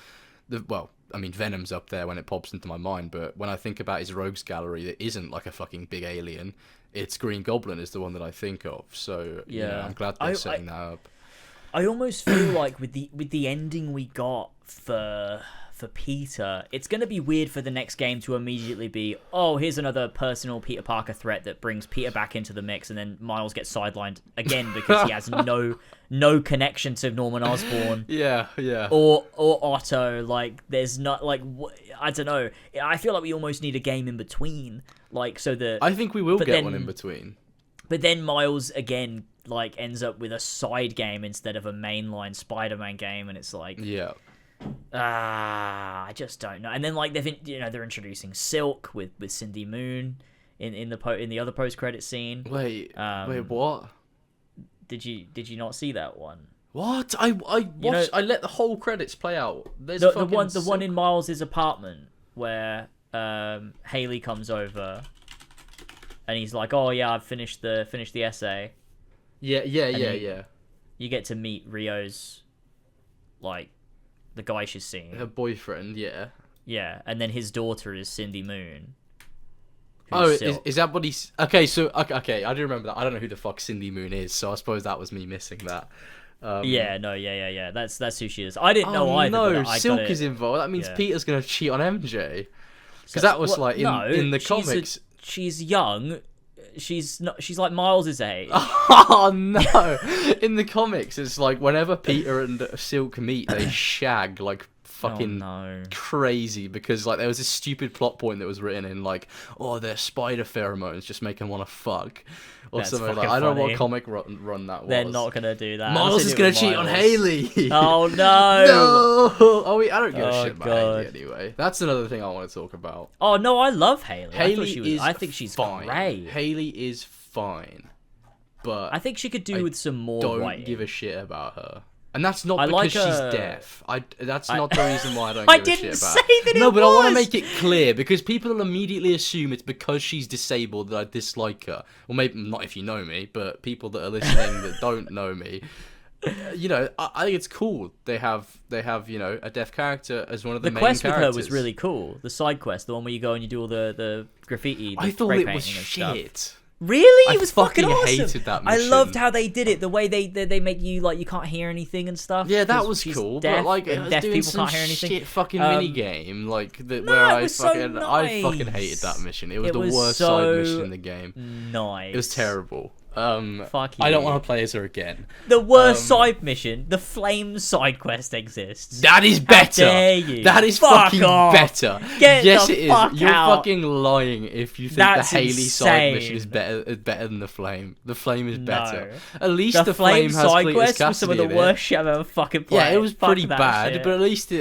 Venom's up there when it pops into my mind, but when I think about his rogues gallery that isn't like a fucking big alien, it's Green Goblin is the one that I think of. So yeah, I'm glad they're setting that up. I almost feel like with the ending we got for Peter, it's going to be weird for the next game to immediately be, oh, here's another personal Peter Parker threat that brings Peter back into the mix, and then Miles gets sidelined again because he has no connection to Norman Osborn. Yeah. Or Otto. Like, there's not, like, I don't know. I feel like we almost need a game in between. Like, so that... I think we will get one in between. But then Miles, again, like, ends up with a side game instead of a mainline Spider-Man game, and it's like... Yeah. I just don't know. And then like they're introducing Silk with Cindy Moon in the other post-credit scene. Wait, what? Did you not see that one? What? I watched. I let the whole credits play out. There's the one in Miles' apartment where Haley comes over and he's like, "Oh yeah, I've finished the essay." Yeah. You get to meet Rio's like the guy she's seeing. Her boyfriend, yeah. Yeah, and then his daughter is Cindy Moon. Oh, is that what he's... Okay, so... Okay, I do remember that. I don't know who the fuck Cindy Moon is, so I suppose that was me missing that. Yeah. That's who she is. I didn't know either. No, Silk is involved. That means Peter's going to cheat on MJ. Because that was in the comics. She's young... She's like Miles' age. Oh no! In the comics, it's like whenever Peter and Silk meet, they shag like fucking crazy because like there was this stupid plot point that was written in like, oh, their spider pheromones just make them want to fuck or something like that. I don't know what comic run that was. They're not gonna do that. Miles is gonna cheat on Haley. Oh no! No! Oh, I don't give a shit about Haley anyway. That's another thing I want to talk about. Oh no, I love Haley. I think she's fine. Great. Haley is fine, but I think she could do with some more. Don't give a shit about her. And that's not because she's deaf. That's not the reason why I don't give a shit about her. I didn't say that. No, but I want to make it clear because people will immediately assume it's because she's disabled that I dislike her. Well, maybe not if you know me, but people that are listening that don't know me, I think it's cool. They have a deaf character as one of the main characters. The quest with her was really cool. The side quest, the one where you go and you do all the graffiti. I thought it was shit. Stuff. Really? It was fucking awesome. Hated that mission. I loved how they did it. The way they make you like you can't hear anything and stuff. Yeah, that was cool. Deaf, but like deaf doing people some can't hear anything. Shit fucking mini game like that where I fucking hated that mission. It was the worst side mission in the game. Nice. It was terrible. Fuck you. I don't want to play as her again. The worst side mission, the flame side quest exists. That is better. How dare you? That is fuck fucking off. better. Yes, it is. You're fucking lying if you think That's the Haley insane. side mission is better than the flame. The flame is better. No. At least the flame has side Cletus quest Cassidy was some of the worst shit I've ever fucking played. Yeah, it was pretty bad, shit. but at least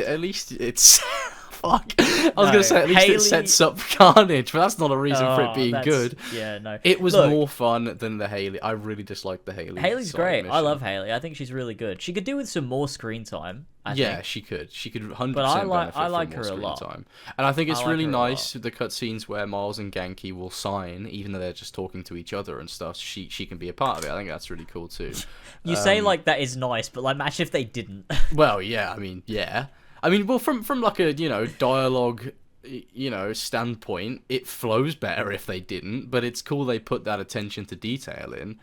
it's. Fuck. I was going to say, at least it sets up Carnage, but that's not a reason for it being good. Yeah, no. It was more fun than the Haley. I really disliked the Haley. Haley's great. Mission. I love Haley. I think she's really good. She could do with some more screen time. I think. She could. She could 100% but I like benefit her from more a lot. Screen time. And I think it's really nice, the cutscenes where Miles and Genki will sign, even though they're just talking to each other and stuff. She can be a part of it. I think that's really cool too. You say like that is nice, but like imagine if they didn't. Well, yeah. I mean, well, from like a dialogue, standpoint, it flows better if they didn't. But it's cool they put that attention to detail in.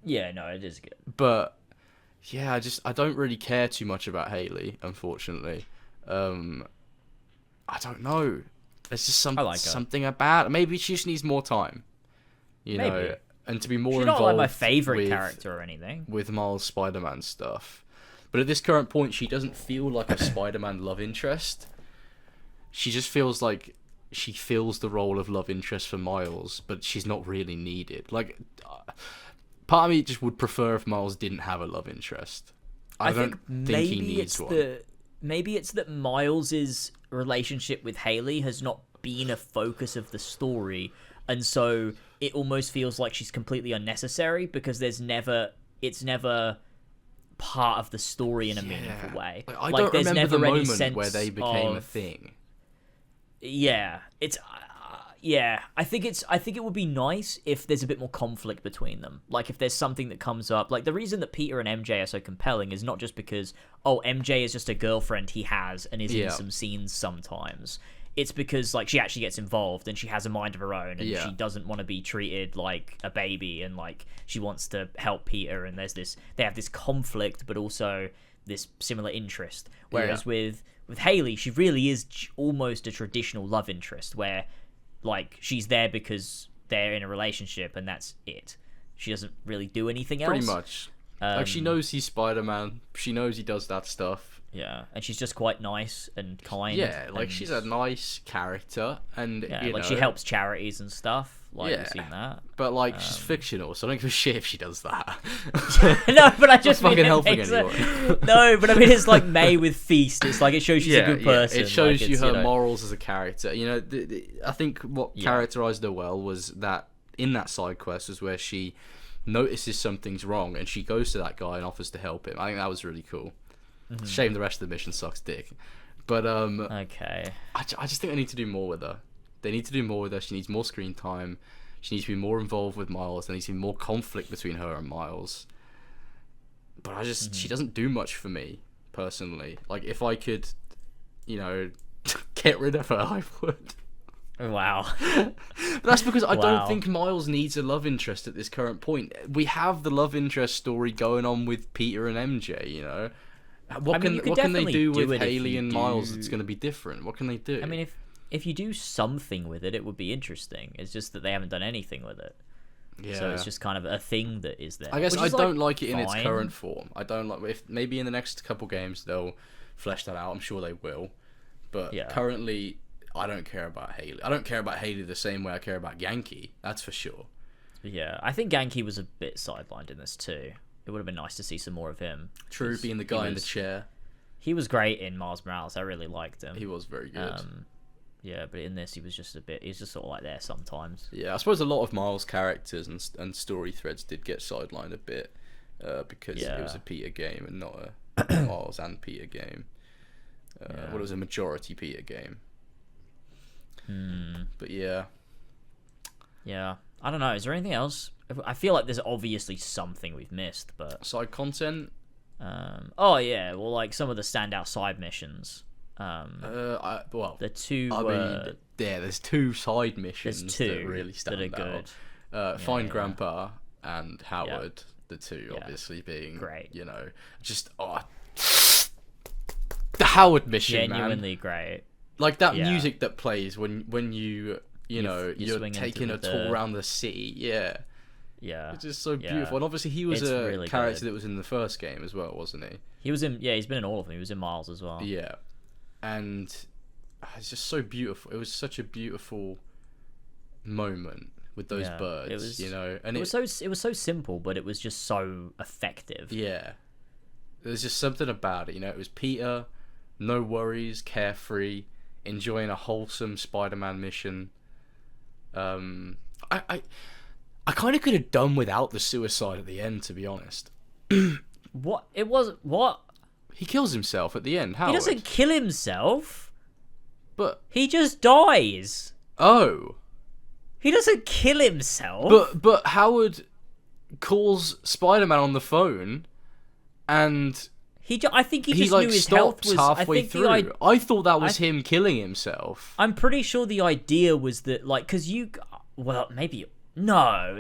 Yeah, no, it is good. But yeah, I don't really care too much about Haley, unfortunately. I don't know. There's just something about. Maybe she just needs more time. You know, and to be more involved. She's not like my favorite character or anything. With Miles Spider-Man stuff. But at this current point, she doesn't feel like a Spider-Man love interest. She just feels like she fills the role of love interest for Miles, but she's not really needed. Like, part of me just would prefer if Miles didn't have a love interest. I don't think he needs one. Maybe it's that Miles's relationship with Haley has not been a focus of the story, and so it almost feels like she's completely unnecessary because it's never part of the story in a meaningful way. I don't remember the moment where they became a thing. Yeah, it's I think it would be nice if there's a bit more conflict between them. Like if there's something that comes up. Like the reason that Peter and MJ are so compelling is not just because MJ is just a girlfriend he has and is in some scenes sometimes. It's because like she actually gets involved and she has a mind of her own and she doesn't want to be treated like a baby and like she wants to help Peter, and they have this conflict but also this similar interest. Whereas with Hayley, she really is almost a traditional love interest where like she's there because they're in a relationship and that's it. She doesn't really do anything else. Pretty much. Like she knows he's Spider-Man. She knows he does that stuff. Yeah, and she's just quite nice and kind. Yeah, like she's a nice character, and she helps charities and stuff. Like I've seen that. But like she's fictional, so I don't give a shit if she does that. No, but I just fucking helping anyone. No, but I mean it's like May with Feast. It's like it shows she's a good person. It shows you her morals as a character. I think what characterized her well was that in that side quest was where she notices something's wrong and she goes to that guy and offers to help him. I think that was really cool. Mm-hmm. Shame the rest of the mission sucks dick. But okay. I just think they need to do more with her. They need to do more with her. She needs more screen time. She needs to be more involved with Miles. There needs to be more conflict between her and Miles. But she doesn't do much for me, personally. Like, if I could, get rid of her, I would. Wow. But that's because I don't think Miles needs a love interest at this current point. We have the love interest story going on with Peter and MJ, What can they do with Hayley and Miles that's going to be different? What can they do? I mean, if you do something with it, it would be interesting. It's just that they haven't done anything with it. Yeah. So it's just kind of a thing that is there. I guess I don't like it in its current form. I don't like if maybe in the next couple games they'll flesh that out. I'm sure they will. But currently, I don't care about Hayley. I don't care about Hayley the same way I care about Yankee. That's for sure. Yeah, I think Yankee was a bit sidelined in this too. It would have been nice to see some more of him. True, being the guy in the chair. He was great in Miles Morales. I really liked him. He was very good. Yeah, but in this, he was just sort of like there sometimes. Yeah, I suppose a lot of Miles' characters and story threads did get sidelined a bit because it was a Peter game and not a Miles and Peter game. Well, it was a majority Peter game. But yeah. Yeah, I don't know. Is there anything else? I feel like there's obviously something we've missed, but side content. Like some of the standout side missions. The two. There's two side missions that really stand that are out. Good. Find Grandpa and Howard. The two obviously being great. Just the Howard mission, genuinely great. Like that music that plays when you're taking a tour around the city. Yeah. Yeah. It's just so beautiful. And obviously he was a really character that was in the first game as well, wasn't he? He was in he's been in all of them. He was in Miles as well. Yeah. And it's just so beautiful. It was such a beautiful moment with those birds, and it was so simple, but it was just so effective. Yeah. There's just something about it, it was Peter, no worries, carefree, enjoying a wholesome Spider-Man mission. I kind of could have done without the suicide at the end, to be honest. What? He kills himself at the end. Howard. He doesn't kill himself. But he just dies. Oh. He doesn't kill himself. But Howard calls Spider-Man on the phone, and I think he just knew his health was halfway through. I thought that was him killing himself. I'm pretty sure the idea was that, like, because maybe. No,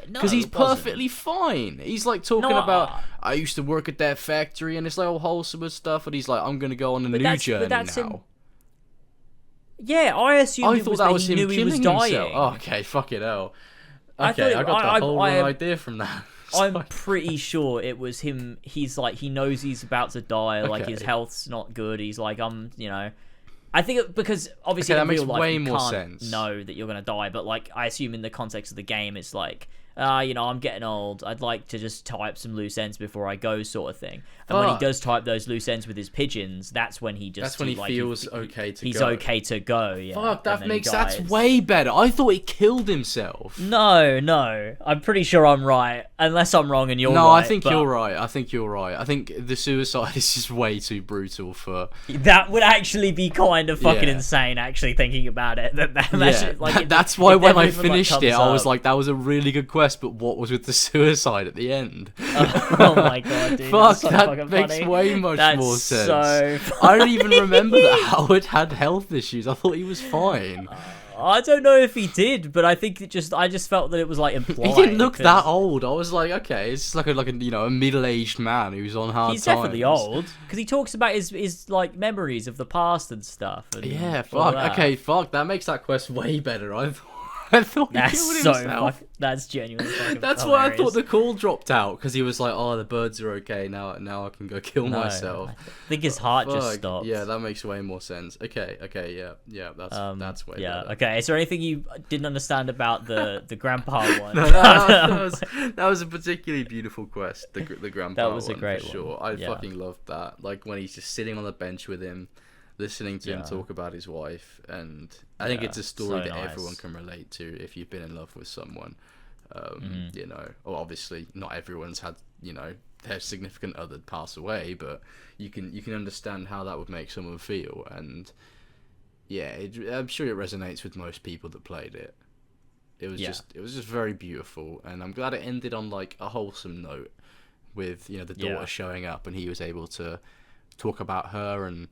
because he's perfectly fine. He's like talking about, I used to work at that factory, and it's like all wholesome and stuff, and he's like, I'm gonna go on a new journey now. Yeah, I assumed that was him killing himself. Oh, okay, fucking hell. Okay, I got the whole wrong idea from that. I'm pretty sure it was him. He's like, he knows he's about to die. Like his health's not good. He's like, I think because obviously in real life you can't know that you're gonna die, but like I assume in the context of the game, it's like I'm getting old. I'd like to just tie up some loose ends before I go, sort of thing. And when he does tie up those loose ends with his pigeons, that's when he feels okay to go. He's okay to go. Yeah. Fuck, that's way better. I thought he killed himself. No, I'm pretty sure I'm right, unless I'm wrong and you're right. No, I think you're right. I think the suicide is just way too brutal for. That would actually be kind of fucking insane. Actually, thinking about it, that's why when I finished it, I was like, that was a really good quest, but what was with the suicide at the end? Oh my god, dude! Fuck, that makes way much more sense. I don't even remember that Howard had health issues. I thought he was fine. I don't know if he did, but I think I just felt that it was like implied. He didn't look that old. I was like, okay, it's like a middle-aged man who's on hard times. He's definitely old because he talks about his like memories of the past and stuff. And yeah, fuck. Okay, fuck. That makes that quest way better. I thought he killed himself. That's genuinely fucking That's hilarious. why I thought the call dropped out, because he was like, oh, the birds are okay, now I can go kill myself. I think his heart just stopped. Yeah, that makes way more sense. Okay, yeah, that's way better. Okay, is there anything you didn't understand about the grandpa one? No, that was a particularly beautiful quest, the grandpa one. That was a great one. Sure. I fucking loved that. Like, when he's just sitting on the bench with him, listening to him talk about his wife, and I think it's a story that everyone can relate to if you've been in love with someone. Obviously not everyone's had their significant other pass away, but you can understand how that would make someone feel, and I'm sure it resonates with most people that played it. It was just very beautiful, and I'm glad it ended on like a wholesome note with the daughter showing up, and he was able to talk about her and.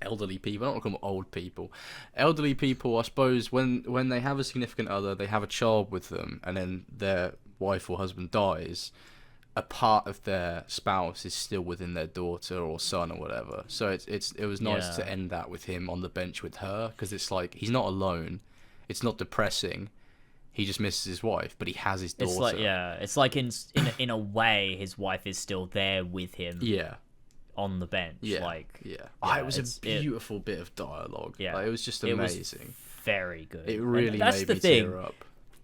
Elderly people, I don't want to call them old people. Elderly people, I suppose, when they have a significant other, they have a child with them, and then their wife or husband dies, a part of their spouse is still within their daughter or son or whatever. So it was nice to end that with him on the bench with her, because it's like, he's not alone. It's not depressing. He just misses his wife, but he has his daughter. It's like in a way, his wife is still there with him. Yeah. On the bench, it was a beautiful bit of dialogue. Yeah, it was just amazing. It was very good. It really made me tear up.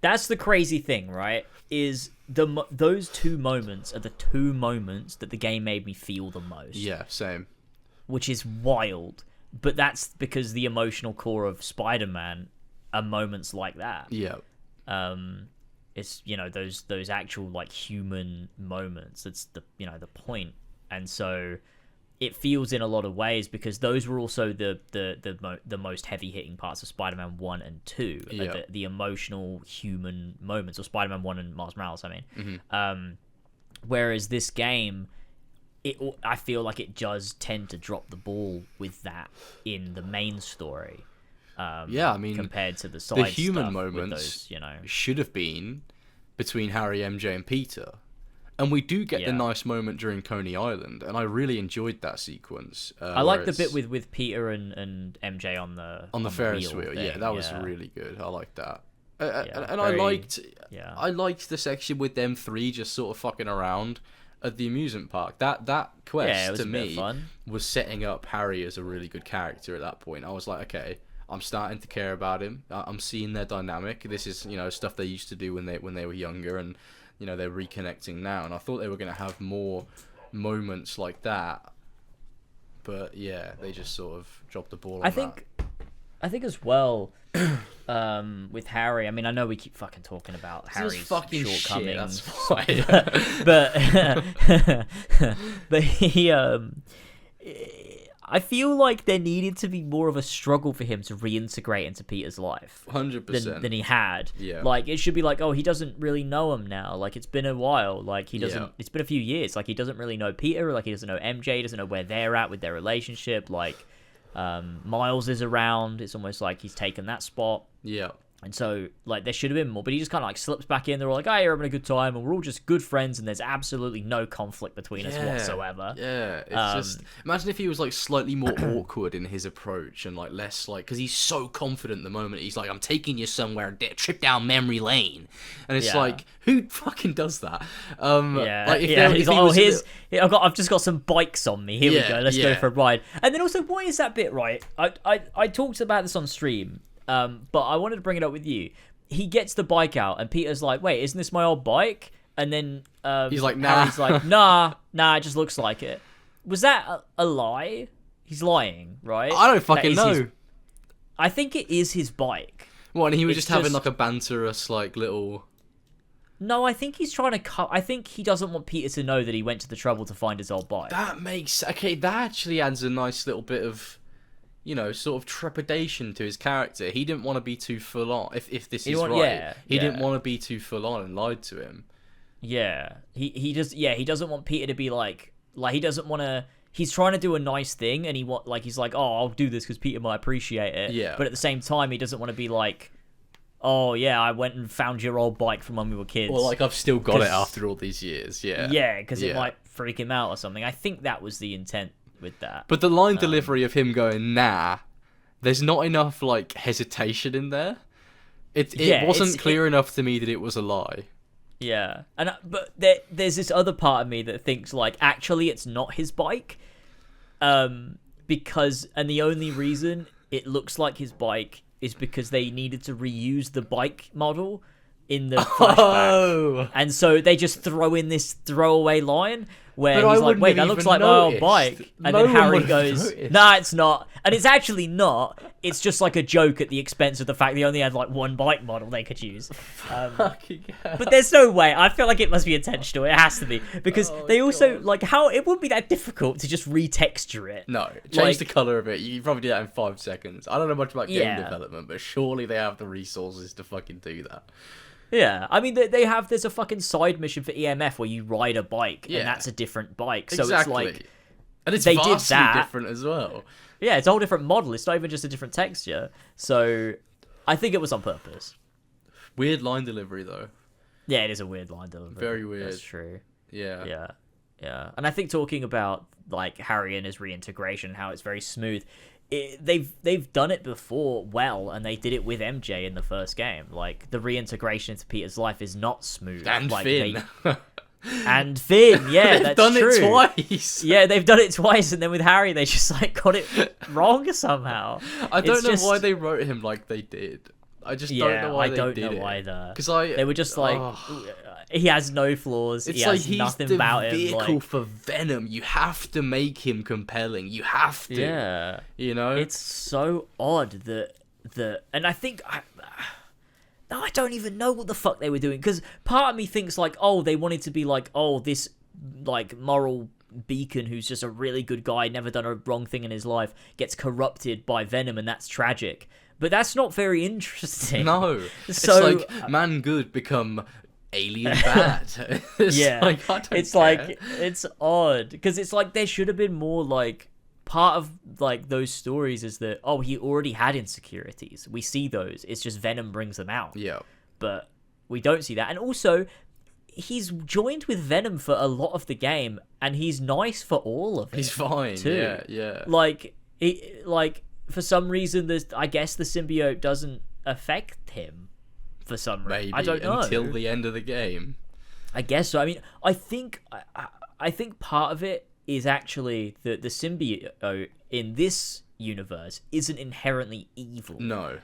That's the crazy thing, right? Is those two moments are the two moments that the game made me feel the most. Yeah, same. Which is wild, but that's because the emotional core of Spider-Man are moments like that. Yeah. It's those actual like human moments. That's the point, and so. It feels in a lot of ways because those were also the most heavy hitting parts of Spider-Man 1 and 2, the emotional human moments, or Spider-Man 1 and Miles Morales. I mean, whereas this game, I feel like it does tend to drop the ball with that in the main story. Compared to the side, the human stuff moments with those, should have been between Harry, MJ, and Peter. And we do get the nice moment during Coney Island, and I really enjoyed that sequence. I like the bit with Peter and MJ on the Ferris wheel. Yeah, that was really good. I liked that. I liked the section with them three just sort of fucking around at the amusement park. That quest to me was setting up Harry as a really good character at that point. I was like, okay, I'm starting to care about him. I'm seeing their dynamic. This is stuff they used to do when they were younger, and they're reconnecting now, and I thought they were going to have more moments like that, but they just sort of dropped the ball on I think as well, with Harry, I mean, I know we keep fucking talking about Harry's shortcomings, shit, that's why. but he, I feel like there needed to be more of a struggle for him to reintegrate into Peter's life. 100%. Than he had. Yeah. Like, it should be like, oh, he doesn't really know him now. Like, it's been a while. Like, he doesn't... It's been a few years. Like, he doesn't really know Peter. Like, he doesn't know MJ. He doesn't know where they're at with their relationship. Like, Miles is around. It's almost like he's taken that spot. Yeah. And so, like, there should have been more, but he just kind of, like, slips back in. They're all like, oh, you're having a good time, and we're all just good friends, and there's absolutely no conflict between us whatsoever. Yeah, it's just... Imagine if he was, like, slightly more awkward in his approach, and, like, less, like... Because he's so confident the moment he's like, I'm taking you somewhere, trip down memory lane. And it's like, who fucking does that? He's like, I've just got some bikes on me. Here we go, let's go for a ride. And then also, what is that bit, right? I talked about this on stream, but I wanted to bring it up with you. he gets the bike out, and Peter's like, "Wait, isn't this my old bike?" And then he's like, "Nah." Harry's like, "Nah, it just looks like it." Was that a lie? He's lying, right? I don't fucking know. I think it is his bike. What? And he was just having like a banterous like little. No, I think he's trying to I think he doesn't want Peter to know that he went to the trouble to find his old bike. That actually adds a nice little bit of, sort of trepidation to his character. He didn't want to be too full on. If this is right, he didn't want to be too full on and lied to him. Yeah, he doesn't want Peter to be like he doesn't want to. He's trying to do a nice thing, and he's like, oh, I'll do this because Peter might appreciate it. Yeah. But at the same time, he doesn't want to be like, oh yeah, I went and found your old bike from when we were kids. Or like, I've still got it after all these years. Yeah. Yeah, because it might freak him out or something. I think that was the intent with that. But the line delivery of him going, nah, there's not enough like hesitation in there. It wasn't clear enough to me that it was a lie. Yeah, but there's this other part of me that thinks like actually it's not his bike, because the only reason it looks like his bike is because they needed to reuse the bike model in the flashback, and so they just throw in this throwaway line where he's like, "Wait, that looks like my old bike," and then Harry goes, "Nah, it's not," and it's actually not. It's just like a joke at the expense of the fact they only had like one bike model they could use. But there's no way. I feel like it must be intentional. It has to be because they also like how it wouldn't be that difficult to just retexture it. No, change the color of it. You can probably do that in 5 seconds. I don't know much about game development, but surely they have the resources to fucking do that. Yeah, I mean, there's a fucking side mission for EMF where you ride a bike, and that's a different bike. So it's like, and it's vastly different as well. Yeah, it's a whole different model. It's not even just a different texture. So I think it was on purpose. Weird line delivery, though. Yeah, it is a weird line delivery. Very weird. That's true. Yeah. Yeah. And I think talking about like Harry and his reintegration, how it's very smooth. They've done it before well, and they did it with MJ in the first game. Like the reintegration into Peter's life is not smooth. And like, Finn. And Finn, yeah, they've done it twice. Yeah, they've done it twice, and then with Harry, they just like got it wrong somehow. I don't know why they wrote him like they did. I just don't know why they did it. I don't know either. Because they were just like, he has no flaws. It's he like has he's nothing the about him. vehicle for Venom. You have to make him compelling. You have to. Yeah. You know? It's so odd that and I think I don't even know what the fuck they were doing, because part of me thinks like, oh, they wanted to be like, oh, this like moral beacon who's just a really good guy, never done a wrong thing in his life, gets corrupted by Venom, and that's tragic. But that's not very interesting. No. So, it's like man good become alien bad. It's odd, because it's like there should have been more like part of like those stories is that, oh, he already had insecurities. We see those. It's just Venom brings them out. Yeah. But we don't see that. And also, he's joined with Venom for a lot of the game, and he's nice for all of it. He's fine. Too. Yeah. Like for some reason, I guess the symbiote doesn't affect him for some reason. Maybe I don't know. Until the end of the game. I guess so. I mean, I think part of it is actually that the symbiote in this universe isn't inherently evil. No.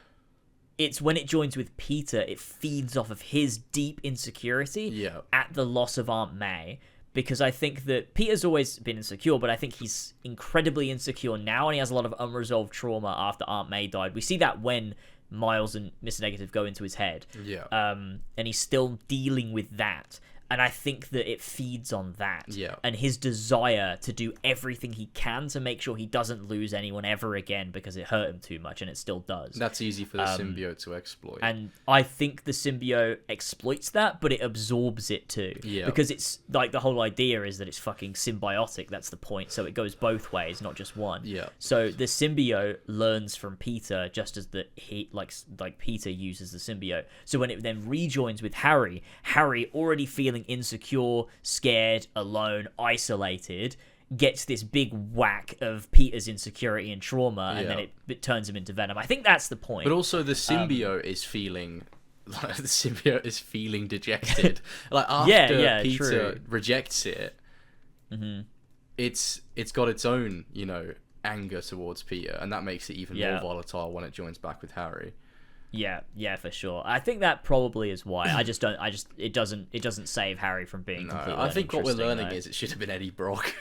It's when it joins with Peter, it feeds off of his deep insecurity at the loss of Aunt May. Because I think that Peter's always been insecure, but I think he's incredibly insecure now, and he has a lot of unresolved trauma after Aunt May died. We see that when Miles and Mr. Negative go into his head. Yeah. And he's still dealing with that. And I think that it feeds on that. Yeah. And his desire to do everything he can to make sure he doesn't lose anyone ever again because it hurt him too much, and it still does. That's easy for the symbiote to exploit. And I think the symbiote exploits that, but it absorbs it too. Yeah. Because it's like the whole idea is that it's fucking symbiotic. That's the point. So it goes both ways, not just one. Yeah. So the symbiote learns from Peter just as he like Peter uses the symbiote. So when it then rejoins with Harry already feeling insecure, scared, alone, isolated, gets this big whack of Peter's insecurity and trauma, and then it turns him into Venom. I think that's the point. But also the symbiote is feeling dejected. Like after Peter rejects it, it's got its own, anger towards Peter, and that makes it even more volatile when it joins back with Harry. Yeah, for sure. I think that probably is why. It doesn't save Harry from being completely I think what we're learning though. is it should have been Eddie Brock.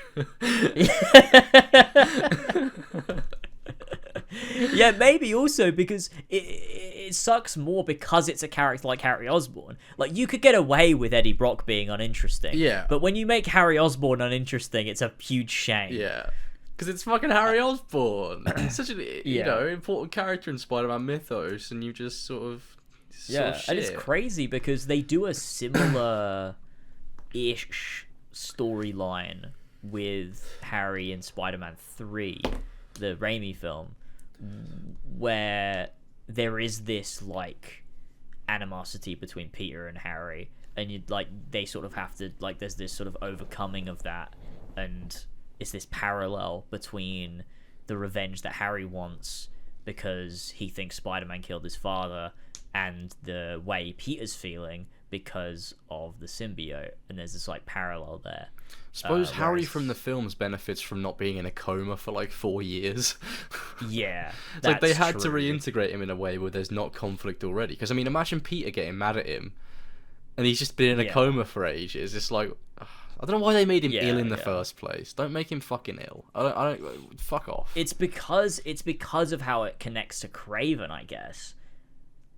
Yeah, maybe also because it sucks more because it's a character like Harry Osborn. Like, you could get away with Eddie Brock being uninteresting. Yeah. But when you make Harry Osborn uninteresting, it's a huge shame. Yeah. Because it's fucking Harry Osborn. He's such an, important character in Spider-Man mythos, and you just sort of... and it's crazy because they do a similar-ish storyline with Harry in Spider-Man 3, the Raimi film, where there is this, like, animosity between Peter and Harry, and they sort of have to, like, there's this sort of overcoming of that, and it's this parallel between the revenge that Harry wants because he thinks Spider-Man killed his father, and the way Peter's feeling because of the symbiote, and there's this, like, parallel there. Suppose Harry from the films benefits from not being in a coma for like 4 years. Yeah, it's like they had to reintegrate him in a way where there's not conflict already. Because I mean, imagine Peter getting mad at him, and he's just been in a coma for ages. It's like, I don't know why they made him ill in the first place. Don't make him fucking ill. I don't. Fuck off. It's because of how it connects to Kraven, I guess.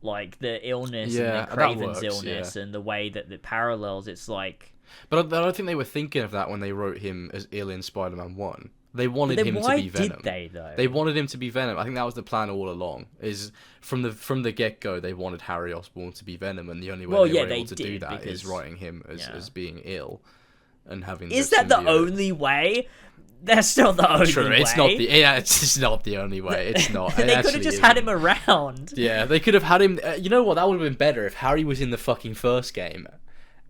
Like the illness and then Kraven's illness and the way that the parallels. It's like. But I don't think they were thinking of that when they wrote him as ill in Spider-Man 1. They wanted him to be Venom. Why did they, though? They wanted him to be Venom. I think that was the plan all along. Is from the get-go, they wanted Harry Osborn to be Venom, and the only way they were able to do that is writing him as being ill and having. Is that the only way? That's not the only way. True, it's not the. Yeah, it's just not the only way. It's not. They could have just had him around. Yeah, they could have had him. You know what? That would have been better if Harry was in the fucking first game.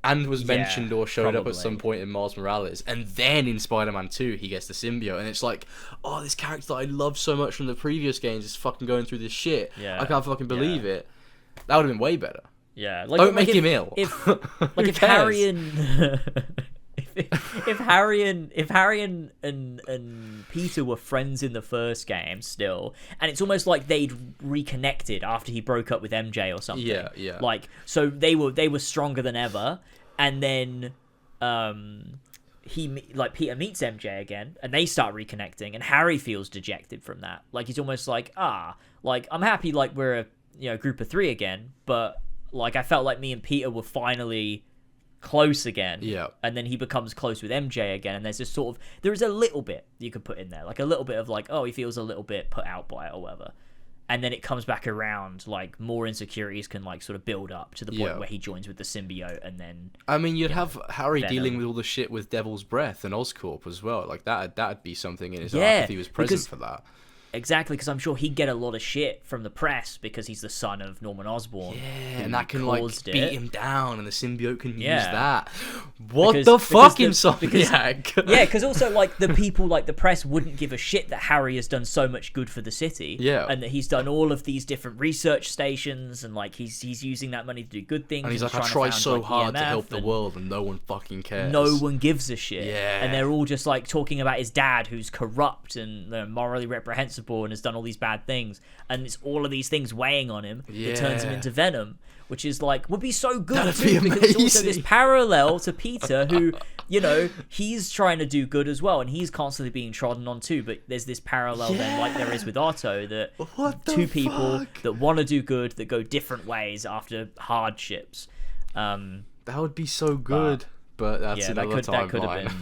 And was mentioned or showed up at some point in Miles Morales, and then in Spider-Man 2 he gets the symbiote, and it's like, oh, this character that I loved so much from the previous games is fucking going through this shit. I can't fucking believe it. That would have been way better. Yeah, don't make him ill. If Harry and if Harry and Peter were friends in the first game still, and it's almost like they'd reconnected after he broke up with MJ or something. Yeah. Like, so they were stronger than ever, and then Peter meets MJ again, and they start reconnecting, and Harry feels dejected from that. Like, he's almost like, I'm happy, like, we're a group of 3 again, but like I felt like me and Peter were finally close again, and then he becomes close with MJ again, and there's this sort of, there is a little bit you could put in there, like a little bit of like, oh, he feels a little bit put out by it or whatever, and then it comes back around, like more insecurities can like sort of build up to the point where he joins with the symbiote, and then I mean you'd have Harry dealing with all the shit with Devil's Breath and Oscorp as well, like that'd be something in his arc if he was present for that. Exactly, because I'm sure he'd get a lot of shit from the press because he's the son of Norman Osborn. Yeah, and that can like beat him down, and the symbiote can use that. What because because also like the people, like the press, wouldn't give a shit that Harry has done so much good for the city. Yeah, and that he's done all of these different research stations, and like he's using that money to do good things. And he's like, I try so hard to help the world, and no one fucking cares. No one gives a shit. Yeah, and they're all just like talking about his dad, who's corrupt and morally reprehensible and has done all these bad things, and it's all of these things weighing on him that turns him into Venom, which is like would be so good. That'd be amazing. Because it's also this parallel to Peter, who he's trying to do good as well, and he's constantly being trodden on too. But there's this parallel then, like there is with Otto, that two people that want to do good that go different ways after hardships. That would be so good, but that's another timeline. That could have been.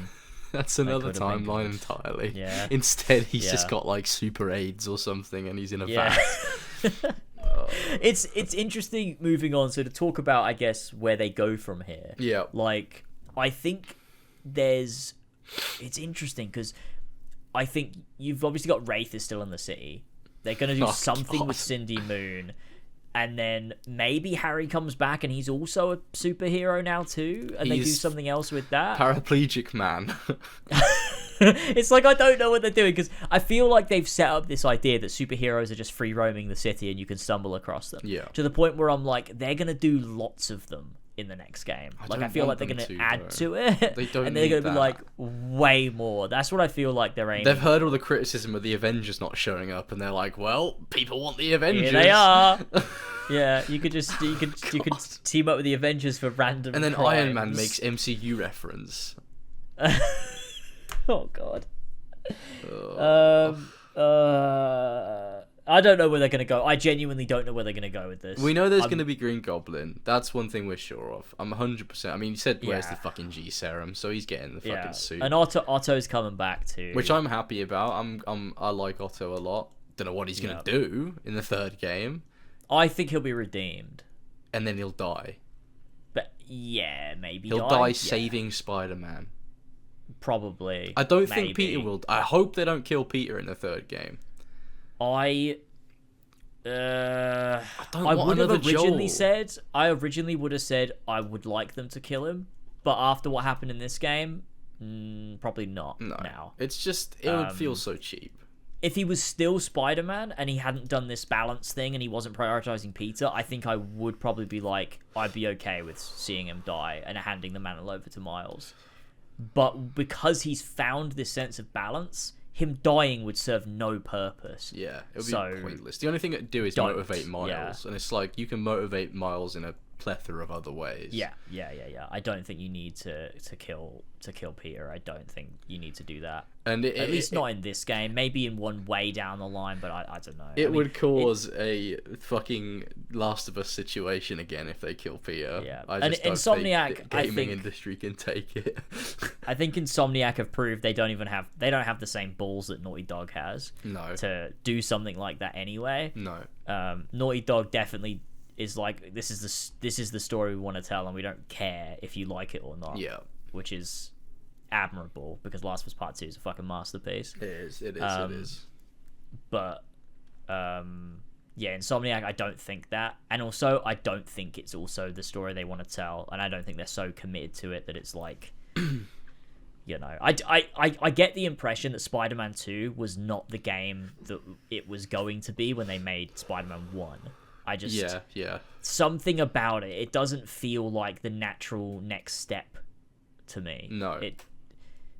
That's another timeline entirely. Yeah. Instead, he's just got like super AIDS or something, and he's in a vat. It's interesting moving on. So to talk about, I guess, where they go from here. Yeah. Like, I think it's interesting because I think you've obviously got Wraith is still in the city. They're going to do something with Cindy Moon. And then maybe Harry comes back and he's also a superhero now too, and they do something else with that. Paraplegic man. It's like I don't know what they're doing, because I feel like they've set up this idea that superheroes are just free roaming the city and you can stumble across them. Yeah. To the point where I'm like, they're gonna do lots of them in the next game. I feel like they're going to add to it. They don't and they're going to be like way more. That's what I feel like they're aiming. They've heard all the criticism of the Avengers not showing up, and they're like, well, people want the Avengers. Here they are. Yeah, you could team up with the Avengers for random. And then crimes. Iron Man makes MCU reference. Oh God. I don't know where they're gonna go. I genuinely don't know where they're gonna go with this. We know there's gonna be Green Goblin. That's one thing we're sure of. I'm 100%. I mean, you said where's the fucking G serum, so he's getting the fucking suit. And Otto's coming back too, which I'm happy about. I like Otto a lot. Don't know what he's gonna do in the third game. I think he'll be redeemed, and then he'll die. But yeah, maybe he'll die saving Spider-Man. Probably. I don't think Peter will. I hope they don't kill Peter in the third game. I would have originally said. I originally would have said I would like them to kill him, but after what happened in this game, probably not. No. Now it's just it would feel so cheap. If he was still Spider-Man and he hadn't done this balance thing and he wasn't prioritizing Peter, I think I would probably be like, I'd be okay with seeing him die and handing the mantle over to Miles. But because he's found this sense of balance, him dying would serve no purpose. Yeah, it would be pointless. The only thing it'd do is motivate Miles, and it's like you can motivate Miles in a plethora of other ways. Yeah. I don't think you need to kill Peter. I don't think you need to do that. And at least not in this game. Maybe in one way down the line, but I don't know. It would cause a fucking Last of Us situation again if they kill Peter. Yeah, and Insomniac, the gaming industry can take it. I think Insomniac have proved they don't have the same balls that Naughty Dog has. No. To do something like that anyway. No. Naughty Dog definitely is like, this is the story we want to tell, and we don't care if you like it or not. Yeah. Which is admirable, because Last of Us Part 2 is a fucking masterpiece. It is. But Insomniac, I don't think that, and also I don't think it's also the story they want to tell, and I don't think they're so committed to it that it's like I get the impression that Spider-Man 2 was not the game that it was going to be when they made Spider-Man 1. I just something about it doesn't feel like the natural next step to me. No, it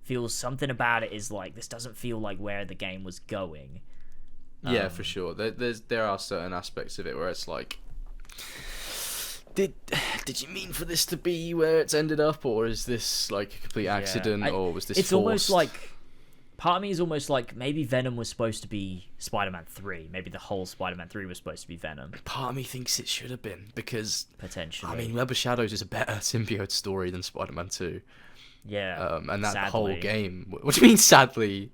feels, something about it is like, this doesn't feel like where the game was going. Yeah, for sure. There are certain aspects of it where it's like, did you mean for this to be where it's ended up, or is this like a complete accident, or was this? It's forced? Almost like, part of me is almost like, maybe Venom was supposed to be Spider-Man 3. Maybe the whole Spider-Man 3 was supposed to be Venom. Part of me thinks it should have been, because potentially, I mean, Web of Shadows is a better symbiote story than Spider-Man 2. Yeah. And that whole game. What do you mean, sadly?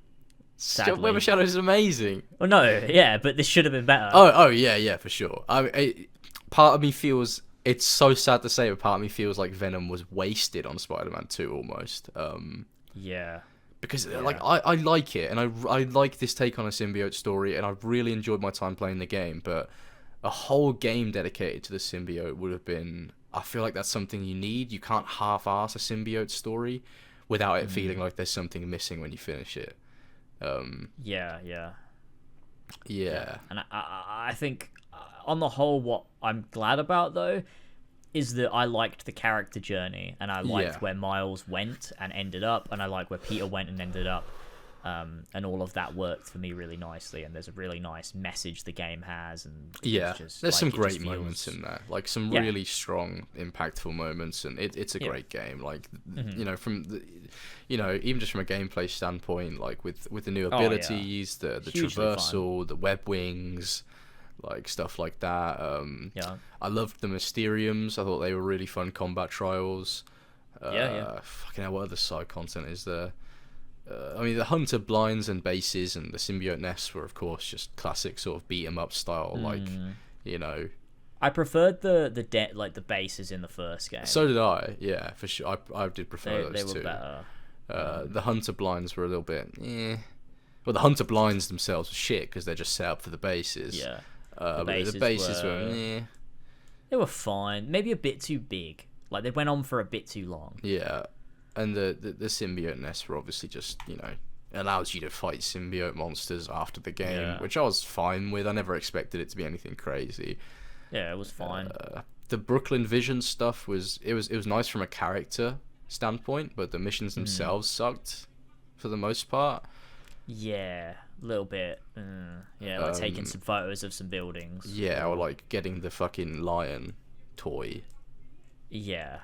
Web of Shadows is amazing. Well, no, yeah, but this should have been better. Oh, yeah, for sure. Part of me feels, it's so sad to say, but part of me feels like Venom was wasted on Spider-Man 2 almost. Yeah. Because like I like it, and I like this take on a symbiote story, and I've really enjoyed my time playing the game. But a whole game dedicated to the symbiote would have been, I feel like that's something you need. You can't half-ass a symbiote story without it feeling like there's something missing when you finish it. Yeah. And I think on the whole, what I'm glad about though is that I liked the character journey, and I liked where Miles went and ended up, and I like where Peter went and ended up, and all of that worked for me really nicely. And there's a really nice message the game has, and there's some great moments in there, like some really strong, impactful moments, and it's a great game. Like from the, even just from a gameplay standpoint, like with the new abilities, the traversal, the web wings, like stuff like that. I loved the Mysteriums. I thought they were really fun combat trials. Fucking hell, what other side content is there? I mean, the Hunter blinds and bases and the symbiote nests were, of course, just classic sort of beat 'em up style. Like, I preferred the bases in the first game. So did I. Yeah, for sure. I did prefer those two. They were better. The Hunter blinds were a little bit. Well, the Hunter blinds themselves are shit because they're just set up for the bases. Yeah. The bases were. They were fine. Maybe a bit too big. Like, they went on for a bit too long. Yeah. And the symbiote nests were obviously just, allows you to fight symbiote monsters after the game, which I was fine with. I never expected it to be anything crazy. Yeah, it was fine. The Brooklyn Vision stuff was nice from a character standpoint, but the missions themselves sucked for the most part. Yeah, little bit, like taking some photos of some buildings. Yeah, or like getting the fucking lion toy. Yeah.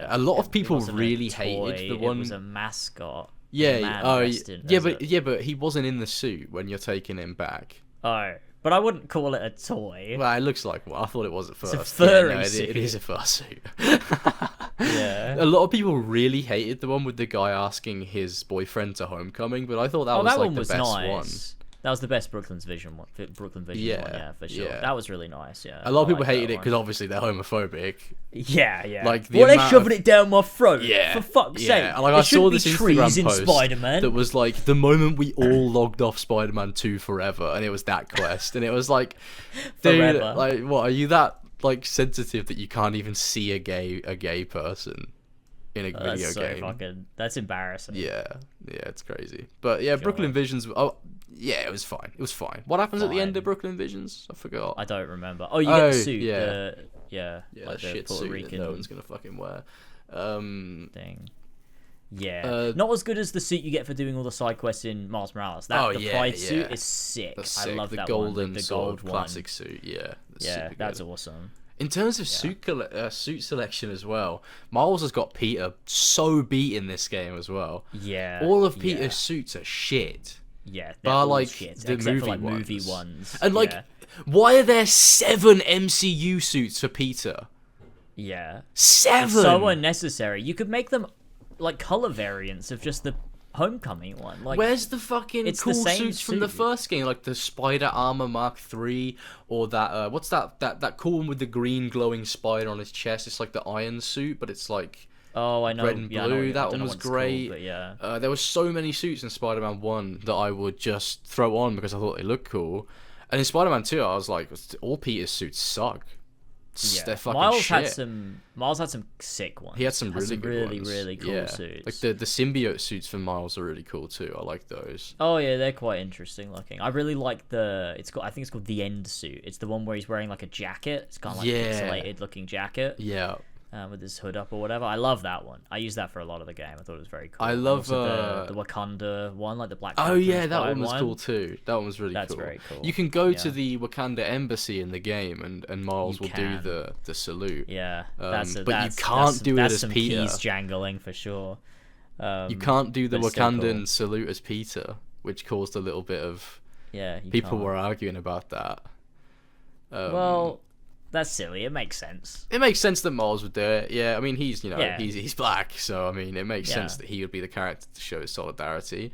A lot of people really hated the one. It was a mascot. Yeah. But he wasn't in the suit when you're taking him back. Oh. But I wouldn't call it a toy. Well, it looks like one. I thought it was at first. It's a furry suit. It is a fursuit. Yeah. A lot of people really hated the one with the guy asking his boyfriend to homecoming, but I thought that was like the best one. That was the best Brooklyn Vision one. Yeah, for sure. Yeah. That was really nice. Yeah. A lot of people hated it because obviously they're homophobic. Yeah. Like they're shoving it down my throat. Yeah. For fuck's sake. Like I saw this Instagram post Spider-Man. that was like the moment we all logged off Spider-Man 2 forever, and it was that quest, and it was like, dude, like, what are you that like sensitive that you can't even see a gay person in a video game? That's embarrassing. Yeah, it's crazy. But yeah, Brooklyn Visions. Oh, yeah, it was fine. What happens at the end of Brooklyn Visions? I forgot. I don't remember. Oh, you get the suit. Yeah, like the shit Puerto suit Rican that no one's gonna fucking wear. Thing. Yeah, not as good as the suit you get for doing all the side quests in Miles Morales. The Pride suit is sick. I love that golden one. The gold one. Classic suit. Yeah, that's awesome. In terms of suit selection as well, Miles has got Peter so beat in this game as well. Yeah, all of Peter's suits are shit. Yeah, but like shit, the movie ones. And like, why are there 7 MCU suits for Peter? Yeah, 7. It's so unnecessary. You could make them like color variants of just the Homecoming one. Like, where's the fucking cool suits from the first game, like the Spider Armor Mark III, or that what's that cool one with the green glowing spider on his chest? It's like the Iron suit, but it's like I know, red and blue. That one was great. Called, there were so many suits in Spider-Man 1 that I would just throw on because I thought they looked cool. And in Spider-Man 2, I was like, all Peter's suits suck. Yeah. They're fucking Miles shit. Miles had some sick ones. He had some really good ones. Really cool suits. Like the symbiote suits for Miles are really cool too. I like those. Oh yeah, they're quite interesting looking. I really like I think it's called the End suit. It's the one where he's wearing like a jacket. It's kind of like an insulated looking jacket. Yeah. With his hood up or whatever. I love that one. I used that for a lot of the game. I thought it was very cool. I love the Wakanda one, like the Black Panther. Oh yeah, that one was cool too. That one was really cool. That's very cool. You can go to the Wakanda embassy in the game, and Miles will do the salute. Yeah, but you can't do it as some Peter. Keys jangling for sure. You can't do the Wakandan salute as Peter, which caused a little bit of people were arguing about that. Well, that's silly. It makes sense. It makes sense that Miles would do it. Yeah, I mean he's he's black, so I mean it makes sense that he would be the character to show his solidarity.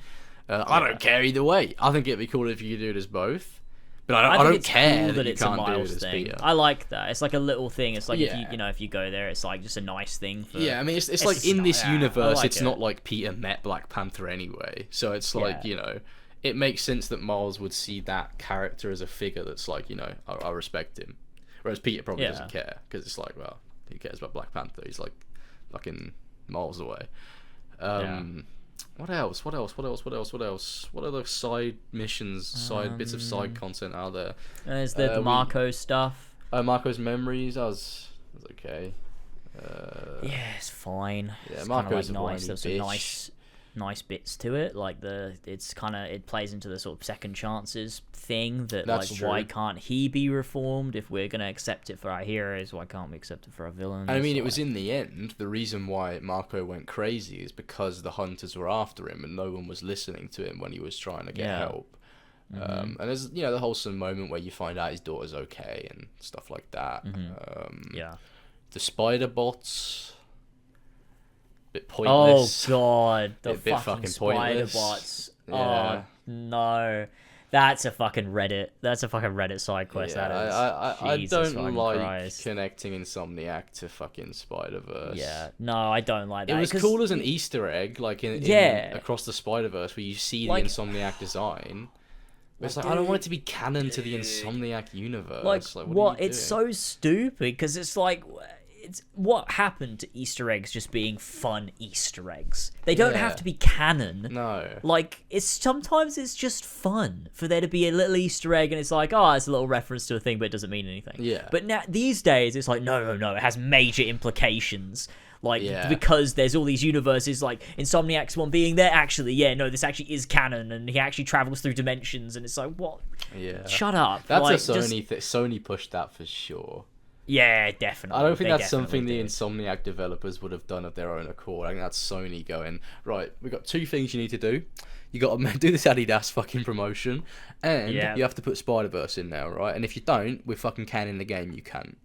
I don't care either way. I think it'd be cool if you could do it as both, but I don't care cool that it's you a can't do it Miles as thing. Peter. I like that. It's like a little thing. It's like if you go there, it's like just a nice thing. I mean it's like in this universe, it's not like Peter met Black Panther anyway, so it's like it makes sense that Miles would see that character as a figure that's like I respect him. Whereas Peter probably doesn't care because it's like, well, who cares about Black Panther? He's like fucking miles away. What else? What other side missions, side bits of side content are there? There's the Marco stuff. Marco's memories. That was okay. It's fine. Yeah, it's Marco's kind of like nice. There's some bitch. nice bits to it, like it plays into the sort of second chances thing that That's like true. Why can't he be reformed if we're gonna accept it for our heroes? Why can't we accept it for our villains? I mean, it was in the end the reason why Marco went crazy is because the hunters were after him and no one was listening to him when he was trying to get help. And there's the wholesome moment where you find out his daughter's okay and stuff like that. The spider bots. Bit pointless. Oh god, the fucking spider bots. Oh no, that's a fucking Reddit side quest. I don't like connecting Insomniac to fucking Spider-Verse. Yeah, no, I don't like that. It was cool as an Easter egg, like in across the Spider-Verse, where you see the Insomniac design. But it's like, I don't want it to be canon to the Insomniac universe. Like what? It's so stupid because it's like. It's what happened to Easter eggs just being fun Easter eggs. They don't have to be canon. No. Like, sometimes it's just fun for there to be a little Easter egg and it's like, it's a little reference to a thing, but it doesn't mean anything. Yeah. But now these days, it's like, no, it has major implications. Like, because there's all these universes, like Insomniac's one being there. Actually, no, this actually is canon, and he actually travels through dimensions, and it's like, what? Yeah. Shut up. That's like, a Sony Sony pushed that for sure. Yeah, definitely. I don't think that's something the Insomniac developers would have done of their own accord. I think that's Sony going, right, we've got 2 things you need to do. You got to do this Adidas fucking promotion, and you have to put Spider-Verse in there, right? And if you don't, we're fucking canning the game, you can't.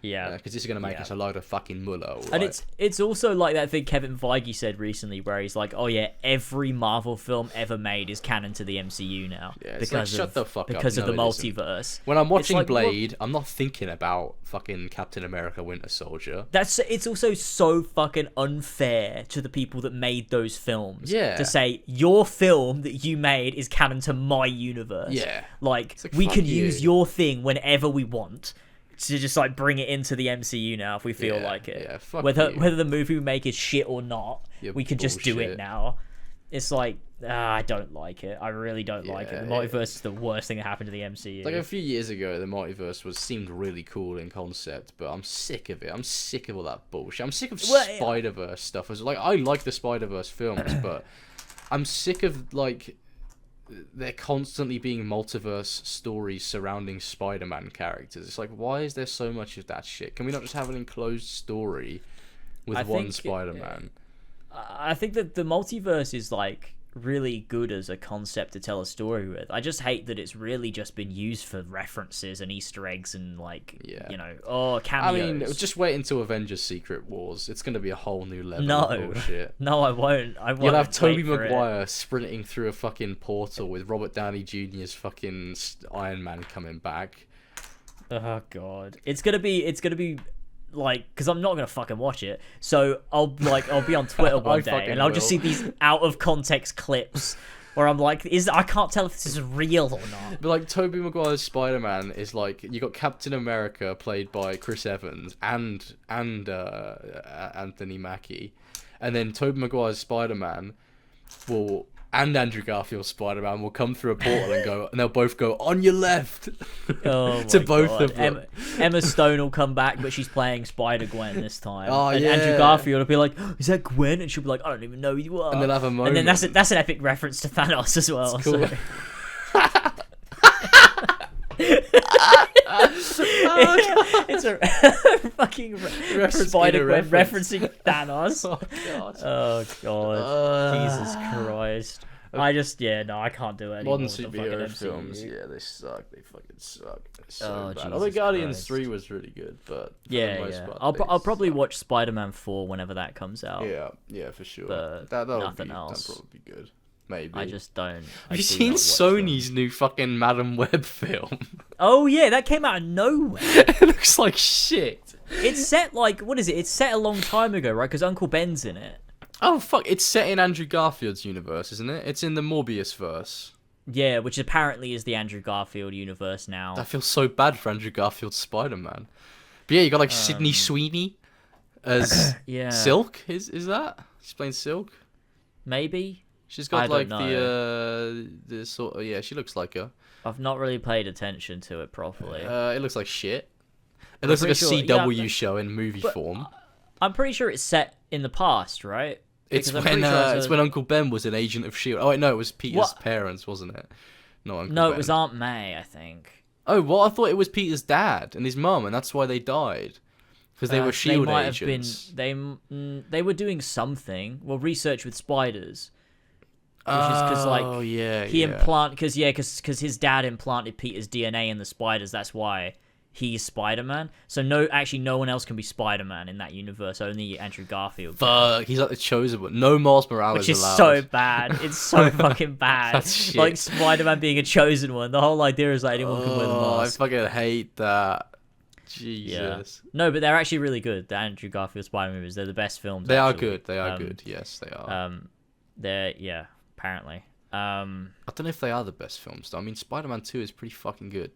Yeah. Because this is going to make us a load of fucking mullah. Right? And it's also like that thing Kevin Feige said recently where he's like, oh yeah, every Marvel film ever made is canon to the MCU now. Yeah, because shut the fuck up. Because of the multiverse. When I'm watching Blade, I'm not thinking about fucking Captain America Winter Soldier. It's also so fucking unfair to the people that made those films. Yeah. To say, your film that you made is canon to my universe. Yeah. Like we can use your thing whenever we want. To just like bring it into the MCU now if we feel like it. Yeah, fuck whether the movie we make is shit or not, we can just do it now. It's like I don't like it. I really don't like it. The multiverse is the worst thing that happened to the MCU. Like a few years ago, the multiverse seemed really cool in concept, but I'm sick of it. I'm sick of all that bullshit. I'm sick of Spider-Verse stuff. Like I like the Spider-Verse films, but I'm sick of like. They're constantly being multiverse stories surrounding Spider-Man characters. It's like, why is there so much of that shit? Can we not just have an enclosed story with one Spider-Man? I think that the multiverse is like really good as a concept to tell a story with. I just hate that it's really just been used for references and Easter eggs and like, cameos. I mean, just wait until Avengers Secret Wars. It's going to be a whole new level of bullshit. No, I won't. You'll have Tobey Maguire sprinting through a fucking portal with Robert Downey Jr.'s fucking Iron Man coming back. Oh god. It's going to be like, because I'm not gonna fucking watch it, so I'll be on Twitter one day and I'll just see these out of context clips where I'm like, I can't tell if this is real or not. But like Tobey Maguire's Spider-Man is like, you got Captain America played by Chris Evans and Anthony Mackie, and then Tobey Maguire's Spider-Man and Andrew Garfield's Spider-Man will come through a portal and they'll both go on your left. To both of them. Emma Stone will come back, but she's playing Spider-Gwen this time. Oh, and Andrew Garfield will be like, oh, is that Gwen? And she'll be like, I don't even know who you are. And they'll have a moment. And then that's an epic reference to Thanos as well. Cool. So. It's a fucking Spider-Gwen referencing Thanos. Oh god. Jesus Christ. I can't do it anymore. Modern superhero films, they suck. They fucking suck. It's so bad. Although Guardians 3 was really good, but I'll probably watch Spider-Man 4 whenever that comes out. Yeah, for sure. But nothing else. That'll probably be good. Maybe. I just don't. Have you seen Sony's new fucking Madam Web film? Oh yeah, that came out of nowhere. It looks like shit. It's set like, what is it? It's set a long time ago, right? Because Uncle Ben's in it. Oh fuck! It's set in Andrew Garfield's universe, isn't it? It's in the Morbius verse. Yeah, which apparently is the Andrew Garfield universe now. I feel so bad for Andrew Garfield's Spider-Man. But yeah, you got like Sydney Sweeney as Silk. Is that? She's playing Silk. Maybe. She's got like the sort of she looks like her. I've not really paid attention to it properly. It looks like shit. It looks like a CW show in movie form. I'm pretty sure it's set in the past, right? It's when Uncle Ben was an agent of S.H.I.E.L.D. Oh wait, no, it was Peter's parents, wasn't it? No, Uncle Ben. It was Aunt May, I think. Oh, well, I thought it was Peter's dad and his mum, and that's why they died. Because they were S.H.I.E.L.D. agents. They were doing something. Well, research with spiders. Which is because because his dad implanted Peter's DNA in the spiders. That's why he's Spider-Man. So no one else can be Spider-Man in that universe. Only Andrew Garfield. Fuck, he's like the chosen one. No Miles Morales which is allowed. So bad. It's so fucking bad. That's shit. Like Spider-Man being a chosen one. The whole idea is that anyone can wear the mask. I fucking hate that. Jesus. Yeah. No, but they're actually really good. The Andrew Garfield Spider-Man movies. They're the best films. They are good. They are good. Yes, they are. Apparently. I don't know if they are the best films though. I mean, Spider-Man 2 is pretty fucking good.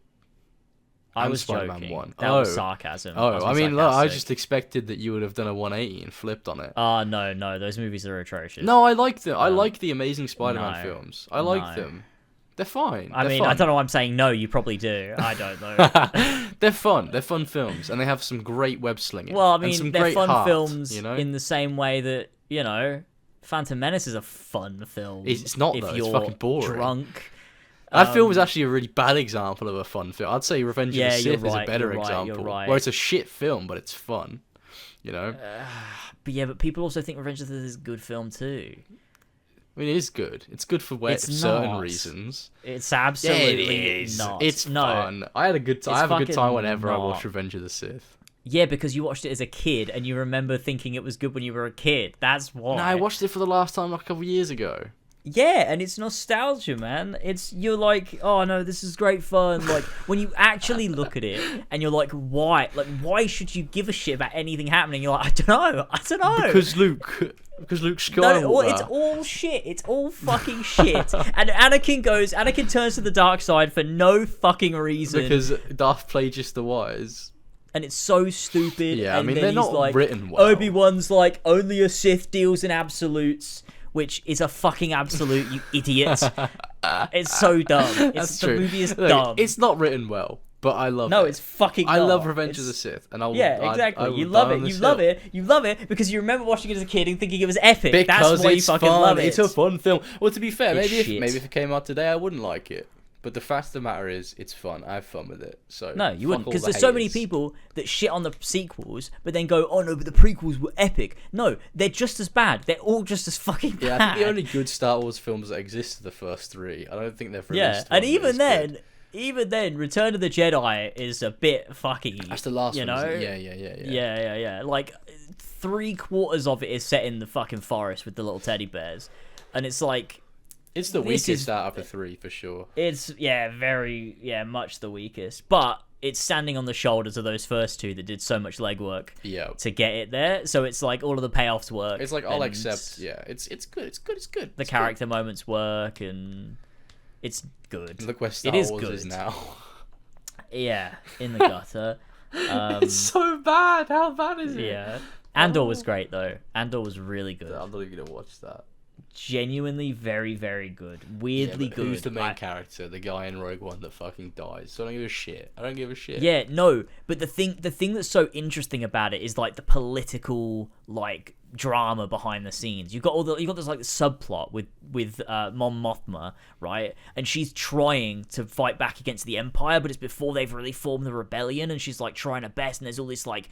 I was Spider-Man joking. 1. That was sarcasm. I mean, look, I just expected that you would have done a 180 and flipped on it. No, those movies are atrocious. No, I like them. I like the Amazing Spider-Man films. I like them. They're fine. I mean, fun. I don't know why I'm saying no. You probably do. I don't know. They're fun. They're fun films, and they have some great web slinging. Well, I mean, they're fun heart, films you know? in the same way that, you know, Phantom Menace is a fun film. It's not, though. It's fucking boring. Drunk. That film is actually a really bad example of a fun film. I'd say Revenge of the Sith is a better example. Where it's a shit film, but it's fun. You know? But people also think Revenge of the Sith is a good film too. I mean, it is good. It's good for certain reasons. It's absolutely not. It's fun. I have a good time whenever I watch Revenge of the Sith. Yeah, because you watched it as a kid and you remember thinking it was good when you were a kid. That's why. No, I watched it for the last time like a couple of years ago. Yeah, and it's nostalgia, man. You're like, oh no, this is great fun. Like, when you actually look at it and you're like, why? Like, why should you give a shit about anything happening? You're like, I don't know. Because Luke Skywalker. No, it's all shit. It's all fucking shit. And Anakin turns to the dark side for no fucking reason. Because Darth Plagueis the Wise. And it's so stupid. Yeah, and I mean, then they're not like, written well. Obi-Wan's like, only a Sith deals in absolutes. Which is a fucking absolute, you idiot. It's so dumb. That's true. The movie is dumb. It's not written well, but I love it. No, it's fucking I love Revenge of the Sith. And exactly. You love it. You love it because you remember watching it as a kid and thinking it was epic. That's why you fucking love it. It's a fun film. Well, to be fair, maybe if it came out today, I wouldn't like it. But the fact of the matter is, it's fun. I have fun with it. So no, you wouldn't, because there's so many people that shit on the sequels, but then go, "Oh no, but the prequels were epic." No, they're just as bad. They're all just as fucking bad. Yeah, I think the only good Star Wars films that exist are the first three. I don't think they've released. Yeah, and even then, Return of the Jedi is a bit fucky. That's the last one. Know? Yeah. Like 3/4 of it is set in the fucking forest with the little teddy bears, and it's like. It's the weakest out of the three, for sure. It's, much the weakest. But it's standing on the shoulders of those first two that did so much legwork to get it there. So it's like all of the payoffs work. It's like, I'll accept, it's good. The character moments work, and it's good. Look where Star Wars is now. Yeah, in the gutter. It's so bad. How bad is it? Yeah. Andor was great, though. Andor was really good. I'm not even going to watch that. Genuinely very, very good. Weirdly good. Who's the main character? The guy in Rogue One that fucking dies. So I don't give a shit. Yeah, no. But the thing that's so interesting about it is like the political like drama behind the scenes. You've got this like subplot with Mon Mothma, right? And she's trying to fight back against the Empire, but it's before they've really formed the rebellion, and she's like trying her best, and there's all this like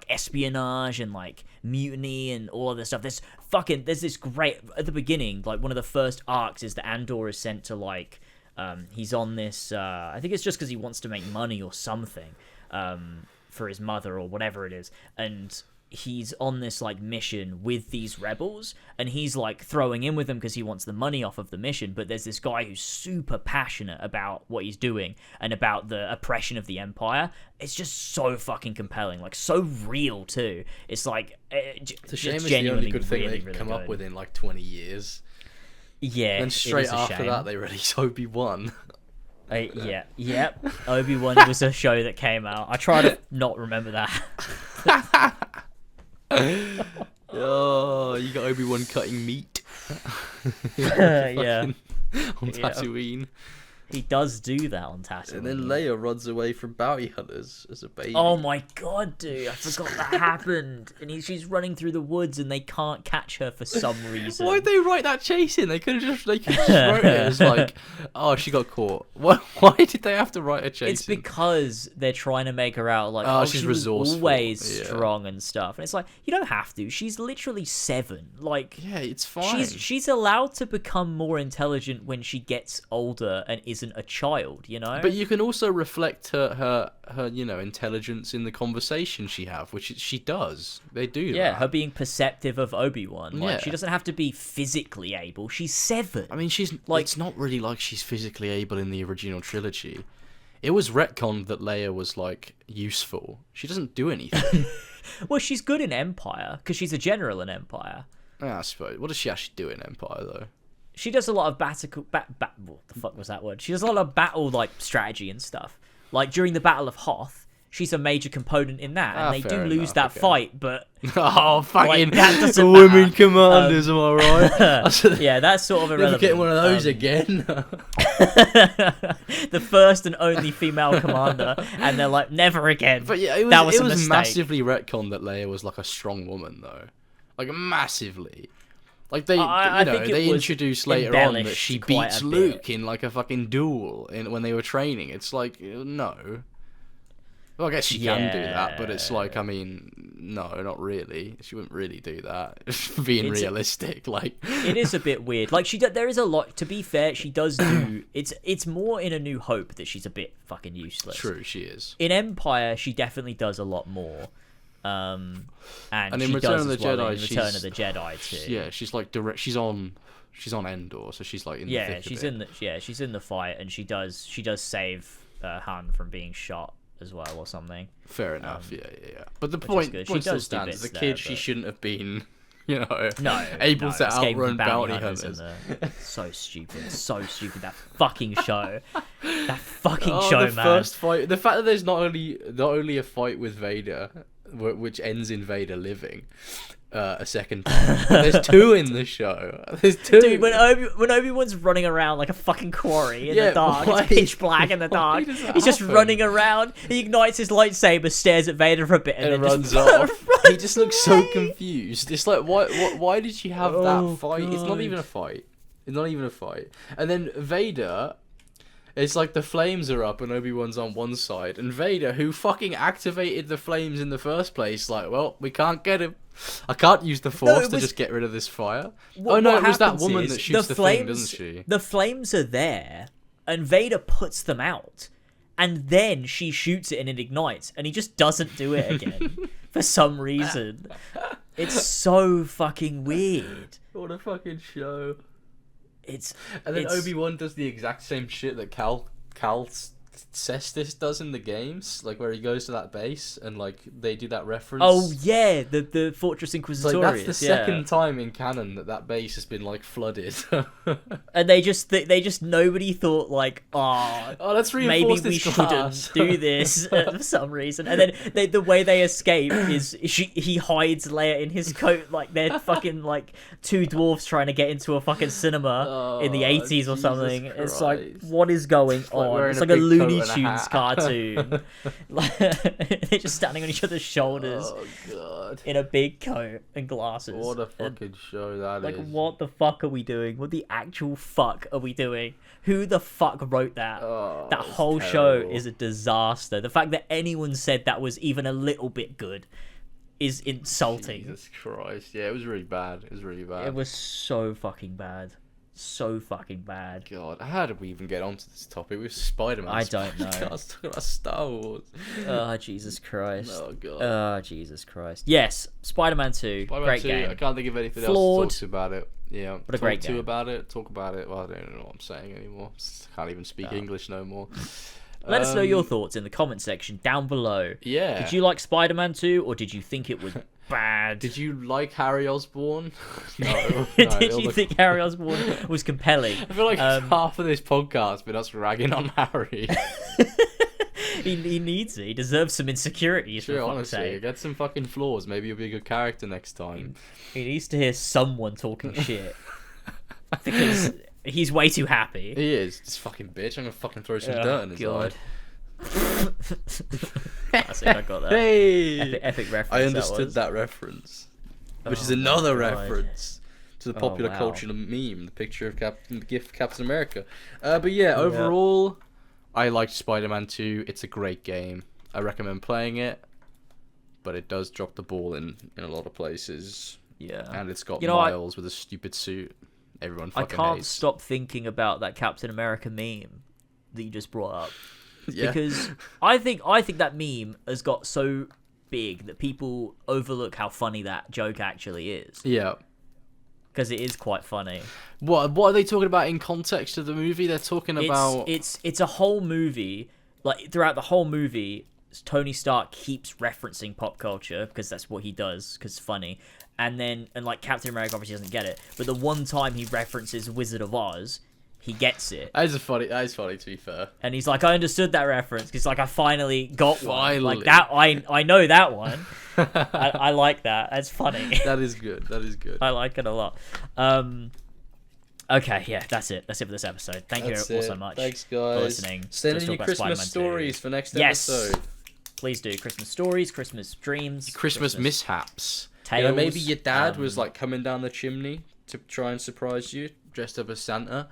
espionage and like mutiny and all of this stuff. There's this great at the beginning, like one of the first arcs is that Andor is sent to like he's on this I think it's just because he wants to make money or something for his mother or whatever it is, and he's on this like mission with these rebels, and he's like throwing in with them because he wants the money off of the mission, but there's this guy who's super passionate about what he's doing and about the oppression of the Empire. It's just so fucking compelling, like so real too. It's like it's a shame it's the only good thing they've come up with in like 20 years. Yeah, and straight after that they released Obi-Wan. Obi-Wan was a show that came out. I try to not remember that. Oh, you got Obi-Wan cutting meat. Yeah. On Tatooine. He does do that on Tatooine. And then Leia runs away from bounty hunters as a baby. Oh my god, dude. I forgot that happened. And she's running through the woods and they can't catch her for some reason. Why'd they write that chase in? They could have just wrote it as like, oh, she got caught. Why did they have to write a chase It's because they're trying to make her out like, she's resourceful. Always strong and stuff. And it's like, you don't have to. She's literally 7. Like, yeah, it's fine. She's allowed to become more intelligent when she gets older and isn't a child, you know. But you can also reflect her intelligence in the conversation she have, which she does. They do. Yeah, that. her being perceptive of Obi-Wan. Like, she doesn't have to be physically able. She's 7. I mean, she's like, it's not really like she's physically able in the original trilogy. It was retconned that Leia was like useful. She doesn't do anything. Well, she's good in Empire because she's a general in Empire. I suppose. What does she actually do in Empire though? She does a lot of what the fuck was that word? She does a lot of battle like strategy and stuff. Like during the Battle of Hoth, she's a major component in that, and they do lose that okay. fight, but oh fucking that doesn't women matter. commanders, am I right? Yeah, that's sort of irrelevant. Never getting one of those again. The first and only female commander, and they're like, never again. But yeah, it was massively retconned that Leia was like a strong woman, though, like massively. Like they introduced later on that she beats Luke in like a fucking duel when they were training. It's like, no. Well, I guess she can do that, but it's like, I mean, no, not really. She wouldn't really do that. Being realistic, like it is a bit weird. Like there is a lot. To be fair, she does do. It's more in A New Hope that she's a bit fucking useless. True, she is. In Empire, she definitely does a lot more. And in she Return does of the Jedi, in Return of the Jedi too. Yeah, she's like direct. She's on Endor, so she's like in the thick of it. She's in the fight, and she does save Han from being shot as well or something. Fair enough. Yeah. But the point still stands. As a kid, she shouldn't have been, able to outrun bounty hunters. So stupid. That fucking show. That fucking show, man. First fight. The fact that there's not only a fight with Vader, which ends in Vader living a second time. There's two in the show. There's two. Dude, when Obi-Wan's running around like a fucking quarry in the dark, it's pitch black in the dark. He's just running around. He ignites his lightsaber, stares at Vader for a bit, and then runs off. He just looks so confused. It's like, why did she have that fight? God. It's not even a fight. And then Vader. It's like the flames are up and Obi-Wan's on one side, and Vader, who fucking activated the flames in the first place, like, well, we can't get him. I can't use the Force to just get rid of this fire. It was that woman that shoots the thing, doesn't she? The flames are there, and Vader puts them out, and then she shoots it and it ignites, and he just doesn't do it again for some reason. It's so fucking weird. What a fucking show. And then Obi-Wan does the exact same shit that Cal Kestis does in the games, like where he goes to that base and like they do that reference. Oh yeah, the Fortress Inquisitorius. Like, that's the second time in canon that base has been like flooded. And they just nobody thought like, let's reinforce maybe we shouldn't do this for some reason. And then the way they escape is he hides Leia in his coat, like they're fucking like two dwarfs trying to get into a fucking cinema in the 80s or something. Christ. It's like, what is going on? It's like a Looney Tunes cartoon. They're just standing on each other's shoulders. Oh god! In a big coat and glasses. What a fucking show that is! Like, what the fuck are we doing? What the actual fuck are we doing? Who the fuck wrote that? That whole show is a disaster. The fact that anyone said that was even a little bit good is insulting. Jesus Christ! Yeah, it was really bad. It was so fucking bad. So fucking bad. God, how did we even get onto this topic? With Spider-Man. I don't know. I was talking about Star Wars. Oh, Jesus Christ. Oh, God. Oh, Jesus Christ. Yes, Spider-Man 2. Great game. I can't think of anything else to talk to about it. Yeah. But a great game. Talk about it. Well, I don't know what I'm saying anymore. Can't even speak English no more. Let us know your thoughts in the comment section down below. Yeah. Did you like Spider-Man 2 or did you think it was bad? Did you like Harry Osborn? No. Did you think Harry Osborn was compelling? I feel like half of this podcast has been us ragging on Harry. He needs it. He deserves some insecurities. Sure, honestly. Get some fucking flaws. Maybe he'll be a good character next time. He needs to hear someone talking shit. Because he's way too happy. He is. This fucking bitch. I'm gonna fucking throw some dirt in his eye. That's it, I got that. Hey! Epic reference. I understood that reference. Which is another reference to the popular culture meme, the picture of the gift Captain America. But yeah, overall, I liked Spider-Man 2. It's a great game. I recommend playing it, but it does drop the ball in a lot of places. Yeah. And it's got Miles with a stupid suit. Everyone fucking hates. I can't stop thinking about that Captain America meme that you just brought up. Yeah. Because I think that meme has got so big that people overlook how funny that joke actually is. Yeah. Because it is quite funny. What are they talking about in context of the movie? They're talking about... It's a whole movie. Like, throughout the whole movie, Tony Stark keeps referencing pop culture because that's what he does, because it's funny. And like Captain America obviously doesn't get it. But the one time he references Wizard of Oz, he gets it. That is funny to be fair. And he's like, I understood that reference because like I finally got one. Like that, I know that one. I like that. That's funny. That is good. I like it a lot. Okay, yeah, that's it. That's it for this episode. Thank you all so much. Thanks, guys, for listening. Send in your Christmas stories for next episode. Please do. Christmas stories, Christmas dreams, Christmas mishaps. Tales. You know, maybe your dad was like coming down the chimney to try and surprise you, dressed up as Santa,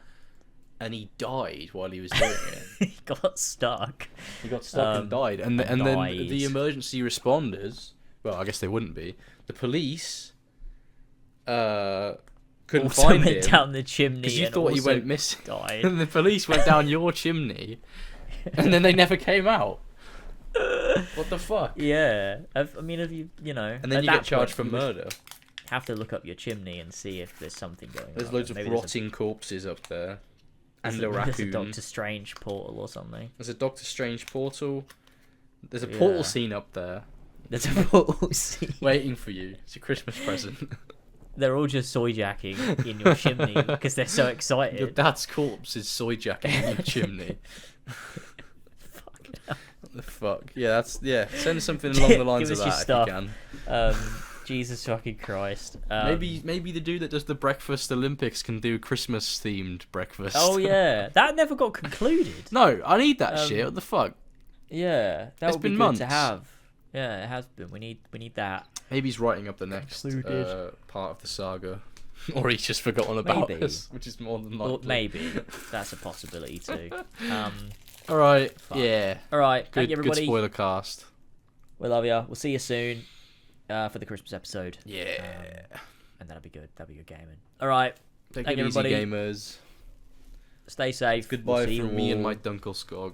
and he died while he was doing it. He got stuck. And died. And then the emergency responders, well, I guess they wouldn't be. The police couldn't also find went him down the chimney because you thought he went missing. Died. And the police went down your chimney, and then they never came out. What the fuck? Yeah, I mean, if you know, and then you get charged for murder. Have to look up your chimney and see if there's something going on. There's loads of rotting corpses up there, and a raccoon. There's a Doctor Strange portal or something. There's a Doctor Strange portal. There's a portal scene up there. There's a portal scene waiting for you. It's a Christmas present. They're all just soy jacking in your chimney because they're so excited. Your dad's corpse is soy jacking in your chimney. Fuck no. What the fuck? Yeah, send something along the lines of that if you can. Jesus fucking Christ. Maybe the dude that does the breakfast Olympics can do Christmas themed breakfast. Oh yeah, that never got concluded. No, I need that shit. What the fuck? Yeah, that would be good months to have. Yeah, it has been. We need that. Maybe he's writing up the next part of the saga, or he's just forgotten about us, which is more than likely. Or maybe that's a possibility too. All right. Fuck. Yeah. All right. Thank you, everybody. Good spoiler cast. We love you. We'll see you soon for the Christmas episode. Yeah. And that'll be good. That'll be good gaming. All right. Thank you, everybody. Gamers. Stay safe. Goodbye from me and my Dunkelskog.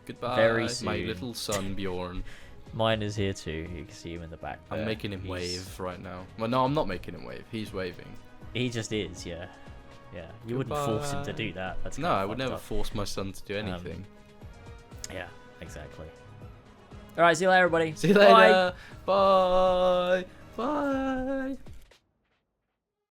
Goodbye. Very soon. My little son Bjorn. Mine is here too. You can see him in the back there. I'm making him wave right now. Well, no, I'm not making him wave. He's waving. He just is, yeah. Yeah. You wouldn't force him to do that. That's no, I would never force my son to do anything. Yeah, exactly. All right, see you later, everybody. See you later. Bye. Bye.